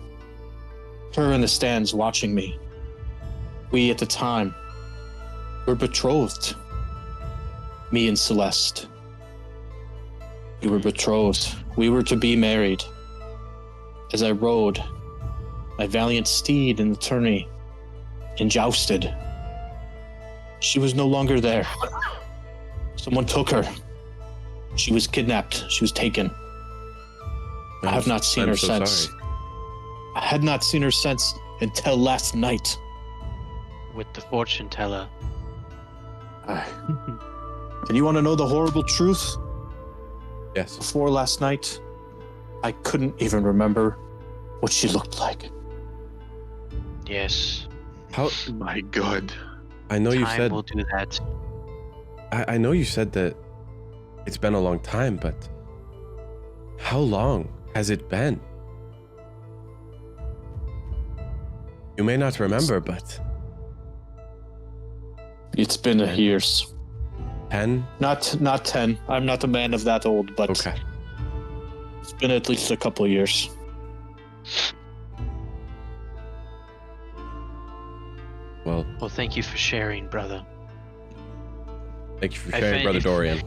[SPEAKER 4] her in the stands watching me. We at the time were betrothed. Me and Celeste. We were betrothed. We were to be married. As I rode my valiant steed in the tourney and jousted, she was no longer there. Someone took her. She was kidnapped. She was taken. I have not seen her
[SPEAKER 5] so
[SPEAKER 4] since.
[SPEAKER 5] sorry.
[SPEAKER 4] I had not seen her since until last night.
[SPEAKER 9] With the fortune teller.
[SPEAKER 4] And you want to know the horrible truth?
[SPEAKER 5] Yes.
[SPEAKER 4] Before last night, I couldn't even remember what she looked like.
[SPEAKER 9] Yes.
[SPEAKER 5] How?
[SPEAKER 8] My God.
[SPEAKER 5] I know you
[SPEAKER 9] Time
[SPEAKER 5] said.
[SPEAKER 9] will do that.
[SPEAKER 5] I know you said that it's been a long time, but how long has it been? You may not remember, but
[SPEAKER 4] It's been years.
[SPEAKER 5] 10?
[SPEAKER 4] Not 10. I'm not a man of that old, but
[SPEAKER 5] Okay.
[SPEAKER 4] it's been at least a couple of years.
[SPEAKER 5] Well,
[SPEAKER 9] Well, thank you for sharing, brother.
[SPEAKER 5] thank you for
[SPEAKER 9] I
[SPEAKER 5] sharing,
[SPEAKER 9] think
[SPEAKER 5] Brother
[SPEAKER 9] if-
[SPEAKER 5] Dorian.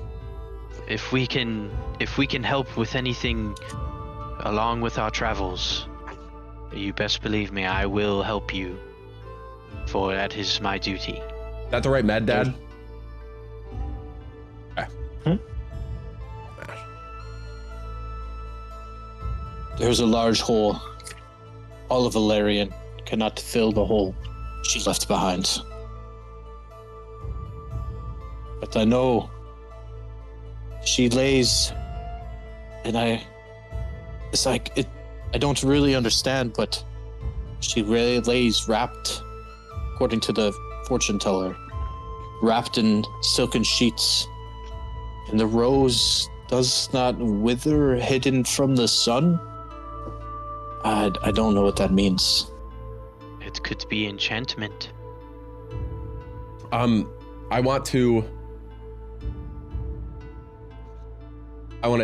[SPEAKER 9] If we can help with anything along with our travels, you best believe me, I will help you. For that is my duty.
[SPEAKER 5] That the right med, Dad? Okay.
[SPEAKER 4] There's a large hole. All of Elarion cannot fill the hole she left behind. But I know she lays, and it's like, I don't really understand, but she really lays wrapped, according to the fortune teller, wrapped in silken sheets. And the rose does not wither, hidden from the sun. I don't know what that means.
[SPEAKER 9] It could be enchantment.
[SPEAKER 5] I want to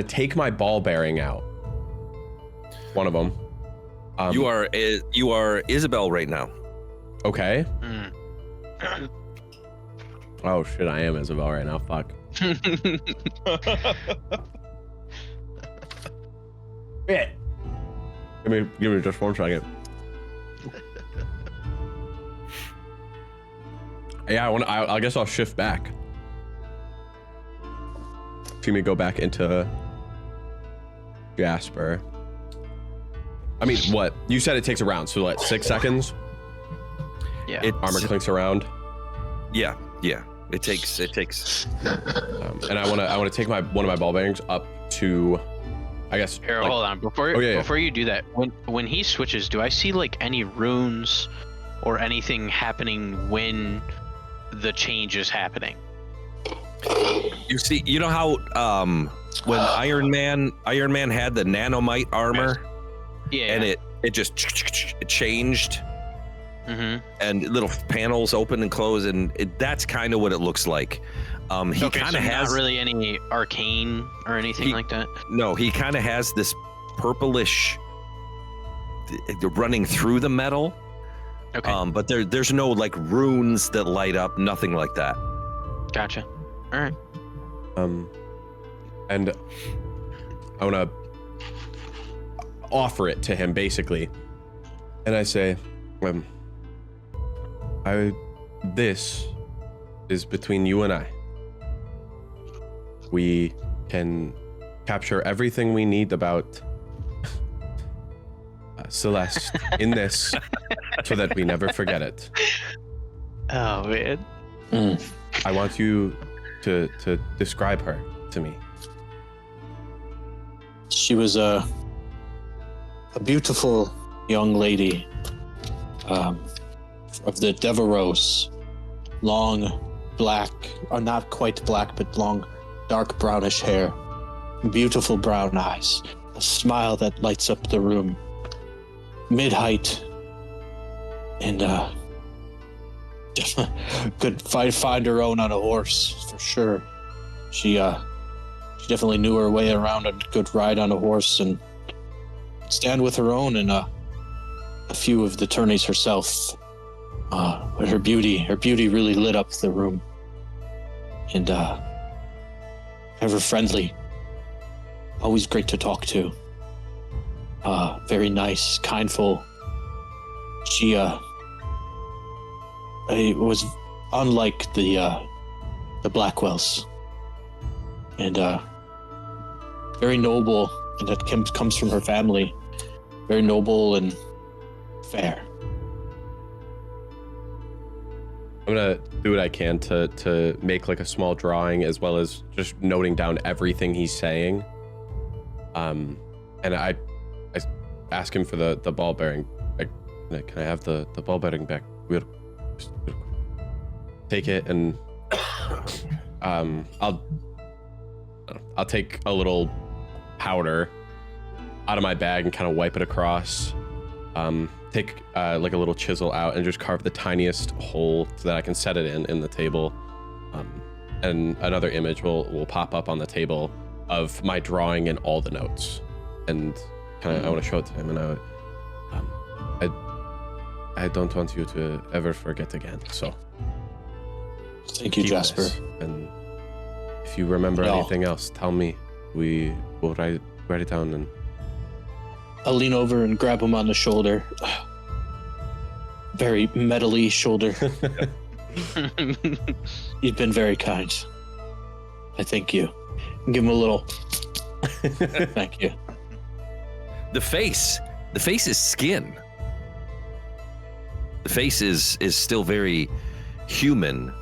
[SPEAKER 5] take my ball bearing out. One of them.
[SPEAKER 1] You are Isabel right now.
[SPEAKER 5] Okay.
[SPEAKER 9] Mm.
[SPEAKER 5] Oh shit, I am Isabel right now. Fuck. Yeah. Give me just 1 second. Yeah, I guess I'll shift back. See me go back into Jasper. I mean, what? You said it takes a round, so what, 6 seconds?
[SPEAKER 9] Yeah.
[SPEAKER 5] Armor clinks around.
[SPEAKER 1] Yeah. It takes.
[SPEAKER 5] And I want to take one of my ball bearings up to, I guess.
[SPEAKER 9] Here,
[SPEAKER 5] like-
[SPEAKER 9] hold on. Before you do that, when he switches, do I see like any runes or anything happening when the change is happening?
[SPEAKER 1] You see, you know how when Iron Man had the nanomite armor,
[SPEAKER 9] Yeah.
[SPEAKER 1] and it just changed,
[SPEAKER 9] Mm-hmm.
[SPEAKER 1] and little panels open and close, and that's kind of what it looks like. He
[SPEAKER 9] Okay,
[SPEAKER 1] kind
[SPEAKER 9] so
[SPEAKER 1] of has
[SPEAKER 9] not really any arcane or anything
[SPEAKER 1] He-
[SPEAKER 9] like that.
[SPEAKER 1] no. He kind of has this purplish running through the metal.
[SPEAKER 9] Okay,
[SPEAKER 1] But there's no like runes that light up, nothing like that.
[SPEAKER 9] gotcha. All right.
[SPEAKER 5] And I want to offer it to him basically, and I say, this is between you and I. We can capture everything we need about Celeste in this, so that we never forget it.
[SPEAKER 9] Oh man.
[SPEAKER 5] I want you to describe her to me.
[SPEAKER 4] She was a beautiful young lady of the Deveros. Long black, or not quite black, but long dark brownish hair. Beautiful brown eyes. A smile that lights up the room. Mid-height. And could find her own on a horse, for sure. She definitely knew her way around a good ride on a horse and stand with her own and a few of the tourneys herself. But her beauty really lit up the room. And ever friendly. Always great to talk to. Very nice, kindful. She was unlike the Blackwells. And very noble and that comes from her family. Very noble and fair.
[SPEAKER 5] I'm gonna do what I can to make like a small drawing as well as just noting down everything he's saying. And I ask him for the ball bearing. Can I have the ball bearing back? We'll take it and I'll take a little powder out of my bag and kind of wipe it across. Take like a little chisel out and just carve the tiniest hole so that I can set it in the table. And another image will pop up on the table of my drawing and all the notes. And kind of I want to show it to him, and I don't want you to ever forget again. So
[SPEAKER 4] thank you,
[SPEAKER 5] keep
[SPEAKER 4] Jasper.
[SPEAKER 5] this. And if you remember anything else, tell me. We will write it down. And
[SPEAKER 4] I'll lean over and grab him on the shoulder. Very metally shoulder. You've been very kind. I thank you. And give him a little thank you.
[SPEAKER 1] The face is skin. The face is still very human,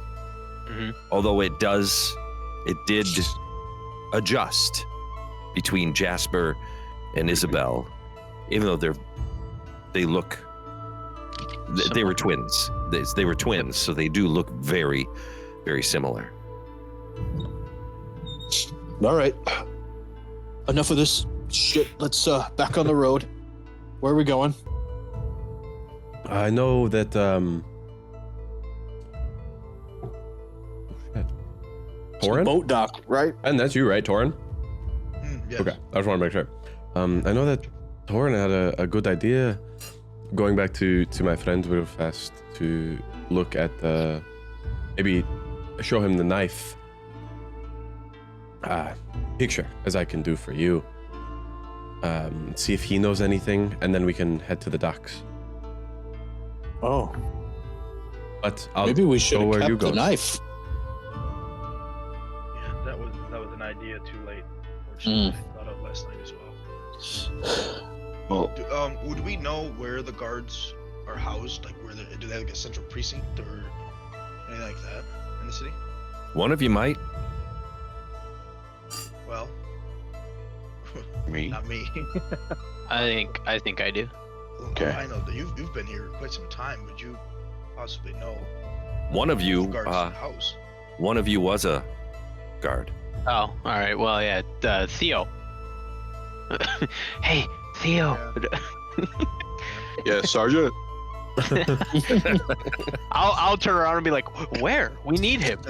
[SPEAKER 1] although it did adjust between Jasper and Isabel, even though they were twins. They were twins, so they do look very, very similar.
[SPEAKER 4] All right. Enough of this shit. Let's back on the road. Where are we going?
[SPEAKER 5] I know that Torin?
[SPEAKER 4] Boat dock, right?
[SPEAKER 5] And that's you, right, Torin?
[SPEAKER 6] Yes.
[SPEAKER 5] Okay, I just want to make sure. I know that Torin had a good idea. Going back to my friend real fast to look at maybe show him the knife picture as I can do for you. See if he knows anything, and then we can head to the docks.
[SPEAKER 4] Oh,
[SPEAKER 5] But I'll
[SPEAKER 4] maybe we should
[SPEAKER 5] go
[SPEAKER 4] have
[SPEAKER 5] where you
[SPEAKER 4] kept the
[SPEAKER 5] go.
[SPEAKER 4] knife.
[SPEAKER 10] Yeah, that was an idea too late. Fortunately, I thought of last night as well.
[SPEAKER 3] Well,
[SPEAKER 6] Would we know where the guards are housed? Like, do they have like a central precinct or anything like that in the city?
[SPEAKER 1] One of you might.
[SPEAKER 6] Well,
[SPEAKER 3] me.
[SPEAKER 6] not me.
[SPEAKER 9] I think I do.
[SPEAKER 3] Okay.
[SPEAKER 6] I know that you've been here quite some time. Would you possibly know
[SPEAKER 1] One of you,
[SPEAKER 6] the guards' house?
[SPEAKER 1] one of you was a guard.
[SPEAKER 9] Oh, all right. Well, yeah, Theo. Hey, Theo.
[SPEAKER 8] Yeah, Sergeant.
[SPEAKER 9] I'll turn around and be like, "Where? We need him."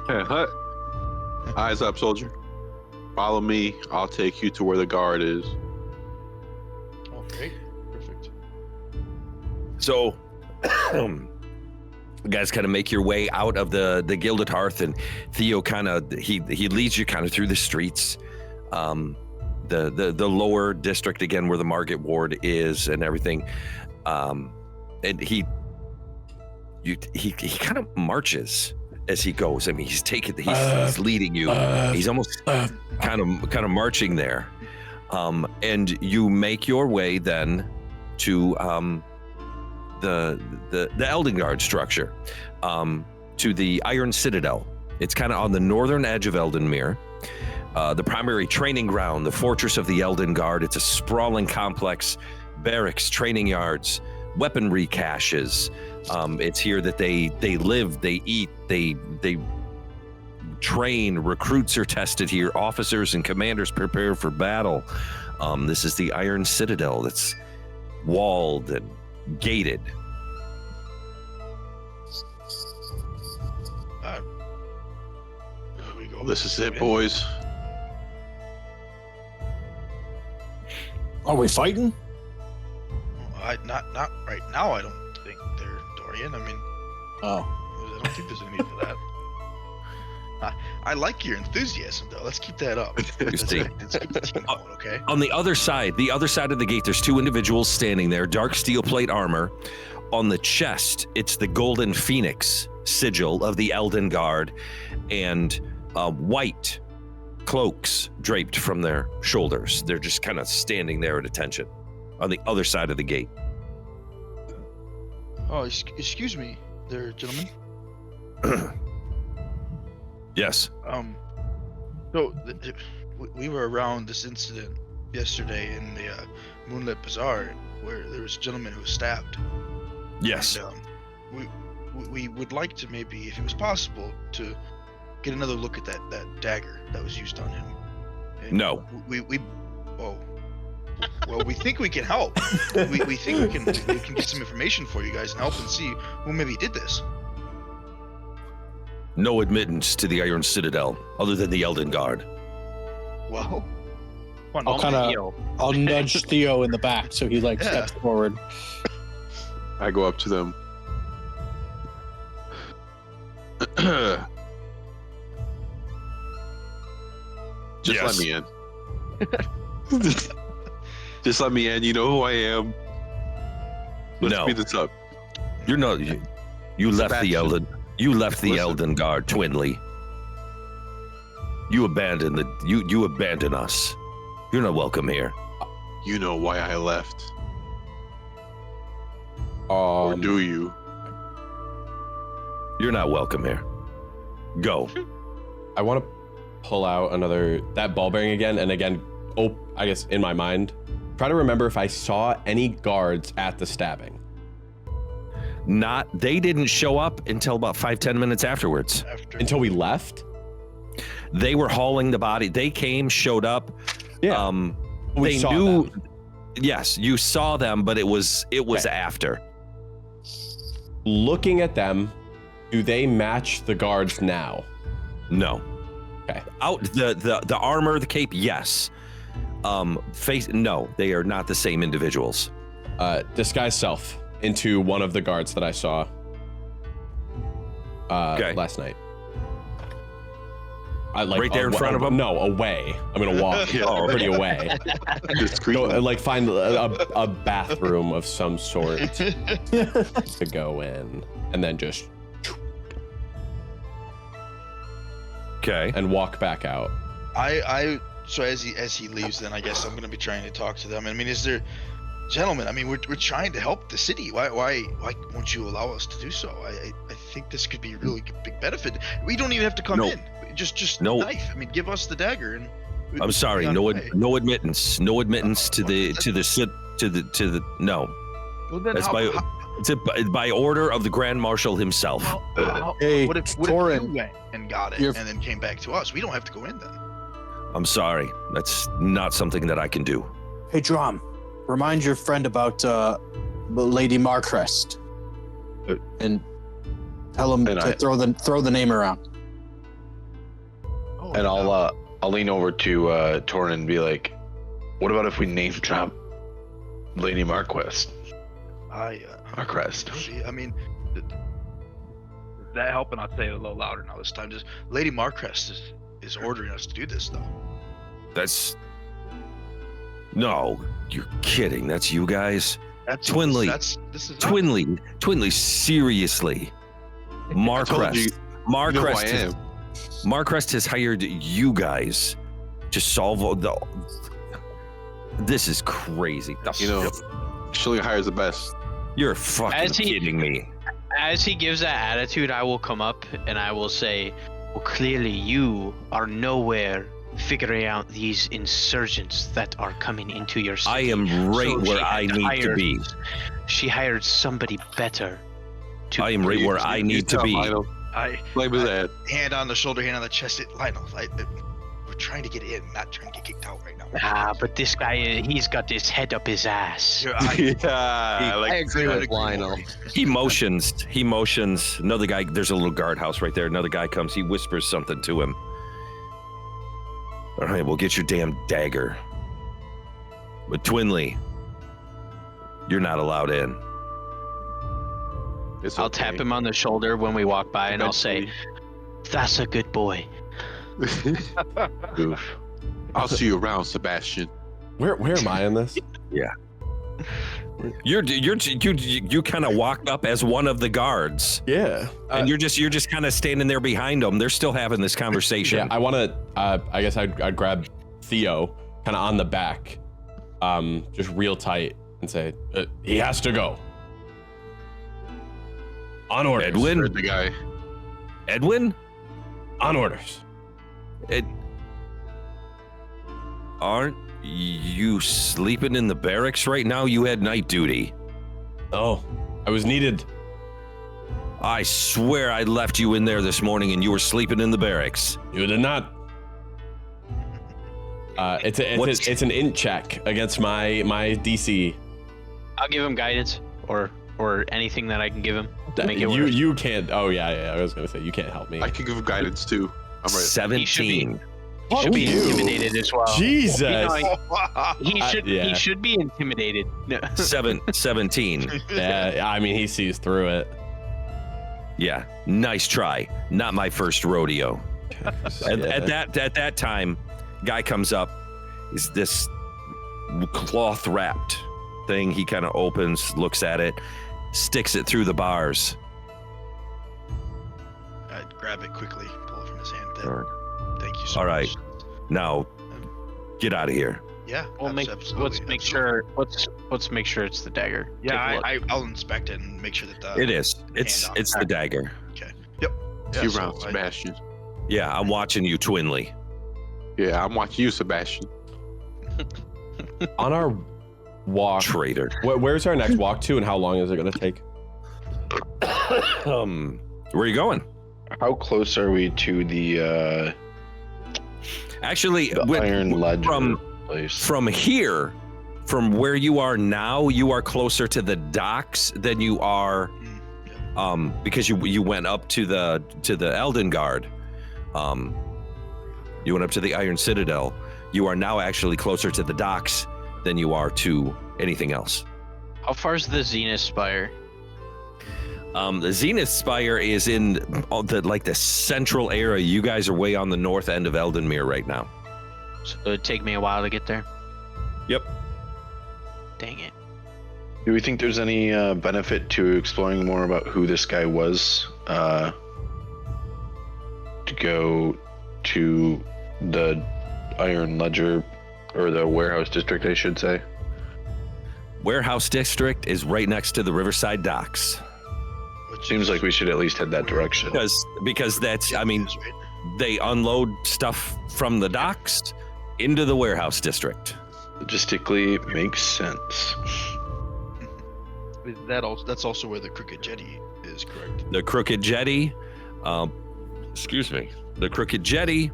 [SPEAKER 8] Hey, hut. Eyes up, soldier. Follow me. I'll take you to where the guard is.
[SPEAKER 6] Oh, great. Perfect.
[SPEAKER 1] So, you guys kind of make your way out of the Gilded Hearth, and Theo kind of he leads you kind of through the streets, the lower district again where the Market Ward is and everything, and he kind of marches as he goes. I mean, he's leading you. He's almost kind of marching there, and you make your way then to the Eldengard structure, to the Iron Citadel. It's kind of on the northern edge of Eldenmere, the primary training ground, the fortress of the Elden Guard. It's a sprawling complex, barracks, training yards, weaponry caches. It's here that they live, they eat, they train. Recruits are tested here. Officers and commanders prepare for battle. This is the Iron Citadel that's walled and gated.
[SPEAKER 6] Here we go.
[SPEAKER 8] This is it, boys.
[SPEAKER 4] Are we fighting?
[SPEAKER 6] Not right now. I don't think they're Dorian. I mean,
[SPEAKER 4] Oh,
[SPEAKER 6] I don't think there's any need for that. I like your enthusiasm, though. Let's keep that up. Let's keep the team going, okay?
[SPEAKER 1] On the other side of the gate, there's two individuals standing there, dark steel plate armor. On the chest, it's the Golden Phoenix sigil of the Elden Guard, and white cloaks draped from their shoulders. They're just kind of standing there at attention on the other side of the gate.
[SPEAKER 6] Oh, excuse me, there, gentlemen.
[SPEAKER 1] Yes.
[SPEAKER 6] So we were around this incident yesterday in the Moonlit Bazaar, where there was a gentleman who was stabbed.
[SPEAKER 1] Yes.
[SPEAKER 6] And, we would like to maybe, if it was possible, to get another look at that dagger that was used on him. And
[SPEAKER 1] No.
[SPEAKER 6] Well, we think we can help. we think we can get some information for you guys and help and see who maybe did this.
[SPEAKER 1] No admittance to the Iron Citadel other than the Elden Guard.
[SPEAKER 6] Well,
[SPEAKER 4] I'll nudge Theo in the back so he steps forward.
[SPEAKER 8] I go up to them. Just let me in. Just let me in. You know who I am. Let's speed this up.
[SPEAKER 1] You're not. You left the Elden. You left the Elden Guard, Twinley. You abandoned You abandoned us. You're not welcome here.
[SPEAKER 8] You know why I left. Or do you?
[SPEAKER 1] You're not welcome here. Go.
[SPEAKER 5] I want to pull out that ball bearing again, and again, I guess in my mind, try to remember if I saw any guards at the stabbing.
[SPEAKER 1] They didn't show up until about 5-10 minutes afterwards.
[SPEAKER 5] Until we left?
[SPEAKER 1] They were hauling the body. They came, showed up.
[SPEAKER 5] Yeah.
[SPEAKER 1] They knew them. Yes, you saw them, but it was after.
[SPEAKER 5] Looking at them, do they match the guards now?
[SPEAKER 1] No.
[SPEAKER 5] Okay.
[SPEAKER 1] Out the armor, the cape, yes. Face, no, they are not the same individuals.
[SPEAKER 5] Disguise self into one of the guards that I saw last night.
[SPEAKER 1] Right there in front of them?
[SPEAKER 5] No, away. I'm gonna walk pretty away. Go, find a bathroom of some sort to go in, and then just
[SPEAKER 1] and
[SPEAKER 5] walk back out.
[SPEAKER 6] So as he leaves, then I guess I'm gonna be trying to talk to them. I mean, is there, gentlemen? I mean, we're trying to help the city. Why won't you allow us to do so? I think this could be a really big benefit. We don't even have to come in. Just
[SPEAKER 1] no
[SPEAKER 6] knife. I mean, give us the dagger and.
[SPEAKER 1] I'm sorry. No admittance. No admittance to the no.
[SPEAKER 6] Well, then
[SPEAKER 1] that's by order of the Grand Marshal himself.
[SPEAKER 4] Hey,
[SPEAKER 6] what if you went and got it and then came back to us? We don't have to go in then.
[SPEAKER 1] I'm sorry. That's not something that I can do.
[SPEAKER 4] Hey, Drum, remind your friend about Lady Marcrest, and tell him to throw the name around.
[SPEAKER 3] And I'll lean over to Torin and be like, "What about if we name drop Lady Marquest?" Marcrest.
[SPEAKER 6] I mean, does that help? And I'll say it a little louder now this time. Just Lady Marcrest is ordering us to do this, though.
[SPEAKER 1] No, you're kidding. That's you guys.
[SPEAKER 6] That's
[SPEAKER 1] Twinley.
[SPEAKER 6] This is
[SPEAKER 1] Twinley. Seriously, Marcrest. Marcrest has hired you guys to solve This is crazy.
[SPEAKER 8] She hires the best.
[SPEAKER 1] You're fucking kidding me.
[SPEAKER 9] As he gives that attitude, I will come up and I will say, well, clearly you are nowhere figuring out these insurgents that are coming into your city.
[SPEAKER 1] I am right where I need to be.
[SPEAKER 9] She hired somebody better.
[SPEAKER 1] I am right where I need to be.
[SPEAKER 6] Hand on the shoulder, hand on the chest. Lionel, we're trying to get in, not trying to get kicked out right now.
[SPEAKER 9] But this guy, he's got his head up his ass.
[SPEAKER 7] I agree with Lionel.
[SPEAKER 1] He motions. Another guy, there's a little guardhouse right there. Another guy comes. He whispers something to him. All right, we'll get your damn dagger. But Twinley, you're not allowed in.
[SPEAKER 9] I'll tap him on the shoulder when we walk by, and I'll say, "That's a good boy."
[SPEAKER 8] I'll see you around, Sebastian.
[SPEAKER 5] Where am I in this?
[SPEAKER 1] Yeah. You kind of walk up as one of the guards.
[SPEAKER 5] Yeah.
[SPEAKER 1] And you're just kind of standing there behind them. They're still having this conversation.
[SPEAKER 5] Yeah, I want to. I guess I'd grab Theo, kind of on the back, just real tight, and say, "He has to go." On orders.
[SPEAKER 1] Edwin,
[SPEAKER 8] Heard the guy.
[SPEAKER 1] Edwin,
[SPEAKER 5] on orders.
[SPEAKER 1] Aren't you sleeping in the barracks right now? You had night duty.
[SPEAKER 5] Oh, I was needed.
[SPEAKER 1] I swear I left you in there this morning and you were sleeping in the barracks.
[SPEAKER 5] You did not. It's an int check against my DC.
[SPEAKER 9] I'll give him guidance or anything that I can give him to make it work.
[SPEAKER 5] You can't. Oh yeah. I was gonna say you can't help me.
[SPEAKER 8] I can give guidance too. I'm ready.
[SPEAKER 1] 17.
[SPEAKER 9] He should be intimidated as well.
[SPEAKER 5] Jesus.
[SPEAKER 9] He should be intimidated. No.
[SPEAKER 1] 17.
[SPEAKER 5] Yeah, I mean he sees through it.
[SPEAKER 1] Yeah, nice try. Not my first rodeo. At that time, guy comes up. Is this cloth wrapped thing? He kind of opens, looks at it, sticks it through the bars.
[SPEAKER 6] I'd grab it quickly, pull it from his hand.
[SPEAKER 1] All right.
[SPEAKER 6] Thank you so
[SPEAKER 1] All right.
[SPEAKER 6] much.
[SPEAKER 1] Now, get out of here.
[SPEAKER 6] Yeah.
[SPEAKER 9] We'll let's make sure it's the dagger.
[SPEAKER 6] Yeah, I'll inspect it and make sure that
[SPEAKER 1] It is. It's the dagger.
[SPEAKER 6] Okay. Yep.
[SPEAKER 8] Few
[SPEAKER 6] so
[SPEAKER 8] rounds, Sebastian.
[SPEAKER 1] Yeah, I'm watching you, Twinley.
[SPEAKER 8] Yeah, I'm watching you, Sebastian.
[SPEAKER 5] On our walk,
[SPEAKER 1] Traitor.
[SPEAKER 5] Where's our next walk to, and how long is it gonna take?
[SPEAKER 1] Where are you going?
[SPEAKER 3] How close are we to the
[SPEAKER 1] Actually,
[SPEAKER 3] Iron Ledger place?
[SPEAKER 1] From here, from where you are now, you are closer to the docks than you are, because you went up to the Elden Guard. You went up to the Iron Citadel. You are now actually closer to the docks than you are to anything else.
[SPEAKER 9] How far is the Zenith Spire?
[SPEAKER 1] The Zenith Spire is in the central area. You guys are way on the north end of Eldenmere right now.
[SPEAKER 9] So it'd take me a while to get there.
[SPEAKER 1] Yep.
[SPEAKER 9] Dang it.
[SPEAKER 3] Do we think there's any benefit to exploring more about who this guy was? To go to the Iron Ledger, or the Warehouse District, I should say.
[SPEAKER 1] Warehouse District is right next to the Riverside Docks.
[SPEAKER 3] Seems like we should at least head that direction.
[SPEAKER 1] Because that's, I mean, they unload stuff from the docks into the Warehouse District.
[SPEAKER 3] Logistically, makes sense.
[SPEAKER 6] That's also where the Crooked Jetty is, correct?
[SPEAKER 1] The Crooked Jetty, the Crooked Jetty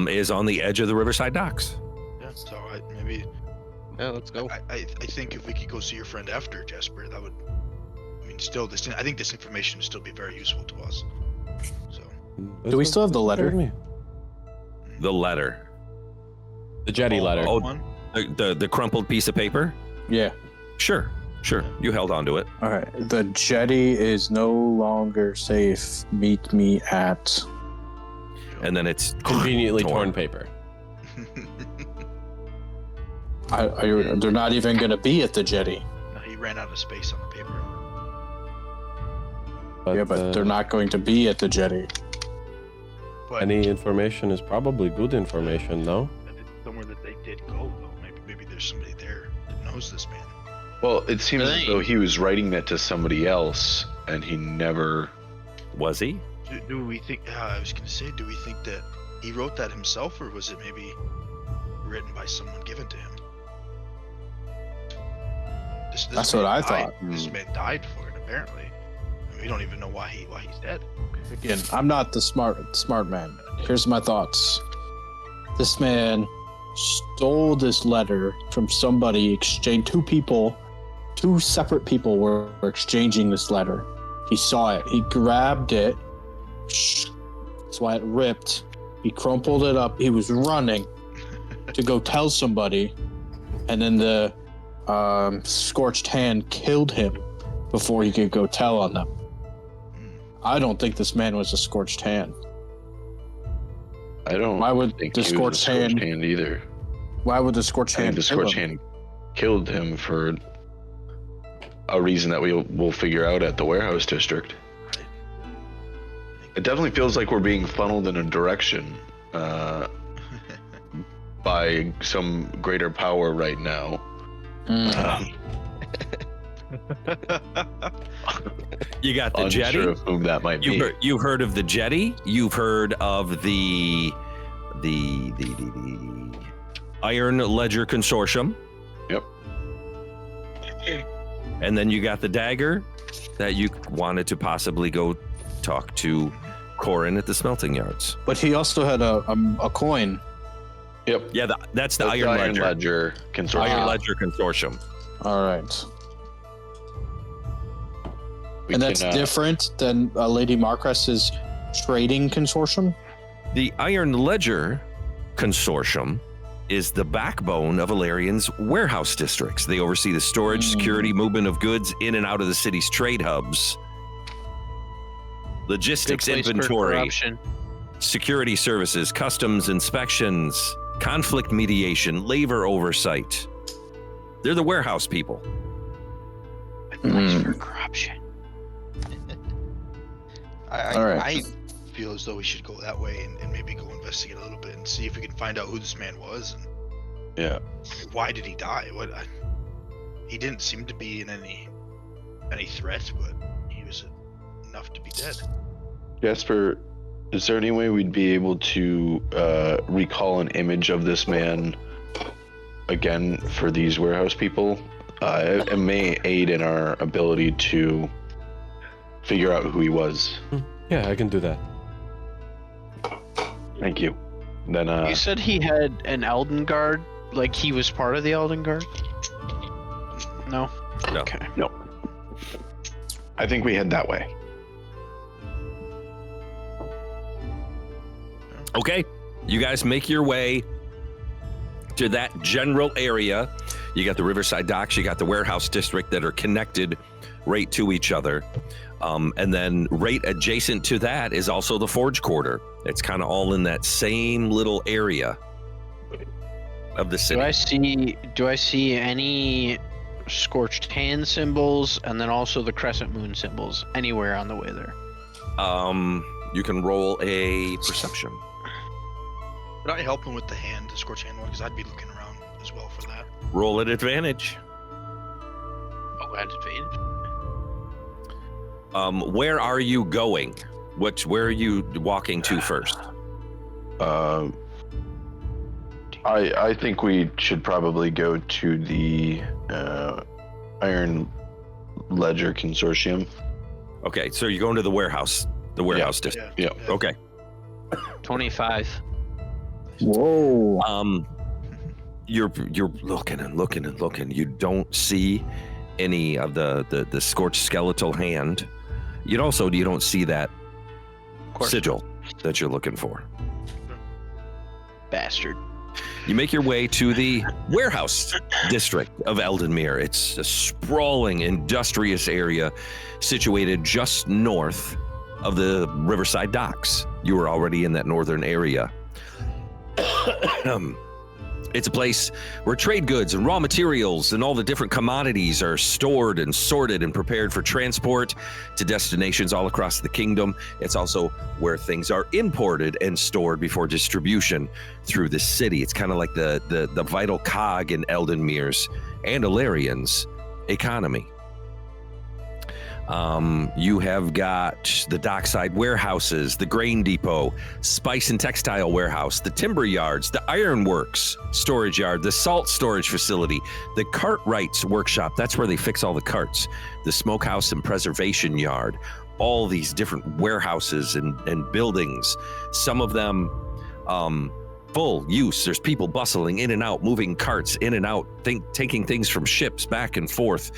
[SPEAKER 1] is on the edge of the Riverside Docks.
[SPEAKER 6] Yeah, so maybe.
[SPEAKER 7] Yeah, let's go.
[SPEAKER 6] I think if we could go see your friend after, Jasper, that would. I mean, still, I think this information would still be very useful to us. So.
[SPEAKER 4] Do we still have the letter?
[SPEAKER 1] The letter.
[SPEAKER 5] The jetty letter.
[SPEAKER 1] Oh, the crumpled piece of paper?
[SPEAKER 4] Yeah.
[SPEAKER 1] Sure. You held on to it.
[SPEAKER 4] All right. The jetty is no longer safe. Meet me at.
[SPEAKER 1] And then it's
[SPEAKER 5] Conveniently torn paper.
[SPEAKER 4] They're not even going to be at the jetty.
[SPEAKER 6] No, he ran out of space on the paper.
[SPEAKER 4] But they're not going to be at the jetty.
[SPEAKER 6] But
[SPEAKER 5] Any information is probably good information, no?
[SPEAKER 6] somewhere that they did go, though. Maybe there's somebody there that knows this man.
[SPEAKER 3] Well, it seems as though he was writing that to somebody else, and he never.
[SPEAKER 1] Was he?
[SPEAKER 6] Do we think? I was gonna say, do we think that he wrote that himself, or was it maybe written by someone given to him? This
[SPEAKER 4] That's
[SPEAKER 6] man
[SPEAKER 4] what I
[SPEAKER 6] died-
[SPEAKER 4] thought.
[SPEAKER 6] This man died for it, apparently. And we don't even know why he's dead.
[SPEAKER 4] Again, I'm not the smart man. Here's my thoughts. This man stole this letter from somebody. Two separate people were exchanging this letter. He saw it. He grabbed it. That's why it ripped. He crumpled it up. He was running to go tell somebody, and then the Scorched Hand killed him before he could go tell on them. I don't think this man was a Scorched Hand.
[SPEAKER 3] I don't.
[SPEAKER 4] Why would
[SPEAKER 3] think
[SPEAKER 4] the
[SPEAKER 3] he was a
[SPEAKER 4] Scorched Hand
[SPEAKER 3] Hand either?
[SPEAKER 4] Why would the Scorched
[SPEAKER 3] I think
[SPEAKER 4] Hand
[SPEAKER 3] the
[SPEAKER 4] kill
[SPEAKER 3] Scorched
[SPEAKER 4] him?
[SPEAKER 3] Hand killed him for a reason that we'll figure out at the warehouse district. It definitely feels like we're being funneled in a direction by some greater power right now.
[SPEAKER 1] You got the
[SPEAKER 3] Unsure
[SPEAKER 1] jetty.
[SPEAKER 3] of whom that might be.
[SPEAKER 1] You've heard of the jetty. You've heard of the Iron Ledger Consortium.
[SPEAKER 3] Yep.
[SPEAKER 1] And then you got the dagger that you wanted to possibly go talk to Corin at the smelting yards.
[SPEAKER 4] But he also had a coin.
[SPEAKER 3] Yep.
[SPEAKER 1] Yeah, that's the
[SPEAKER 3] That's
[SPEAKER 1] Iron
[SPEAKER 3] the
[SPEAKER 1] Ledger.
[SPEAKER 3] Ledger Consortium.
[SPEAKER 1] Iron Ledger Consortium.
[SPEAKER 4] All right.
[SPEAKER 3] We
[SPEAKER 4] And that's
[SPEAKER 3] can,
[SPEAKER 4] different than Lady Marcrest's trading consortium?
[SPEAKER 1] The Iron Ledger Consortium is the backbone of Elarion's warehouse districts. They oversee the storage, security, movement of goods in and out of the city's trade hubs, logistics,
[SPEAKER 9] Good place for
[SPEAKER 1] inventory,
[SPEAKER 9] corruption.
[SPEAKER 1] security services, customs inspections, conflict mediation, labor oversight. They're the warehouse people.
[SPEAKER 9] Good place for corruption.
[SPEAKER 4] All right.
[SPEAKER 6] I feel as though we should go that way and maybe go investigate a little bit and see if we can find out who this man was and
[SPEAKER 3] Yeah.
[SPEAKER 6] why did he die. He didn't seem to be in any threat, but he was enough to be dead.
[SPEAKER 3] Jasper, is there any way we'd be able to recall an image of this man again for these warehouse people? It may aid in our ability to figure out who he was.
[SPEAKER 5] Yeah, I can do that.
[SPEAKER 3] Thank you. Then
[SPEAKER 9] You said he had an Elden Guard, like he was part of the Elden Guard? No?
[SPEAKER 1] No.
[SPEAKER 9] Okay.
[SPEAKER 3] no. I think we head that way.
[SPEAKER 1] Okay, you guys make your way to that general area. You got the Riverside Docks, you got the warehouse district that are connected right to each other. And then right adjacent to that is also the Forge Quarter. It's kind of all in that same little area of the city.
[SPEAKER 9] Do I see any Scorched Hand symbols and then also the Crescent Moon symbols anywhere on the way there?
[SPEAKER 1] You can roll a perception.
[SPEAKER 6] Would I help him with the Scorched Hand one? Because I'd be looking around as well for that.
[SPEAKER 1] Roll at advantage.
[SPEAKER 9] Oh, at advantage.
[SPEAKER 1] Where are you going? Where are you walking to first?
[SPEAKER 3] I think we should probably go to the Iron Ledger Consortium.
[SPEAKER 1] Okay, so you're going to the warehouse district.
[SPEAKER 3] Yeah.
[SPEAKER 1] Okay.
[SPEAKER 9] 25.
[SPEAKER 4] Whoa.
[SPEAKER 1] You're looking and looking and looking. You don't see any of the scorched skeletal hand. You don't see that sigil that you're looking for.
[SPEAKER 9] Bastard.
[SPEAKER 1] You make your way to the warehouse district of Eldenmere. It's a sprawling, industrious area situated just north of the Riverside Docks. You were already in that northern area. It's a place where trade goods and raw materials and all the different commodities are stored and sorted and prepared for transport to destinations all across the kingdom. It's also where things are imported and stored before distribution through the city. It's kind of like the vital cog in Eldenmere's and Elarion's economy. You have got the dockside warehouses, the grain depot, spice and textile warehouse, the timber yards, the ironworks storage yard, the salt storage facility, the cartwrights workshop. That's where they fix all the carts, the smokehouse and preservation yard, all these different warehouses and buildings. Some of them, full use. There's people bustling in and out, moving carts in and out, taking things from ships back and forth.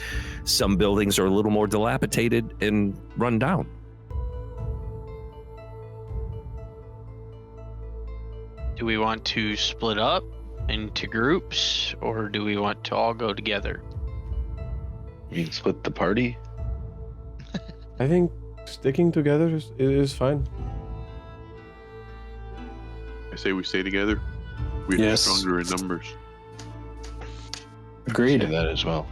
[SPEAKER 1] Some buildings are a little more dilapidated and run down.
[SPEAKER 9] Do we want to split up into groups or do we want to all go together?
[SPEAKER 3] We can split the party.
[SPEAKER 5] I think sticking together is fine.
[SPEAKER 8] I say we stay together. We're
[SPEAKER 4] Yes.
[SPEAKER 8] stronger in numbers.
[SPEAKER 4] Agreed.
[SPEAKER 3] Say that as well.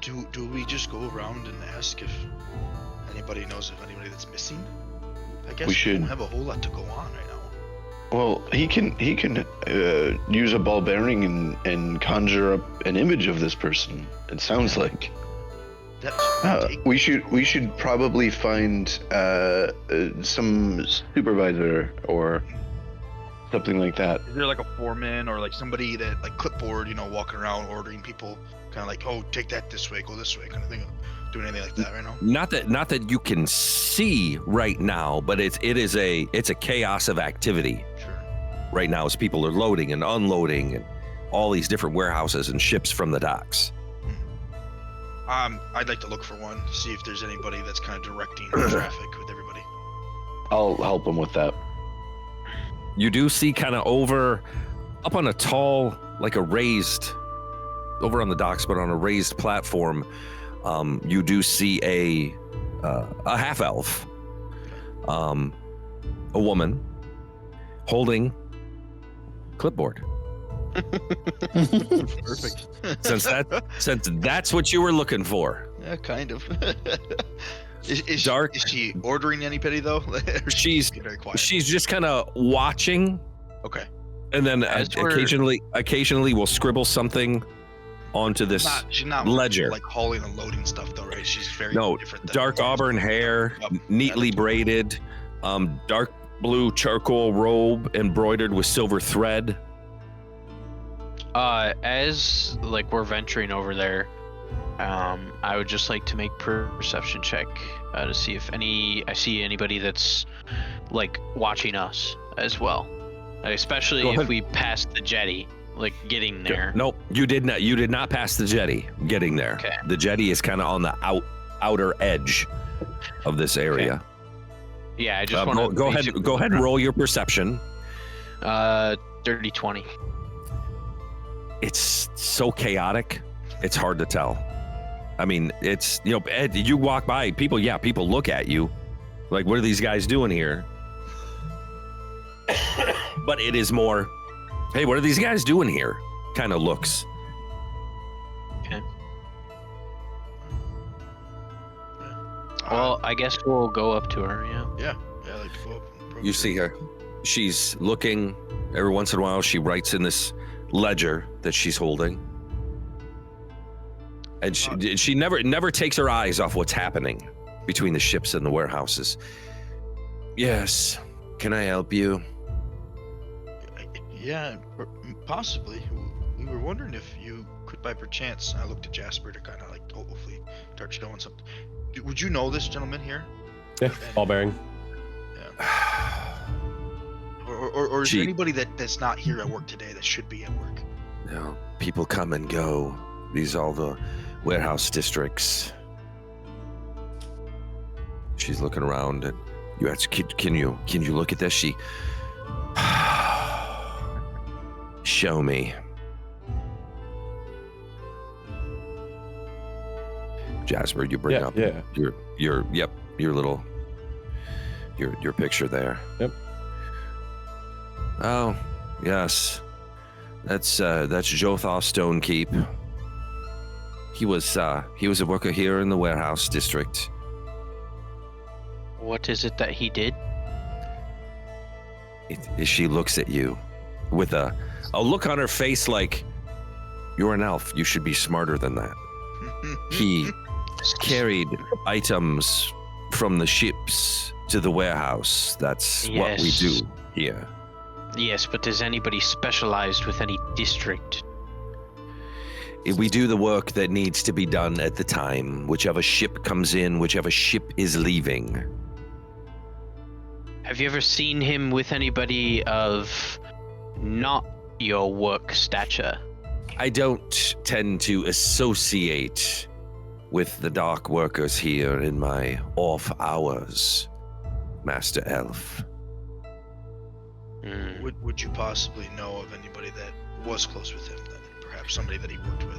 [SPEAKER 6] Do we just go around and ask if anybody knows of anybody that's missing? I guess
[SPEAKER 3] We should.
[SPEAKER 6] don't have a whole lot to go on right now.
[SPEAKER 3] Well, he can use a ball bearing and conjure up an image of this person. It sounds like. We should probably find some supervisor or something like that.
[SPEAKER 6] Is there like a foreman or like somebody that like clipboard, walking around ordering people, kind of like, oh, take that this way, go this way, kind of thing? Doing anything like that right now?
[SPEAKER 1] Not that you can see right now, but it's a chaos of activity.
[SPEAKER 6] Sure.
[SPEAKER 1] Right now as people are loading and unloading and all these different warehouses and ships from the docks.
[SPEAKER 6] I'd like to look for one, see if there's anybody that's kind of directing traffic with everybody.
[SPEAKER 3] I'll help him with that.
[SPEAKER 1] You do see kind of up on a tall, like a raised, over on the docks, but on a raised platform, you do see a half elf, a woman holding clipboard.
[SPEAKER 6] Perfect.
[SPEAKER 1] Since that's what you were looking for.
[SPEAKER 6] Yeah, kind of. Is
[SPEAKER 1] Dark.
[SPEAKER 6] Is she ordering anybody though? Or
[SPEAKER 1] She's
[SPEAKER 6] very quiet.
[SPEAKER 1] she's just kind of watching,
[SPEAKER 6] Okay.
[SPEAKER 1] and then
[SPEAKER 9] As we're-
[SPEAKER 1] occasionally will scribble something onto this
[SPEAKER 6] She's not
[SPEAKER 1] ledger.
[SPEAKER 6] like hauling and loading stuff though, right? She's very
[SPEAKER 1] No,
[SPEAKER 6] different. Than
[SPEAKER 1] dark auburn hair,
[SPEAKER 6] Yep.
[SPEAKER 1] neatly braided, dark blue charcoal robe embroidered with silver thread.
[SPEAKER 9] As like we're venturing over there, I would just like to make perception check to see if I see anybody that's like watching us as well, especially
[SPEAKER 1] Go
[SPEAKER 9] if
[SPEAKER 1] ahead.
[SPEAKER 9] we pass the jetty, like getting there.
[SPEAKER 1] Nope, you did not pass the jetty getting there.
[SPEAKER 9] Okay.
[SPEAKER 1] The jetty is kind of on the outer edge of this area.
[SPEAKER 9] Yeah, I just want to
[SPEAKER 1] go ahead and roll your perception.
[SPEAKER 9] Dirty 20.
[SPEAKER 1] It's so chaotic, it's hard to tell. I mean, it's, Ed, you walk by, people look at you like, what are these guys doing here? But it is more, hey, what are these guys doing here? Kind of looks.
[SPEAKER 9] Okay. Well, I guess we'll go up to her. Yeah.
[SPEAKER 6] Yeah, I like to go up. And approach
[SPEAKER 1] You see her. She's looking. Every once in a while, she writes in this ledger that she's holding. And she never takes her eyes off what's happening between the ships and the warehouses. Yes. Can I help you?
[SPEAKER 6] Yeah, possibly. We were wondering if you could, by perchance, I looked at Jasper to kind of like hopefully start showing something. Would you know this gentleman here?
[SPEAKER 5] Yeah, ball bearing.
[SPEAKER 6] Yeah. Or is there anybody that's not here at work today that should be at work?
[SPEAKER 1] No, people come and go. These are all the warehouse districts. She's looking around and you ask, can you look at this? She show me. Jasper, you bring up your picture there.
[SPEAKER 5] Yep.
[SPEAKER 1] Oh, yes. That's Jothar Stonekeep. He was a worker here in the warehouse district.
[SPEAKER 9] What is it that he did?
[SPEAKER 1] She looks at you with a look on her face like, you're an elf. You should be smarter than that. He carried items from the ships to the warehouse. That's what we do here.
[SPEAKER 9] Yes, but is anybody specialized with any district?
[SPEAKER 1] We do the work that needs to be done at the time, whichever ship comes in, whichever ship is leaving.
[SPEAKER 9] Have you ever seen him with anybody of not your work stature?
[SPEAKER 1] I don't tend to associate with the dark workers here in my off hours, Master Elf.
[SPEAKER 6] Would you possibly know of anybody that was close with him? Then perhaps somebody that he worked with.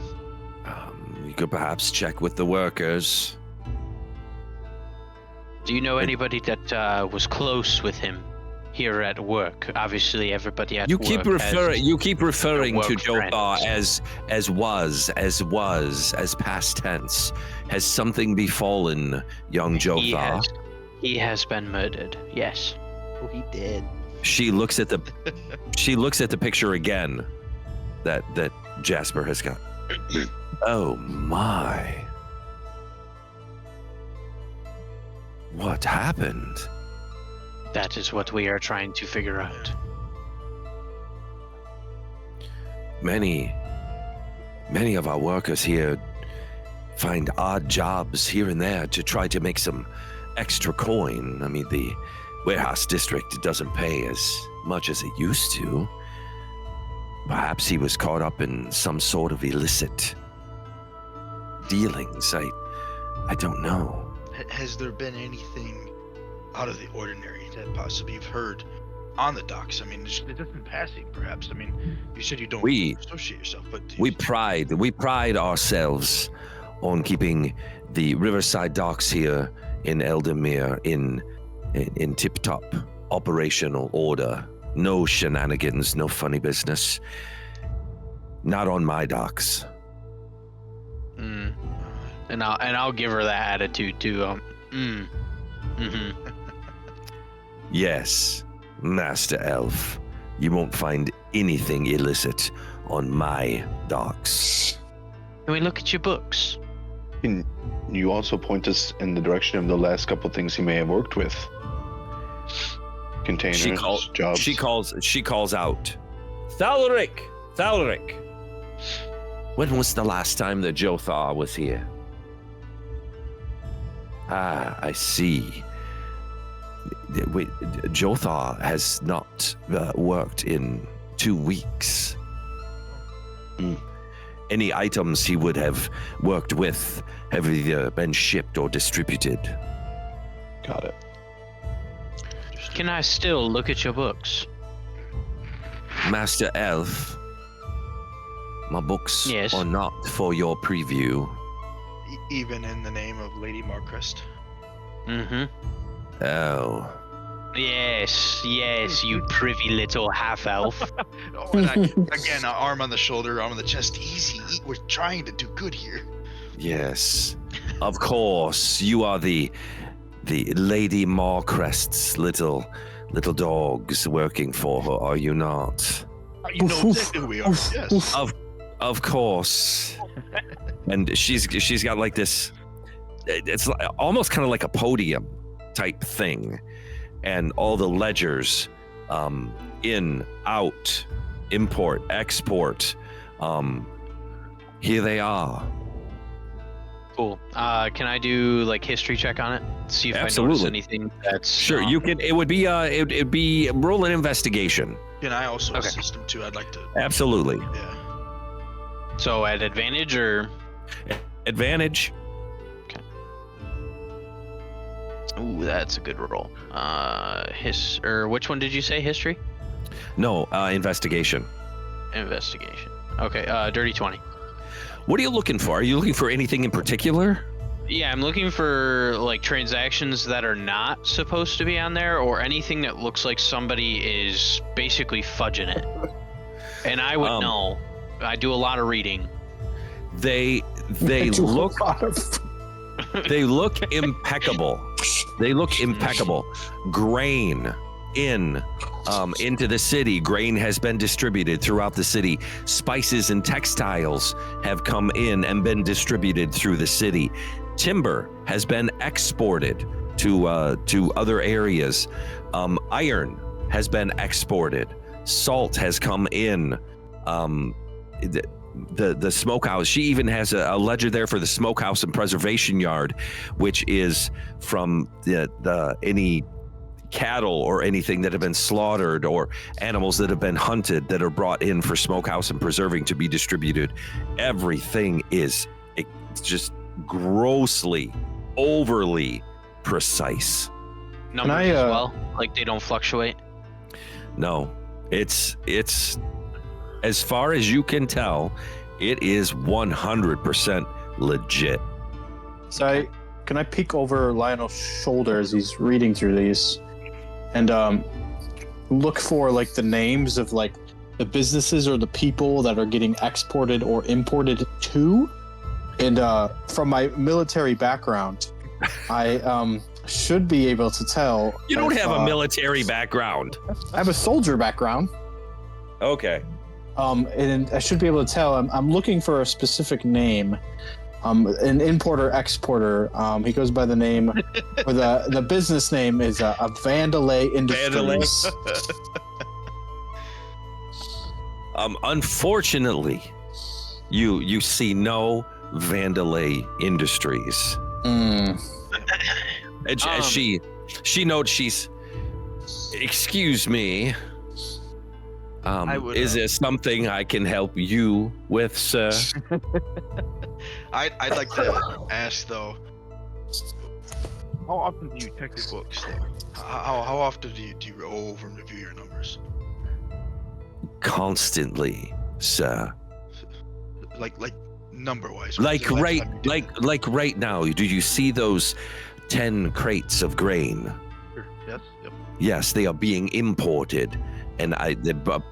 [SPEAKER 1] You could perhaps check with the workers.
[SPEAKER 9] Do you know anybody that was close with him here at work. Obviously, everybody at
[SPEAKER 1] You
[SPEAKER 9] work
[SPEAKER 1] keep referring
[SPEAKER 9] work
[SPEAKER 1] to Jothar
[SPEAKER 9] friends.
[SPEAKER 1] as past tense. Has something befallen young Jothar?
[SPEAKER 9] He has been murdered. Yes.
[SPEAKER 7] Oh, he did.
[SPEAKER 1] She looks at the picture again that Jasper has got. Oh my. What happened?
[SPEAKER 9] That is what we are trying to figure out.
[SPEAKER 1] Many of our workers here find odd jobs here and there to try to make some extra coin. I mean, the warehouse district doesn't pay as much as it used to. Perhaps he was caught up in some sort of illicit dealings. I don't know.
[SPEAKER 6] Has there been anything out of the ordinary that possibly you've heard on the docks? I mean, just in passing, perhaps. I mean, you said you don't associate yourself, but
[SPEAKER 1] we pride ourselves on keeping the riverside docks here in Eldemir in tip-top operational order. No shenanigans, no funny business. Not on my docks.
[SPEAKER 9] And I'll give her that attitude too.
[SPEAKER 1] Yes, Master Elf. You won't find anything illicit on my docks.
[SPEAKER 9] Can we look at your books?
[SPEAKER 3] Can you also point us in the direction of the last couple things he may have worked with? Containers, jobs.
[SPEAKER 1] She calls out, Thalric! When was the last time that Jothar was here? Ah, I see. Jothar has not worked in 2 weeks. Any items he would have worked with have either been shipped or distributed.
[SPEAKER 3] Got it.
[SPEAKER 9] Can I still look at your books?
[SPEAKER 1] Master Elf, my books
[SPEAKER 9] Yes.
[SPEAKER 1] are not for your preview.
[SPEAKER 6] Even in the name of Lady Marcrest.
[SPEAKER 1] Oh.
[SPEAKER 9] Yes, you privy little half-elf.
[SPEAKER 6] Oh, and again, arm on the shoulder, arm on the chest. Easy. We're trying to do good here.
[SPEAKER 1] Yes. Of course, you are the Lady Marcrest's little dogs working for her, are you not?
[SPEAKER 6] You know exactly who we are. Yes.
[SPEAKER 1] Of course. And she's got like this, it's almost kind of like a podium type thing, and all the ledgers, in, out, import, export, here they are.
[SPEAKER 9] Cool. Can I do like history check on it? See if I notice
[SPEAKER 1] Absolutely.
[SPEAKER 9] anything that's
[SPEAKER 1] Sure, you can. It would be it'd be roll an investigation.
[SPEAKER 6] Can I also
[SPEAKER 9] Okay.
[SPEAKER 6] assist him too? I'd like to.
[SPEAKER 1] Absolutely.
[SPEAKER 6] Yeah.
[SPEAKER 9] So at advantage or?
[SPEAKER 1] Advantage.
[SPEAKER 9] Ooh, that's a good roll. Which one did you say? History?
[SPEAKER 1] No, investigation.
[SPEAKER 9] Investigation. Okay. Dirty 20.
[SPEAKER 1] What are you looking for? Are you looking for anything in particular?
[SPEAKER 9] Yeah, I'm looking for like transactions that are not supposed to be on there, or anything that looks like somebody is basically fudging it. And I would know. I do a lot of reading.
[SPEAKER 1] They look impeccable. They look impeccable. Grain into the city. Grain has been distributed throughout the city. Spices and textiles have come in and been distributed through the city. Timber has been exported to other areas. Iron has been exported. Salt has come in. The smokehouse. She even has a ledger there for the smokehouse and preservation yard, which is from the any cattle or anything that have been slaughtered or animals that have been hunted that are brought in for smokehouse and preserving to be distributed. Everything is just grossly, overly precise.
[SPEAKER 9] Numbers as well? Like they don't fluctuate?
[SPEAKER 1] No, it's as far as you can tell, it is 100% legit.
[SPEAKER 4] So can I peek over Lionel's shoulder as he's reading through these? And look for like the names of like the businesses or the people that are getting exported or imported to. And from my military background, I should be able to tell.
[SPEAKER 1] You don't have a military background.
[SPEAKER 4] I have a soldier background.
[SPEAKER 1] Okay.
[SPEAKER 4] And I should be able to tell. I'm looking for a specific name. An importer exporter. He goes by the name, or the business name is a Vandalay Industries.
[SPEAKER 1] Unfortunately, you see no Vandalay Industries. As she notes, she's. Excuse me. Is there something I can help you with, sir?
[SPEAKER 6] I'd like to ask though. How often do you check your books though? How often do you go over and review your numbers?
[SPEAKER 1] Constantly, sir.
[SPEAKER 6] Like number wise.
[SPEAKER 1] Like right now. Do you see those 10 crates of grain?
[SPEAKER 6] Sure. Yes. Yep.
[SPEAKER 1] Yes, they are being imported, and I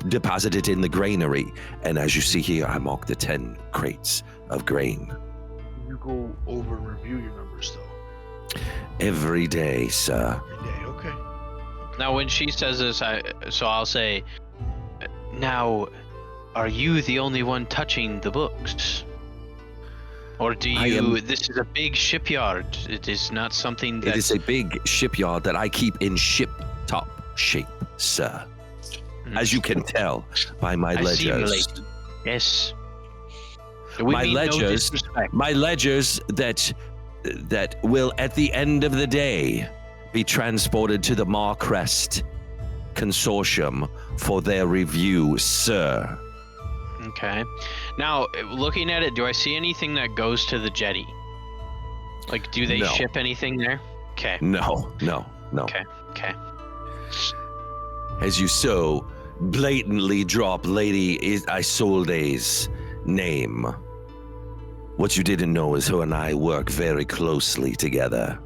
[SPEAKER 1] deposited in the granary. And as you see here, I marked the 10 crates of grain.
[SPEAKER 6] You go over and review your numbers though.
[SPEAKER 1] Every day, sir.
[SPEAKER 6] Every day. Okay.
[SPEAKER 9] Now, when she says this, I'll say, now, are you the only one touching the books? Or do you, this is a big shipyard. It is not something that...
[SPEAKER 1] It is a big shipyard that I keep in ship-top shape, sir. As you can tell by my ledgers.
[SPEAKER 9] Yes.
[SPEAKER 1] My ledgers that will, at the end of the day, be transported to the Marcrest Consortium for their review, sir.
[SPEAKER 9] Okay. Now, looking at it, do I see anything that goes to the jetty? Like, do they ship anything there? Okay.
[SPEAKER 1] No.
[SPEAKER 9] Okay.
[SPEAKER 1] As you so blatantly drop Lady Isolde's name, what you didn't know is her and I work very closely together.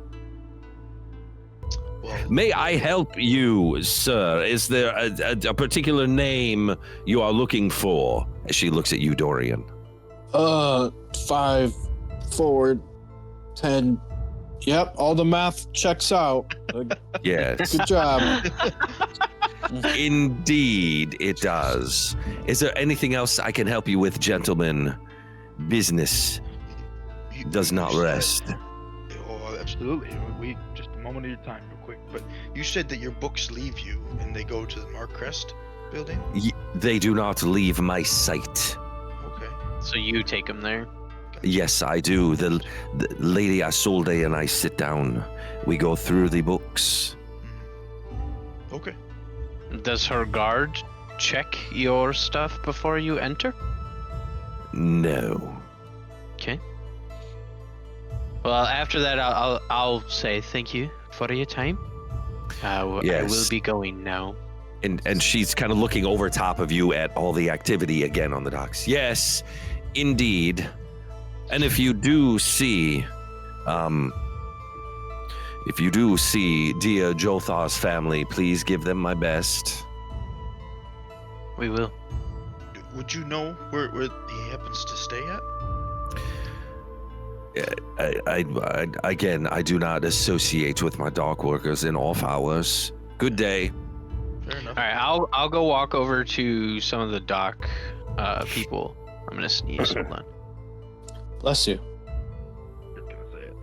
[SPEAKER 1] May I help you, sir? Is there a particular name you are looking for? As she looks at you, Dorian.
[SPEAKER 4] 5, 4, 10. Yep, all the math checks out.
[SPEAKER 1] Yes.
[SPEAKER 4] Good job.
[SPEAKER 1] Indeed, it does. Is there anything else I can help you with, gentlemen? Business does not rest.
[SPEAKER 6] Oh, absolutely. We just a moment of your time, real quick. But you said that your books leave you and they go to the Marcrest building?
[SPEAKER 1] They do not leave my sight.
[SPEAKER 6] Okay.
[SPEAKER 9] So you take them there?
[SPEAKER 1] Yes, I do. The Lady Isolde and I sit down. We go through the books.
[SPEAKER 6] Okay.
[SPEAKER 9] Does her guard check your stuff before you enter?
[SPEAKER 1] No.
[SPEAKER 9] Okay. Well, after that, I'll say thank you for your time.
[SPEAKER 1] Yes.
[SPEAKER 9] I will be going now.
[SPEAKER 1] And she's kind of looking over top of you at all the activity again on the docks. Yes, indeed. And if you do see, dear Jothar's family, please give them my best.
[SPEAKER 9] We will.
[SPEAKER 6] Would you know where he happens to stay at?
[SPEAKER 1] I do not associate with my dock workers in off hours. Good day.
[SPEAKER 6] Fair enough.
[SPEAKER 9] All right, I'll go walk over to some of the dock people. I'm gonna sneeze. Hold on.
[SPEAKER 4] Bless you.
[SPEAKER 6] Just gonna say it.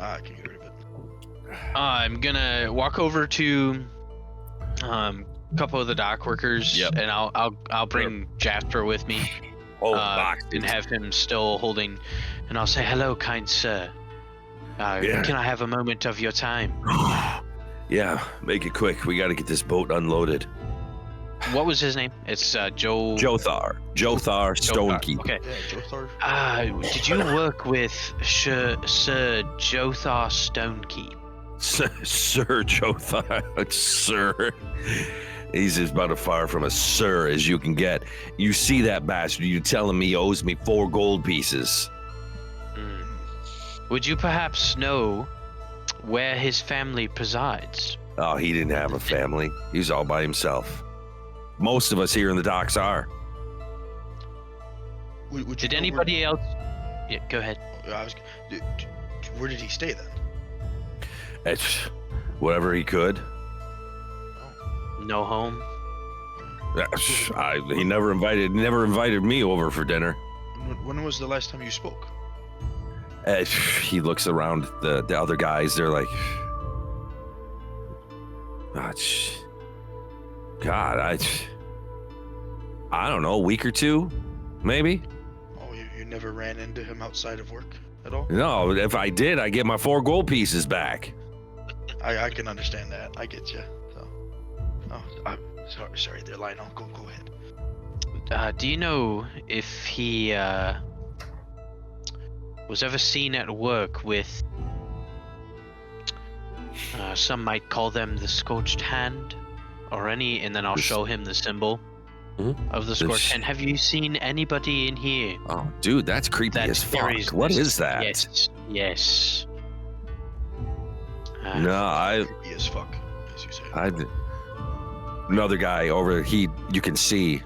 [SPEAKER 6] I can get rid of it.
[SPEAKER 9] I'm gonna walk over to a couple of the dock workers, and I'll bring Jasper with me. And have him still holding, and I'll say, hello, kind sir. Can I have a moment of your time?
[SPEAKER 1] Yeah, make it quick. We got to get this boat unloaded.
[SPEAKER 9] What was his name? It's
[SPEAKER 1] Jothar Stonekeep.
[SPEAKER 9] Okay.
[SPEAKER 6] Yeah, Jothar.
[SPEAKER 9] Did you work with Sir Jothar Stonekeep?
[SPEAKER 1] Sir Jothar, sir. He's as about as far from a sir as you can get. You see that bastard, you telling me he owes me 4 gold pieces.
[SPEAKER 9] Would you perhaps know where his family presides?
[SPEAKER 1] Oh, he didn't have a family. He was all by himself. Most of us here in the docks are.
[SPEAKER 6] Would you
[SPEAKER 9] Did
[SPEAKER 6] know
[SPEAKER 9] anybody else? Yeah, go ahead.
[SPEAKER 6] Where did he stay then?
[SPEAKER 1] It's whatever he could.
[SPEAKER 9] No home.
[SPEAKER 1] He never invited me over for dinner.
[SPEAKER 6] When was the last time you spoke?
[SPEAKER 1] He looks around the other guys. They're like, God, I don't know, a week or two, maybe.
[SPEAKER 6] Oh, you never ran into him outside of work at all?
[SPEAKER 1] No, if I did, I get my 4 gold pieces back.
[SPEAKER 6] I can understand that. I get you. So, I'm sorry there, Lionel. Go ahead.
[SPEAKER 9] Do you know if he was ever seen at work with some might call them the Scorched Hand, or any, and then I'll show him the symbol of the Scorched Hand. Have you seen anybody in here?
[SPEAKER 1] Oh, dude, that's creepy as fuck. What is that?
[SPEAKER 9] Yes.
[SPEAKER 1] No,
[SPEAKER 6] Creepy as fuck, as you say.
[SPEAKER 1] Another guy over. You can see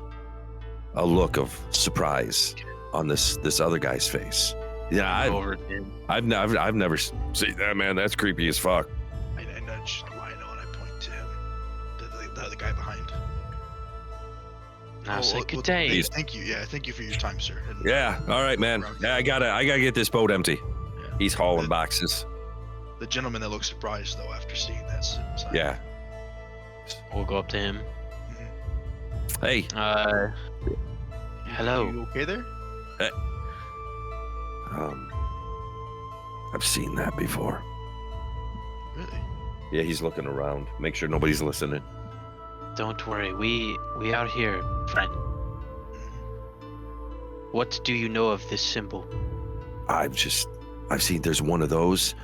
[SPEAKER 1] a look of surprise on this other guy's face. Yeah, I've never seen that, man. That's creepy as fuck.
[SPEAKER 6] I nudge Lionel and I point to him, the other guy behind.
[SPEAKER 9] I'll say good day.
[SPEAKER 6] Thank you. Yeah, thank you for your time, sir. And
[SPEAKER 1] Yeah, all right, man. Yeah, I gotta get this boat empty.
[SPEAKER 6] Yeah.
[SPEAKER 1] He's hauling boxes.
[SPEAKER 6] The gentleman that looks surprised though after seeing that sign.
[SPEAKER 1] Yeah.
[SPEAKER 9] We'll go up to him.
[SPEAKER 1] Hey.
[SPEAKER 9] Hello.
[SPEAKER 6] You okay there?
[SPEAKER 1] I've seen that before.
[SPEAKER 6] Really?
[SPEAKER 1] Yeah, he's looking around. Make sure nobody's listening.
[SPEAKER 9] Don't worry, we out here, friend. What do you know of this symbol?
[SPEAKER 1] I've seen there's one of those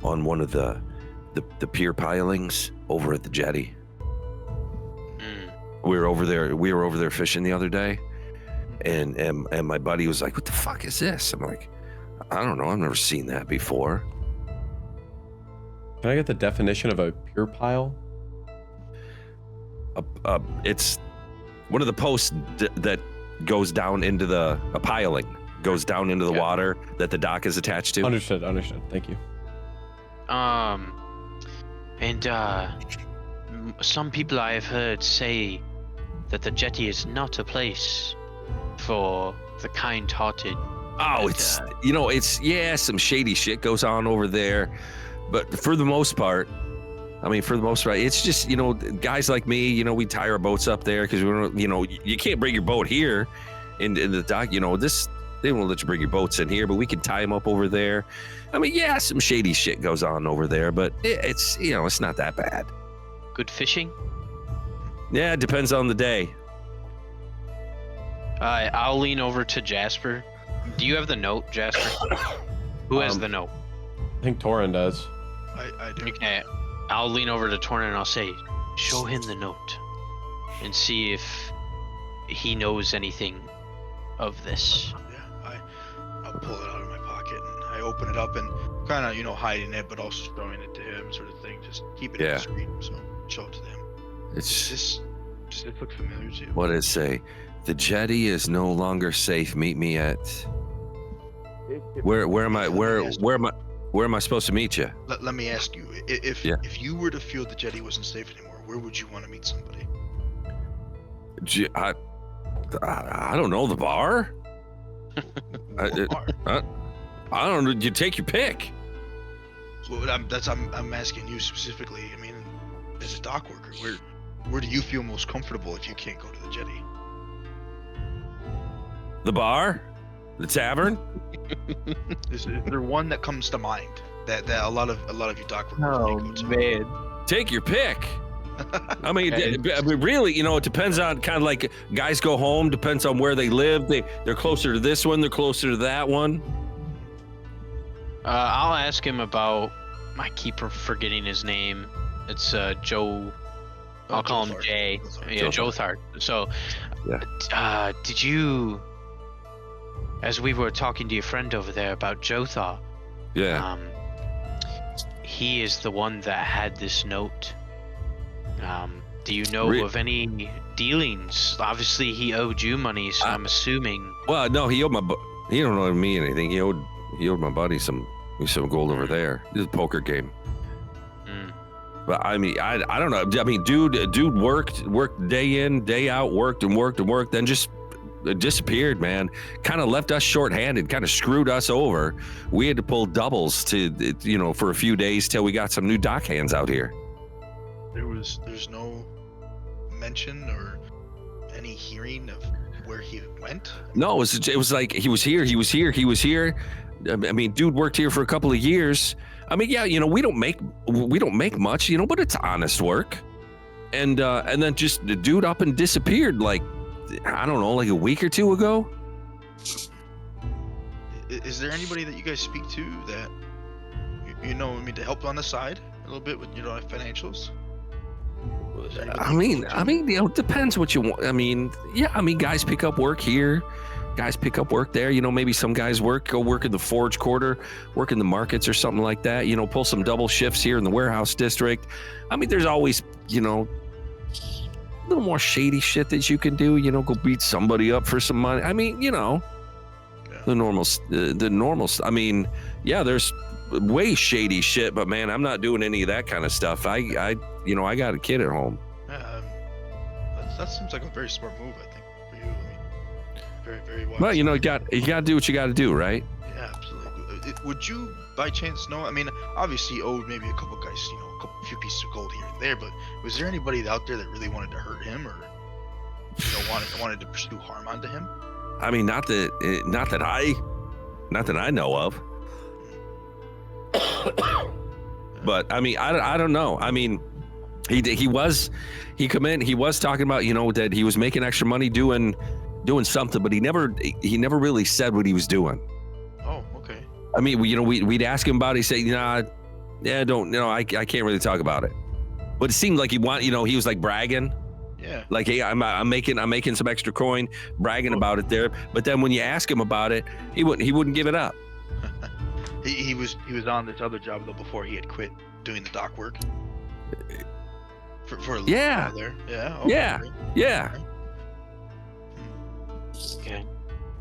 [SPEAKER 1] on one of the pier pilings over at the jetty. We were over there fishing the other day, and my buddy was like, "What the fuck is this?" I'm like, "I don't know. I've never seen that before."
[SPEAKER 5] Can I get the definition of a pure pile?
[SPEAKER 1] It's one of the posts that goes down into a piling, goes down into the water that the dock is attached to.
[SPEAKER 5] Understood. Thank you.
[SPEAKER 9] Some people I have heard say that the jetty is not a place for the kind-hearted.
[SPEAKER 1] Oh, it's some shady shit goes on over there, but for the most part, it's just, guys like me, we tie our boats up there because we don't, you can't bring your boat here in the dock. They won't let you bring your boats in here, but we can tie them up over there. Some shady shit goes on over there, but it's not that bad.
[SPEAKER 9] Good fishing?
[SPEAKER 1] Yeah, it depends on the day.
[SPEAKER 9] I'll lean over to Jasper. Do you have the note, Jasper? Who has the note?
[SPEAKER 5] I think Torin does.
[SPEAKER 6] I do.
[SPEAKER 9] Okay, I'll lean over to Torin and I'll say, show him the note and see if he knows anything of this.
[SPEAKER 6] Yeah, I'll pull it out of my pocket and I open it up and kind of, hiding it, but also throwing it to him, sort of thing. Just keep it discreet, so show it to them. Does it look familiar to you?
[SPEAKER 1] What does it say? The jetty is no longer safe. Meet me at. Where am I supposed to meet you?
[SPEAKER 6] Let me ask you, if you were to feel the jetty wasn't safe anymore, where would you want to meet somebody?
[SPEAKER 1] I don't know, the bar. I don't know. You take your pick.
[SPEAKER 6] Well, I'm asking you specifically. As a dock worker, where do you feel most comfortable if you can't go to the jetty?
[SPEAKER 1] The bar, the tavern.
[SPEAKER 6] Is there one that comes to mind that a lot of you dock workers may go to?
[SPEAKER 9] Man.
[SPEAKER 1] Take your pick. Really, it depends on kind of like guys go home. Depends on where they live. They're closer to this one. They're closer to that one.
[SPEAKER 9] I'll ask him about. I keep forgetting his name. It's Joe. I'll call him Jay. Yeah, Jothard. So, did you, as we were talking to your friend over there about Jothar,
[SPEAKER 1] yeah,
[SPEAKER 9] he is the one that had this note Do you know of any dealings? Obviously, he owed you money, so I'm assuming.
[SPEAKER 1] Well, no, he owed he don't owe me anything. He owed my buddy some gold over there. This is a poker game. But I mean, I don't know. I mean, dude worked day in, day out, worked, then just disappeared, man. Kind of left us short-handed, kind of screwed us over. We had to pull doubles for a few days till we got some new dock hands out here.
[SPEAKER 6] There's no mention or any hearing of where he went?
[SPEAKER 1] No, it was like he was here. I mean, dude worked here for a couple of years. I mean, yeah, we don't make much, but it's honest work. And then just the dude up and disappeared like, I don't know, like a week or two ago.
[SPEAKER 6] Is there anybody that you guys speak to that to help on the side a little bit with financials?
[SPEAKER 1] I mean, it depends what you want. I mean, yeah, guys pick up work here. Guys pick up work there. Maybe some guys go work in the forge quarter, work in the markets or something like that. Pull some double shifts here in the warehouse district. I mean, there's always, a little more shady shit that you can do. Go beat somebody up for some money. I mean, the normal. I mean, yeah, there's way shady shit, but man, I'm not doing any of that kind of stuff. I got a kid at home.
[SPEAKER 6] That seems like a very smart move, I think, for you. I mean, very, very wise.
[SPEAKER 1] Well, you got to do what you got to do, right?
[SPEAKER 6] Yeah, absolutely. Would you, by chance, know? I mean, obviously, you owed maybe a couple guys, a few pieces of gold here and there, but was there anybody out there that really wanted to hurt him, or wanted to pursue harm onto him?
[SPEAKER 1] I mean, not that I know of. But I mean, I don't know. I mean, he was talking about that he was making extra money doing something, but he never really said what he was doing.
[SPEAKER 6] Oh, okay.
[SPEAKER 1] I mean, we'd ask him about it. He'd say, I can't really talk about it. But it seemed like he was like bragging.
[SPEAKER 6] Yeah. Like,
[SPEAKER 1] hey, I'm making some extra coin, bragging about it there. But then when you ask him about it, he wouldn't give it up.
[SPEAKER 6] He was on this other job though before he had quit doing the dock work. For a little while there. Yeah. Okay.
[SPEAKER 1] Yeah.
[SPEAKER 9] Okay.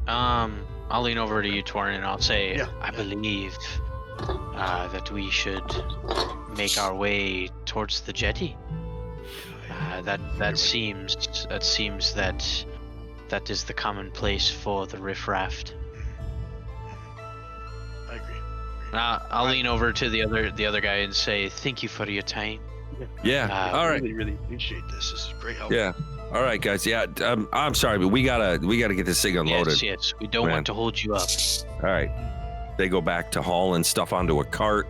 [SPEAKER 9] I'll lean over to you, Torin, and I'll say, I believe that we should make our way towards the jetty. That seems that is the common place for the riffraff.
[SPEAKER 6] I agree.
[SPEAKER 9] I'll lean over to the other guy and say, thank you for your time.
[SPEAKER 1] Yeah. All right.
[SPEAKER 6] Really, really appreciate this. This is great help.
[SPEAKER 1] Yeah. All right, guys. Yeah. I'm sorry, but we gotta get this thing unloaded.
[SPEAKER 9] Yes. We don't want to hold you up.
[SPEAKER 1] All right. They go back to hauling stuff onto a cart.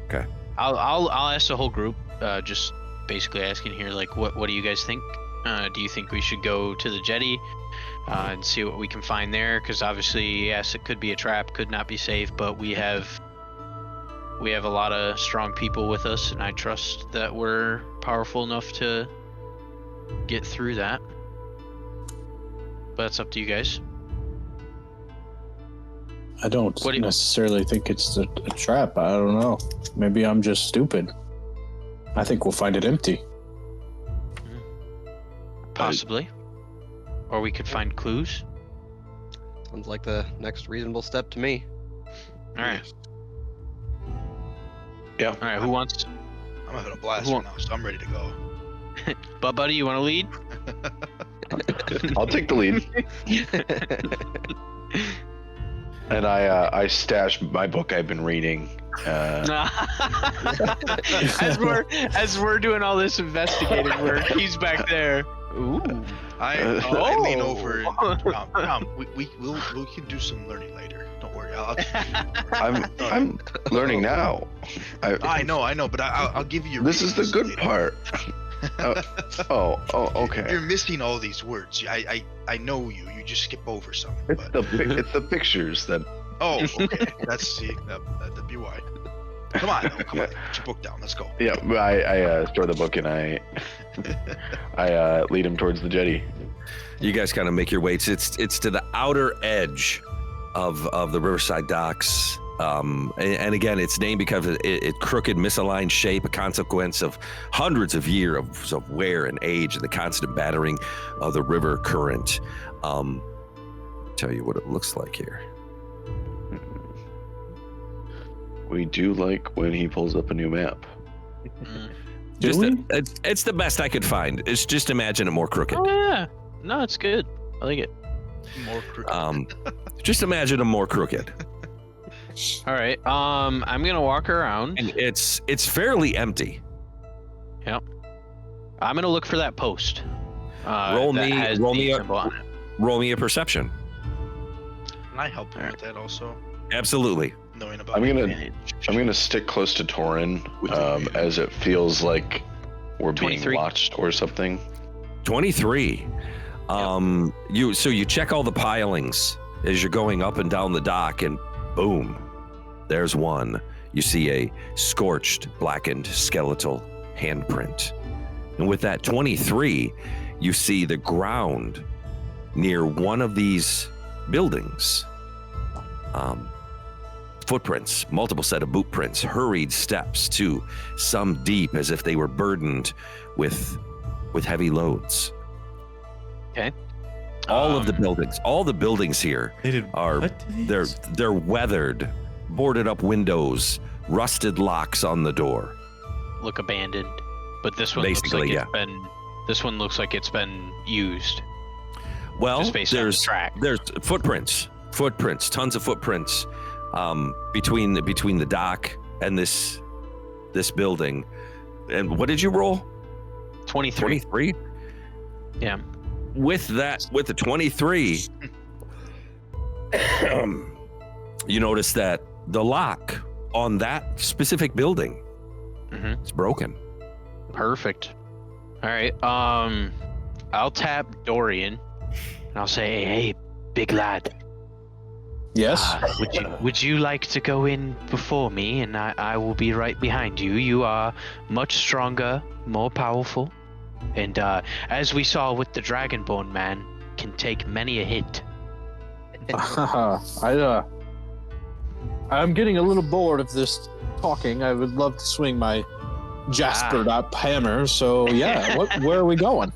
[SPEAKER 1] Okay.
[SPEAKER 9] I'll ask the whole group. Just basically asking here, like, what do you guys think? Do you think we should go to the jetty and see what we can find there? Because obviously, yes, it could be a trap, could not be safe, but we have a lot of strong people with us, and I trust that we're powerful enough to get through that. But it's up to you guys.
[SPEAKER 4] I don't necessarily think it's a trap. I don't know. Maybe I'm just stupid. I think we'll find it empty.
[SPEAKER 9] Possibly. Or we could find clues.
[SPEAKER 7] Sounds like the next reasonable step to me.
[SPEAKER 9] All right.
[SPEAKER 3] Yeah.
[SPEAKER 9] All right. Who wants?
[SPEAKER 6] I'm having a blast right now, so I'm ready to go.
[SPEAKER 9] But buddy, you want to lead?
[SPEAKER 3] I'll take the lead. And I stashed my book I've been reading.
[SPEAKER 9] As we're doing all this investigating work, he's back there. Ooh.
[SPEAKER 6] I lean over and Tom, we can do some learning later. Don't worry.
[SPEAKER 3] I'm learning now.
[SPEAKER 6] I know, but I'll give you.
[SPEAKER 3] This is the good part. Okay.
[SPEAKER 6] You're missing all these words. I know you. You just skip over some.
[SPEAKER 3] It's the pictures that.
[SPEAKER 6] Oh, okay. That'd be why. Come on, put your book down. Let's go.
[SPEAKER 3] Yeah, I store the book and I lead him towards the jetty.
[SPEAKER 1] You guys kind of make your way. It's to the outer edge of the Riverside docks, And again, it's named because its crooked, misaligned shape, a consequence of hundreds of years of wear and age and the constant battering of the river current. Tell you what it looks like here.
[SPEAKER 3] We do like when he pulls up a new map.
[SPEAKER 1] It's the best I could find. It's just imagine it more crooked.
[SPEAKER 9] Oh yeah, no, it's good. I like it.
[SPEAKER 6] More crooked.
[SPEAKER 1] Just imagine them more crooked.
[SPEAKER 9] All right. I'm gonna walk around.
[SPEAKER 1] And it's fairly empty.
[SPEAKER 9] Yep. I'm gonna look for that post.
[SPEAKER 1] Roll me a perception.
[SPEAKER 6] Can I help him with that also?
[SPEAKER 1] Absolutely.
[SPEAKER 6] Knowing about
[SPEAKER 3] I'm gonna stick close to Torin, as it feels like we're being
[SPEAKER 9] 23.
[SPEAKER 3] watched or something.
[SPEAKER 1] 23. You check all the pilings as you're going up and down the dock, and boom, there's one. You see a scorched, blackened, skeletal handprint. And with that 23, you see the ground near one of these buildings. Footprints, multiple set of boot prints, hurried steps too, some deep as if they were burdened with heavy loads.
[SPEAKER 9] Okay.
[SPEAKER 1] All the buildings here they're weathered, boarded up windows, rusted locks on the door.
[SPEAKER 9] Look abandoned, but this one
[SPEAKER 1] Basically,
[SPEAKER 9] this one looks like it's been used.
[SPEAKER 1] Well,
[SPEAKER 9] Just based on the track.
[SPEAKER 1] there's footprints, tons of footprints between the dock and this building. And what did you roll?
[SPEAKER 9] 23.
[SPEAKER 1] 23?
[SPEAKER 9] Yeah.
[SPEAKER 1] With the 23, you notice that the lock on that specific building is broken.
[SPEAKER 9] Perfect. All right. I'll tap Dorian, and I'll say, "Hey, big lad.
[SPEAKER 4] Yes.
[SPEAKER 9] Would you like to go in before me, and I will be right behind you? You are much stronger, more powerful, and as we saw with the Dragonborn man, can take many a hit."
[SPEAKER 4] I'm getting a little bored of this talking. I would love to swing my jaspered up hammer. So yeah, where are we going?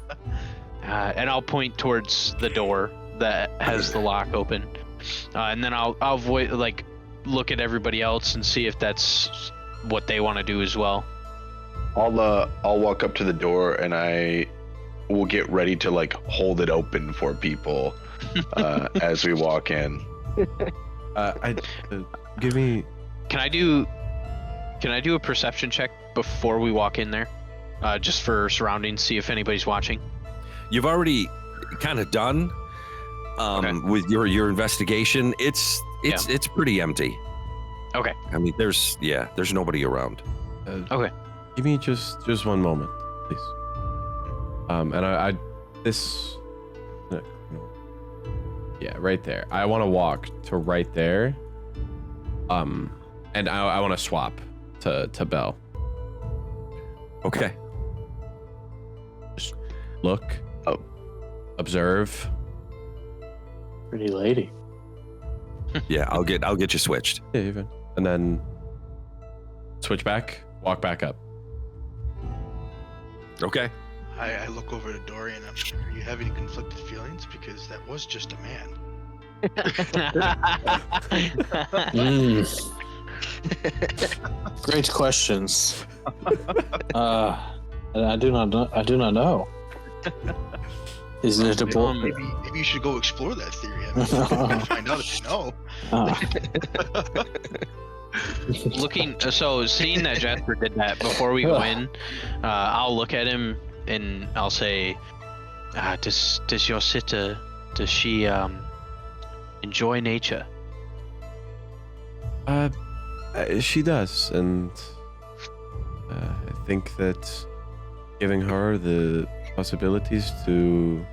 [SPEAKER 9] And I'll point towards the door that has the lock open, and then I'll look at everybody else and see if that's what they want to do as well.
[SPEAKER 3] I'll walk up to the door and I will get ready to hold it open for people as we walk in.
[SPEAKER 5] Give me.
[SPEAKER 9] Can I do a perception check before we walk in there, just for surroundings, see if anybody's watching?
[SPEAKER 1] You've already kind of done with your investigation. It's pretty empty.
[SPEAKER 9] Okay.
[SPEAKER 1] I mean, there's nobody around.
[SPEAKER 9] Okay.
[SPEAKER 5] Give me just one moment, please. And right there. I want to walk to right there. And I want to swap to Belle.
[SPEAKER 1] Okay.
[SPEAKER 5] Just look. Observe.
[SPEAKER 4] Pretty lady.
[SPEAKER 1] Yeah, I'll get you switched.
[SPEAKER 5] Yeah, even. And then switch back. Walk back up.
[SPEAKER 1] Okay.
[SPEAKER 6] I look over to Dorian. Are you having conflicted feelings? Because that was just a man.
[SPEAKER 4] Great questions. I do not know. Isn't it a boy?
[SPEAKER 6] Maybe you should go explore that theory. I mean, find out if you know.
[SPEAKER 9] Seeing that Jasper did that before we go in, I'll look at him and I'll say, does your sitter, does she enjoy nature?
[SPEAKER 5] She does, and I think that giving her the possibilities to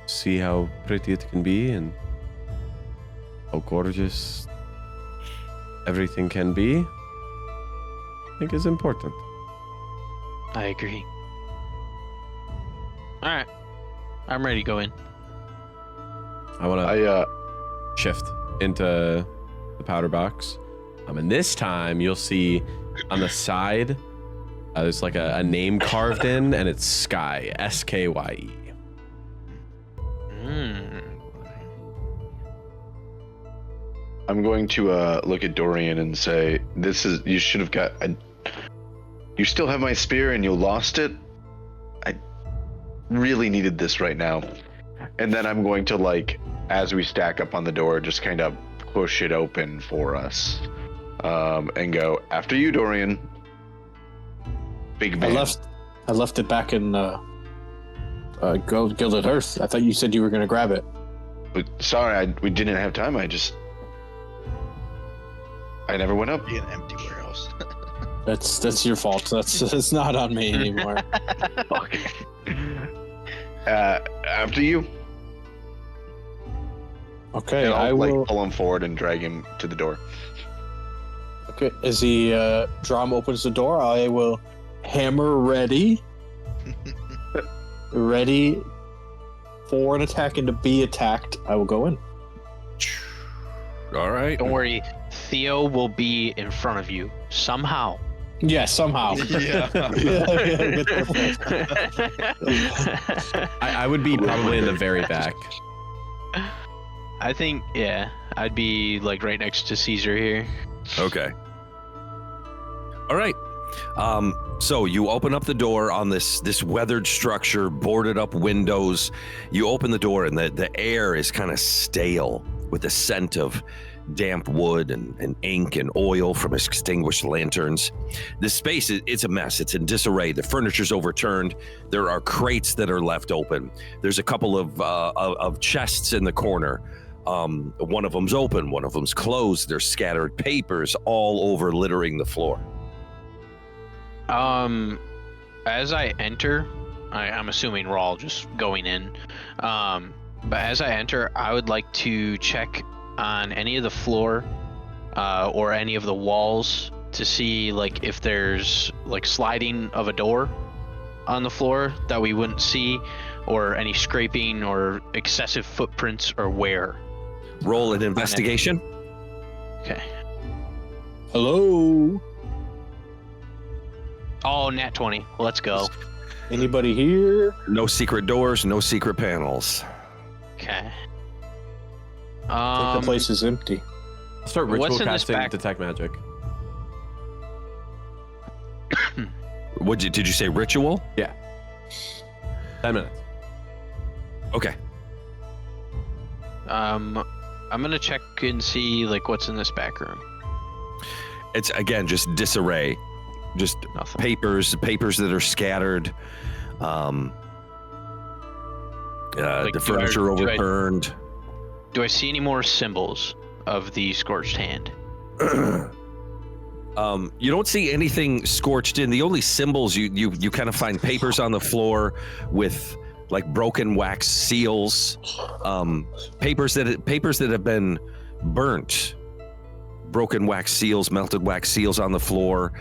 [SPEAKER 5] see how pretty it can be and how gorgeous everything can be, I think is important.
[SPEAKER 9] I agree. All right, I'm ready to go in.
[SPEAKER 5] I want to shift into the powder box And this time you'll see on the side, there's like a name carved in, and it's Skye, S-K-Y-E.
[SPEAKER 3] I'm going to look at Dorian and say, you should have got, you still have my spear and you lost it? I really needed this right now. And then I'm going to, like, as we stack up on the door, just kind of push it open for us. And go, after you, Dorian. Big man.
[SPEAKER 4] I left it back in Gilded Earth. I thought you said you were going to grab it.
[SPEAKER 3] Sorry, we didn't have time. I never went up.
[SPEAKER 6] Be an empty warehouse.
[SPEAKER 4] That's your fault. That's not on me anymore.
[SPEAKER 3] Okay. After you.
[SPEAKER 4] Okay,
[SPEAKER 3] And I'll,
[SPEAKER 4] I will.
[SPEAKER 3] pull him forward and drag him to the door.
[SPEAKER 4] Okay, as the drum opens the door, I will hammer ready. Ready for an attack and to be attacked. I will go in.
[SPEAKER 1] All right.
[SPEAKER 9] Don't worry, Theo will be in front of you somehow.
[SPEAKER 4] Yeah, somehow.
[SPEAKER 6] Yeah.
[SPEAKER 5] I would be probably in the very back.
[SPEAKER 9] I think, yeah, I'd be like right next to Caesar here.
[SPEAKER 1] Okay. All right. So you open up the door on this weathered structure, boarded up windows. You open the door and the air is kind of stale with the scent of damp wood and ink and oil from extinguished lanterns. This space, it's a mess. It's in disarray. The furniture's overturned. There are crates that are left open. There's a couple of chests in the corner. One of them's open, one of them's closed. There's scattered papers all over littering the floor.
[SPEAKER 9] As I enter, I'm assuming we're all just going in. But as I enter, I would like to check on any of the floor or any of the walls to see like if there's like sliding of a door on the floor that we wouldn't see, or any scraping or excessive footprints or wear.
[SPEAKER 1] Roll an investigation.
[SPEAKER 9] Okay.
[SPEAKER 4] Hello?
[SPEAKER 9] Oh, nat 20. Let's go.
[SPEAKER 4] Anybody here?
[SPEAKER 1] No secret doors, no secret panels.
[SPEAKER 9] Okay.
[SPEAKER 4] I think the place is empty.
[SPEAKER 5] I'll start ritual
[SPEAKER 9] What's in this
[SPEAKER 5] casting
[SPEAKER 9] back-
[SPEAKER 5] detect magic.
[SPEAKER 1] Did you say ritual?
[SPEAKER 5] Yeah. 10 minutes.
[SPEAKER 1] Okay.
[SPEAKER 9] I'm gonna check and see like what's in this back room.
[SPEAKER 1] It's again just disarray. Just
[SPEAKER 9] Nothing.
[SPEAKER 1] papers that are scattered. The furniture overturned.
[SPEAKER 9] Do I see any more symbols of the Scorched Hand?
[SPEAKER 1] You don't see anything scorched in. The only symbols you kind of find papers on the floor with like broken wax seals, papers that have been burnt, broken wax seals, melted wax seals on the floor.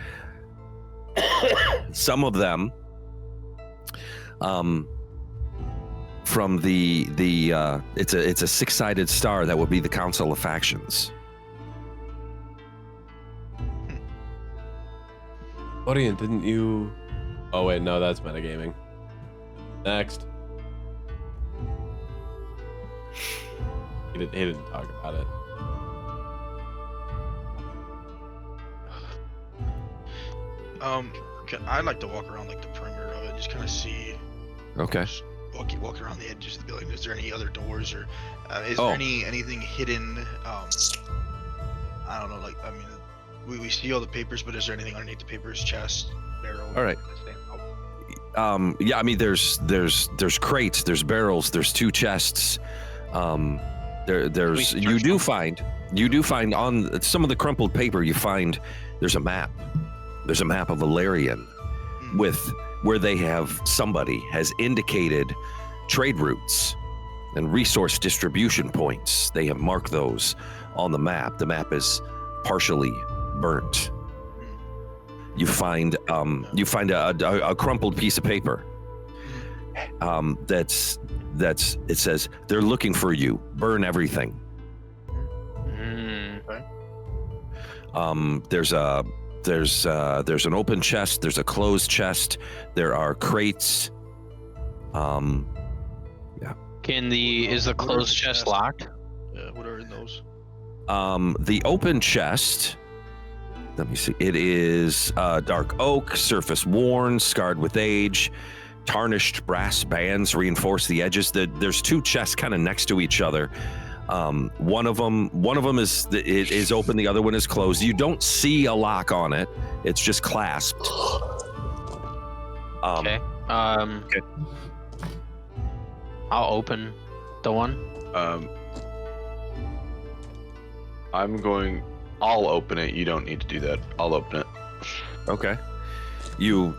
[SPEAKER 1] Some of them from the it's a six-sided star that would be the Council of Factions.
[SPEAKER 5] Orion, didn't you? Oh wait, no, that's metagaming. Next. He didn't talk about it.
[SPEAKER 6] I'd like to walk around like the perimeter of it, just kind of see.
[SPEAKER 1] Okay.
[SPEAKER 6] Just walk around the edges of the building. Is there any other doors, or is there anything hidden? I don't know. Like, I mean, we see all the papers, but is there anything underneath the papers? Chest, barrel.
[SPEAKER 1] All right.
[SPEAKER 6] that stand out?
[SPEAKER 1] Yeah, I mean, there's crates, there's barrels, there's two chests. There's you do find on some of the crumpled paper there's a map. There's a map of Elarion with where somebody has indicated trade routes and resource distribution points. They have marked those on the map. The map is partially burnt. You find a crumpled piece of paper. It says they're looking for you. Burn everything. There's an open chest. There's a closed chest. There are crates.
[SPEAKER 9] Is the closed chest locked?
[SPEAKER 6] Yeah, what are in those?
[SPEAKER 1] The open chest. Let me see. It is dark oak, surface worn, scarred with age. Tarnished brass bands reinforce the edges. There's two chests kind of next to each other. One of them is open. The other one is closed. You don't see a lock on it. It's just clasped.
[SPEAKER 9] Okay.
[SPEAKER 1] Okay.
[SPEAKER 9] I'll open the one.
[SPEAKER 3] I'll open it. You don't need to do that. I'll open it.
[SPEAKER 1] Okay. You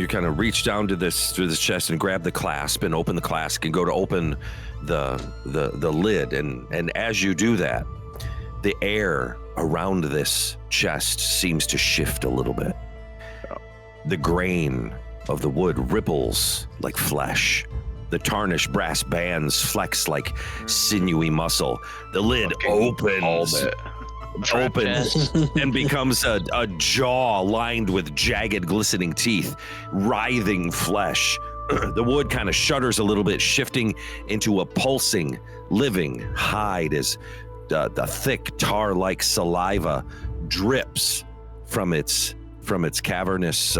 [SPEAKER 1] kind of reach down to this chest and grab the clasp and open the clasp and go to open the lid, and as you do that, the air around this chest seems to shift a little bit. The grain of the wood ripples like flesh. The tarnished brass bands flex like sinewy muscle. The lid opens and becomes a jaw lined with jagged, glistening teeth, writhing flesh. The wood kind of shudders a little bit, shifting into a pulsing, living hide as the thick tar-like saliva drips from its cavernous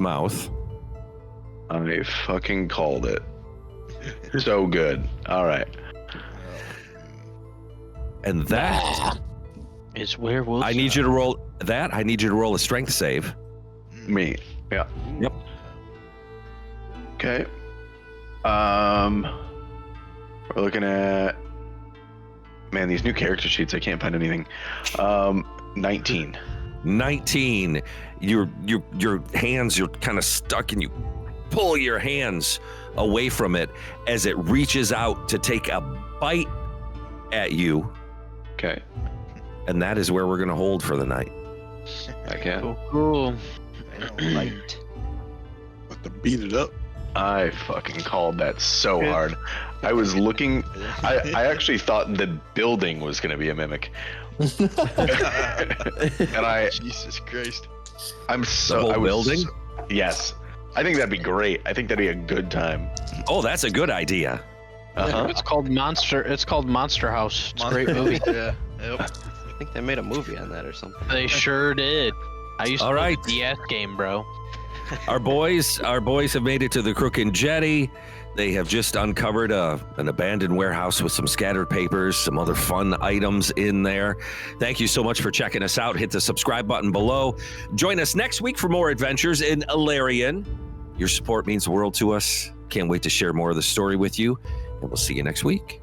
[SPEAKER 1] mouth.
[SPEAKER 3] I fucking called it. So good. All right.
[SPEAKER 1] And that
[SPEAKER 9] is werewolves.
[SPEAKER 1] I need you to roll that. I need you to roll a strength save.
[SPEAKER 3] Me. Yeah.
[SPEAKER 1] Yep.
[SPEAKER 3] Okay. We're looking at, man, these new character sheets. I can't find anything. 19.
[SPEAKER 1] 19. Your hands, you're kind of stuck, and you pull your hands away from it as it reaches out to take a bite at you.
[SPEAKER 3] Okay.
[SPEAKER 1] And that is where we're going to hold for the night.
[SPEAKER 3] Okay.
[SPEAKER 9] Cool.
[SPEAKER 2] Light.
[SPEAKER 8] Have to beat it up.
[SPEAKER 3] I fucking called that so hard. I was looking. I actually thought the building was going to be a mimic. And
[SPEAKER 6] Jesus Christ.
[SPEAKER 3] I'm so.
[SPEAKER 1] The whole building?
[SPEAKER 3] Yes. I think that'd be great. I think that'd be a good time.
[SPEAKER 1] Oh, that's a good idea.
[SPEAKER 3] Uh-huh.
[SPEAKER 9] It's called Monster House. It's a great movie.
[SPEAKER 6] Yeah. Yep.
[SPEAKER 7] I think they made a movie on that or something.
[SPEAKER 9] They sure did. I used
[SPEAKER 1] All
[SPEAKER 9] to play
[SPEAKER 1] right.
[SPEAKER 9] the DS game, bro.
[SPEAKER 1] Our boys have made it to the Crook and Jetty. They have just uncovered an abandoned warehouse with some scattered papers, some other fun items in there. Thank you so much for checking us out. Hit the subscribe button below. Join us next week for more adventures in Elarion. Your support means the world to us. Can't wait to share more of the story with you, and we'll see you next week.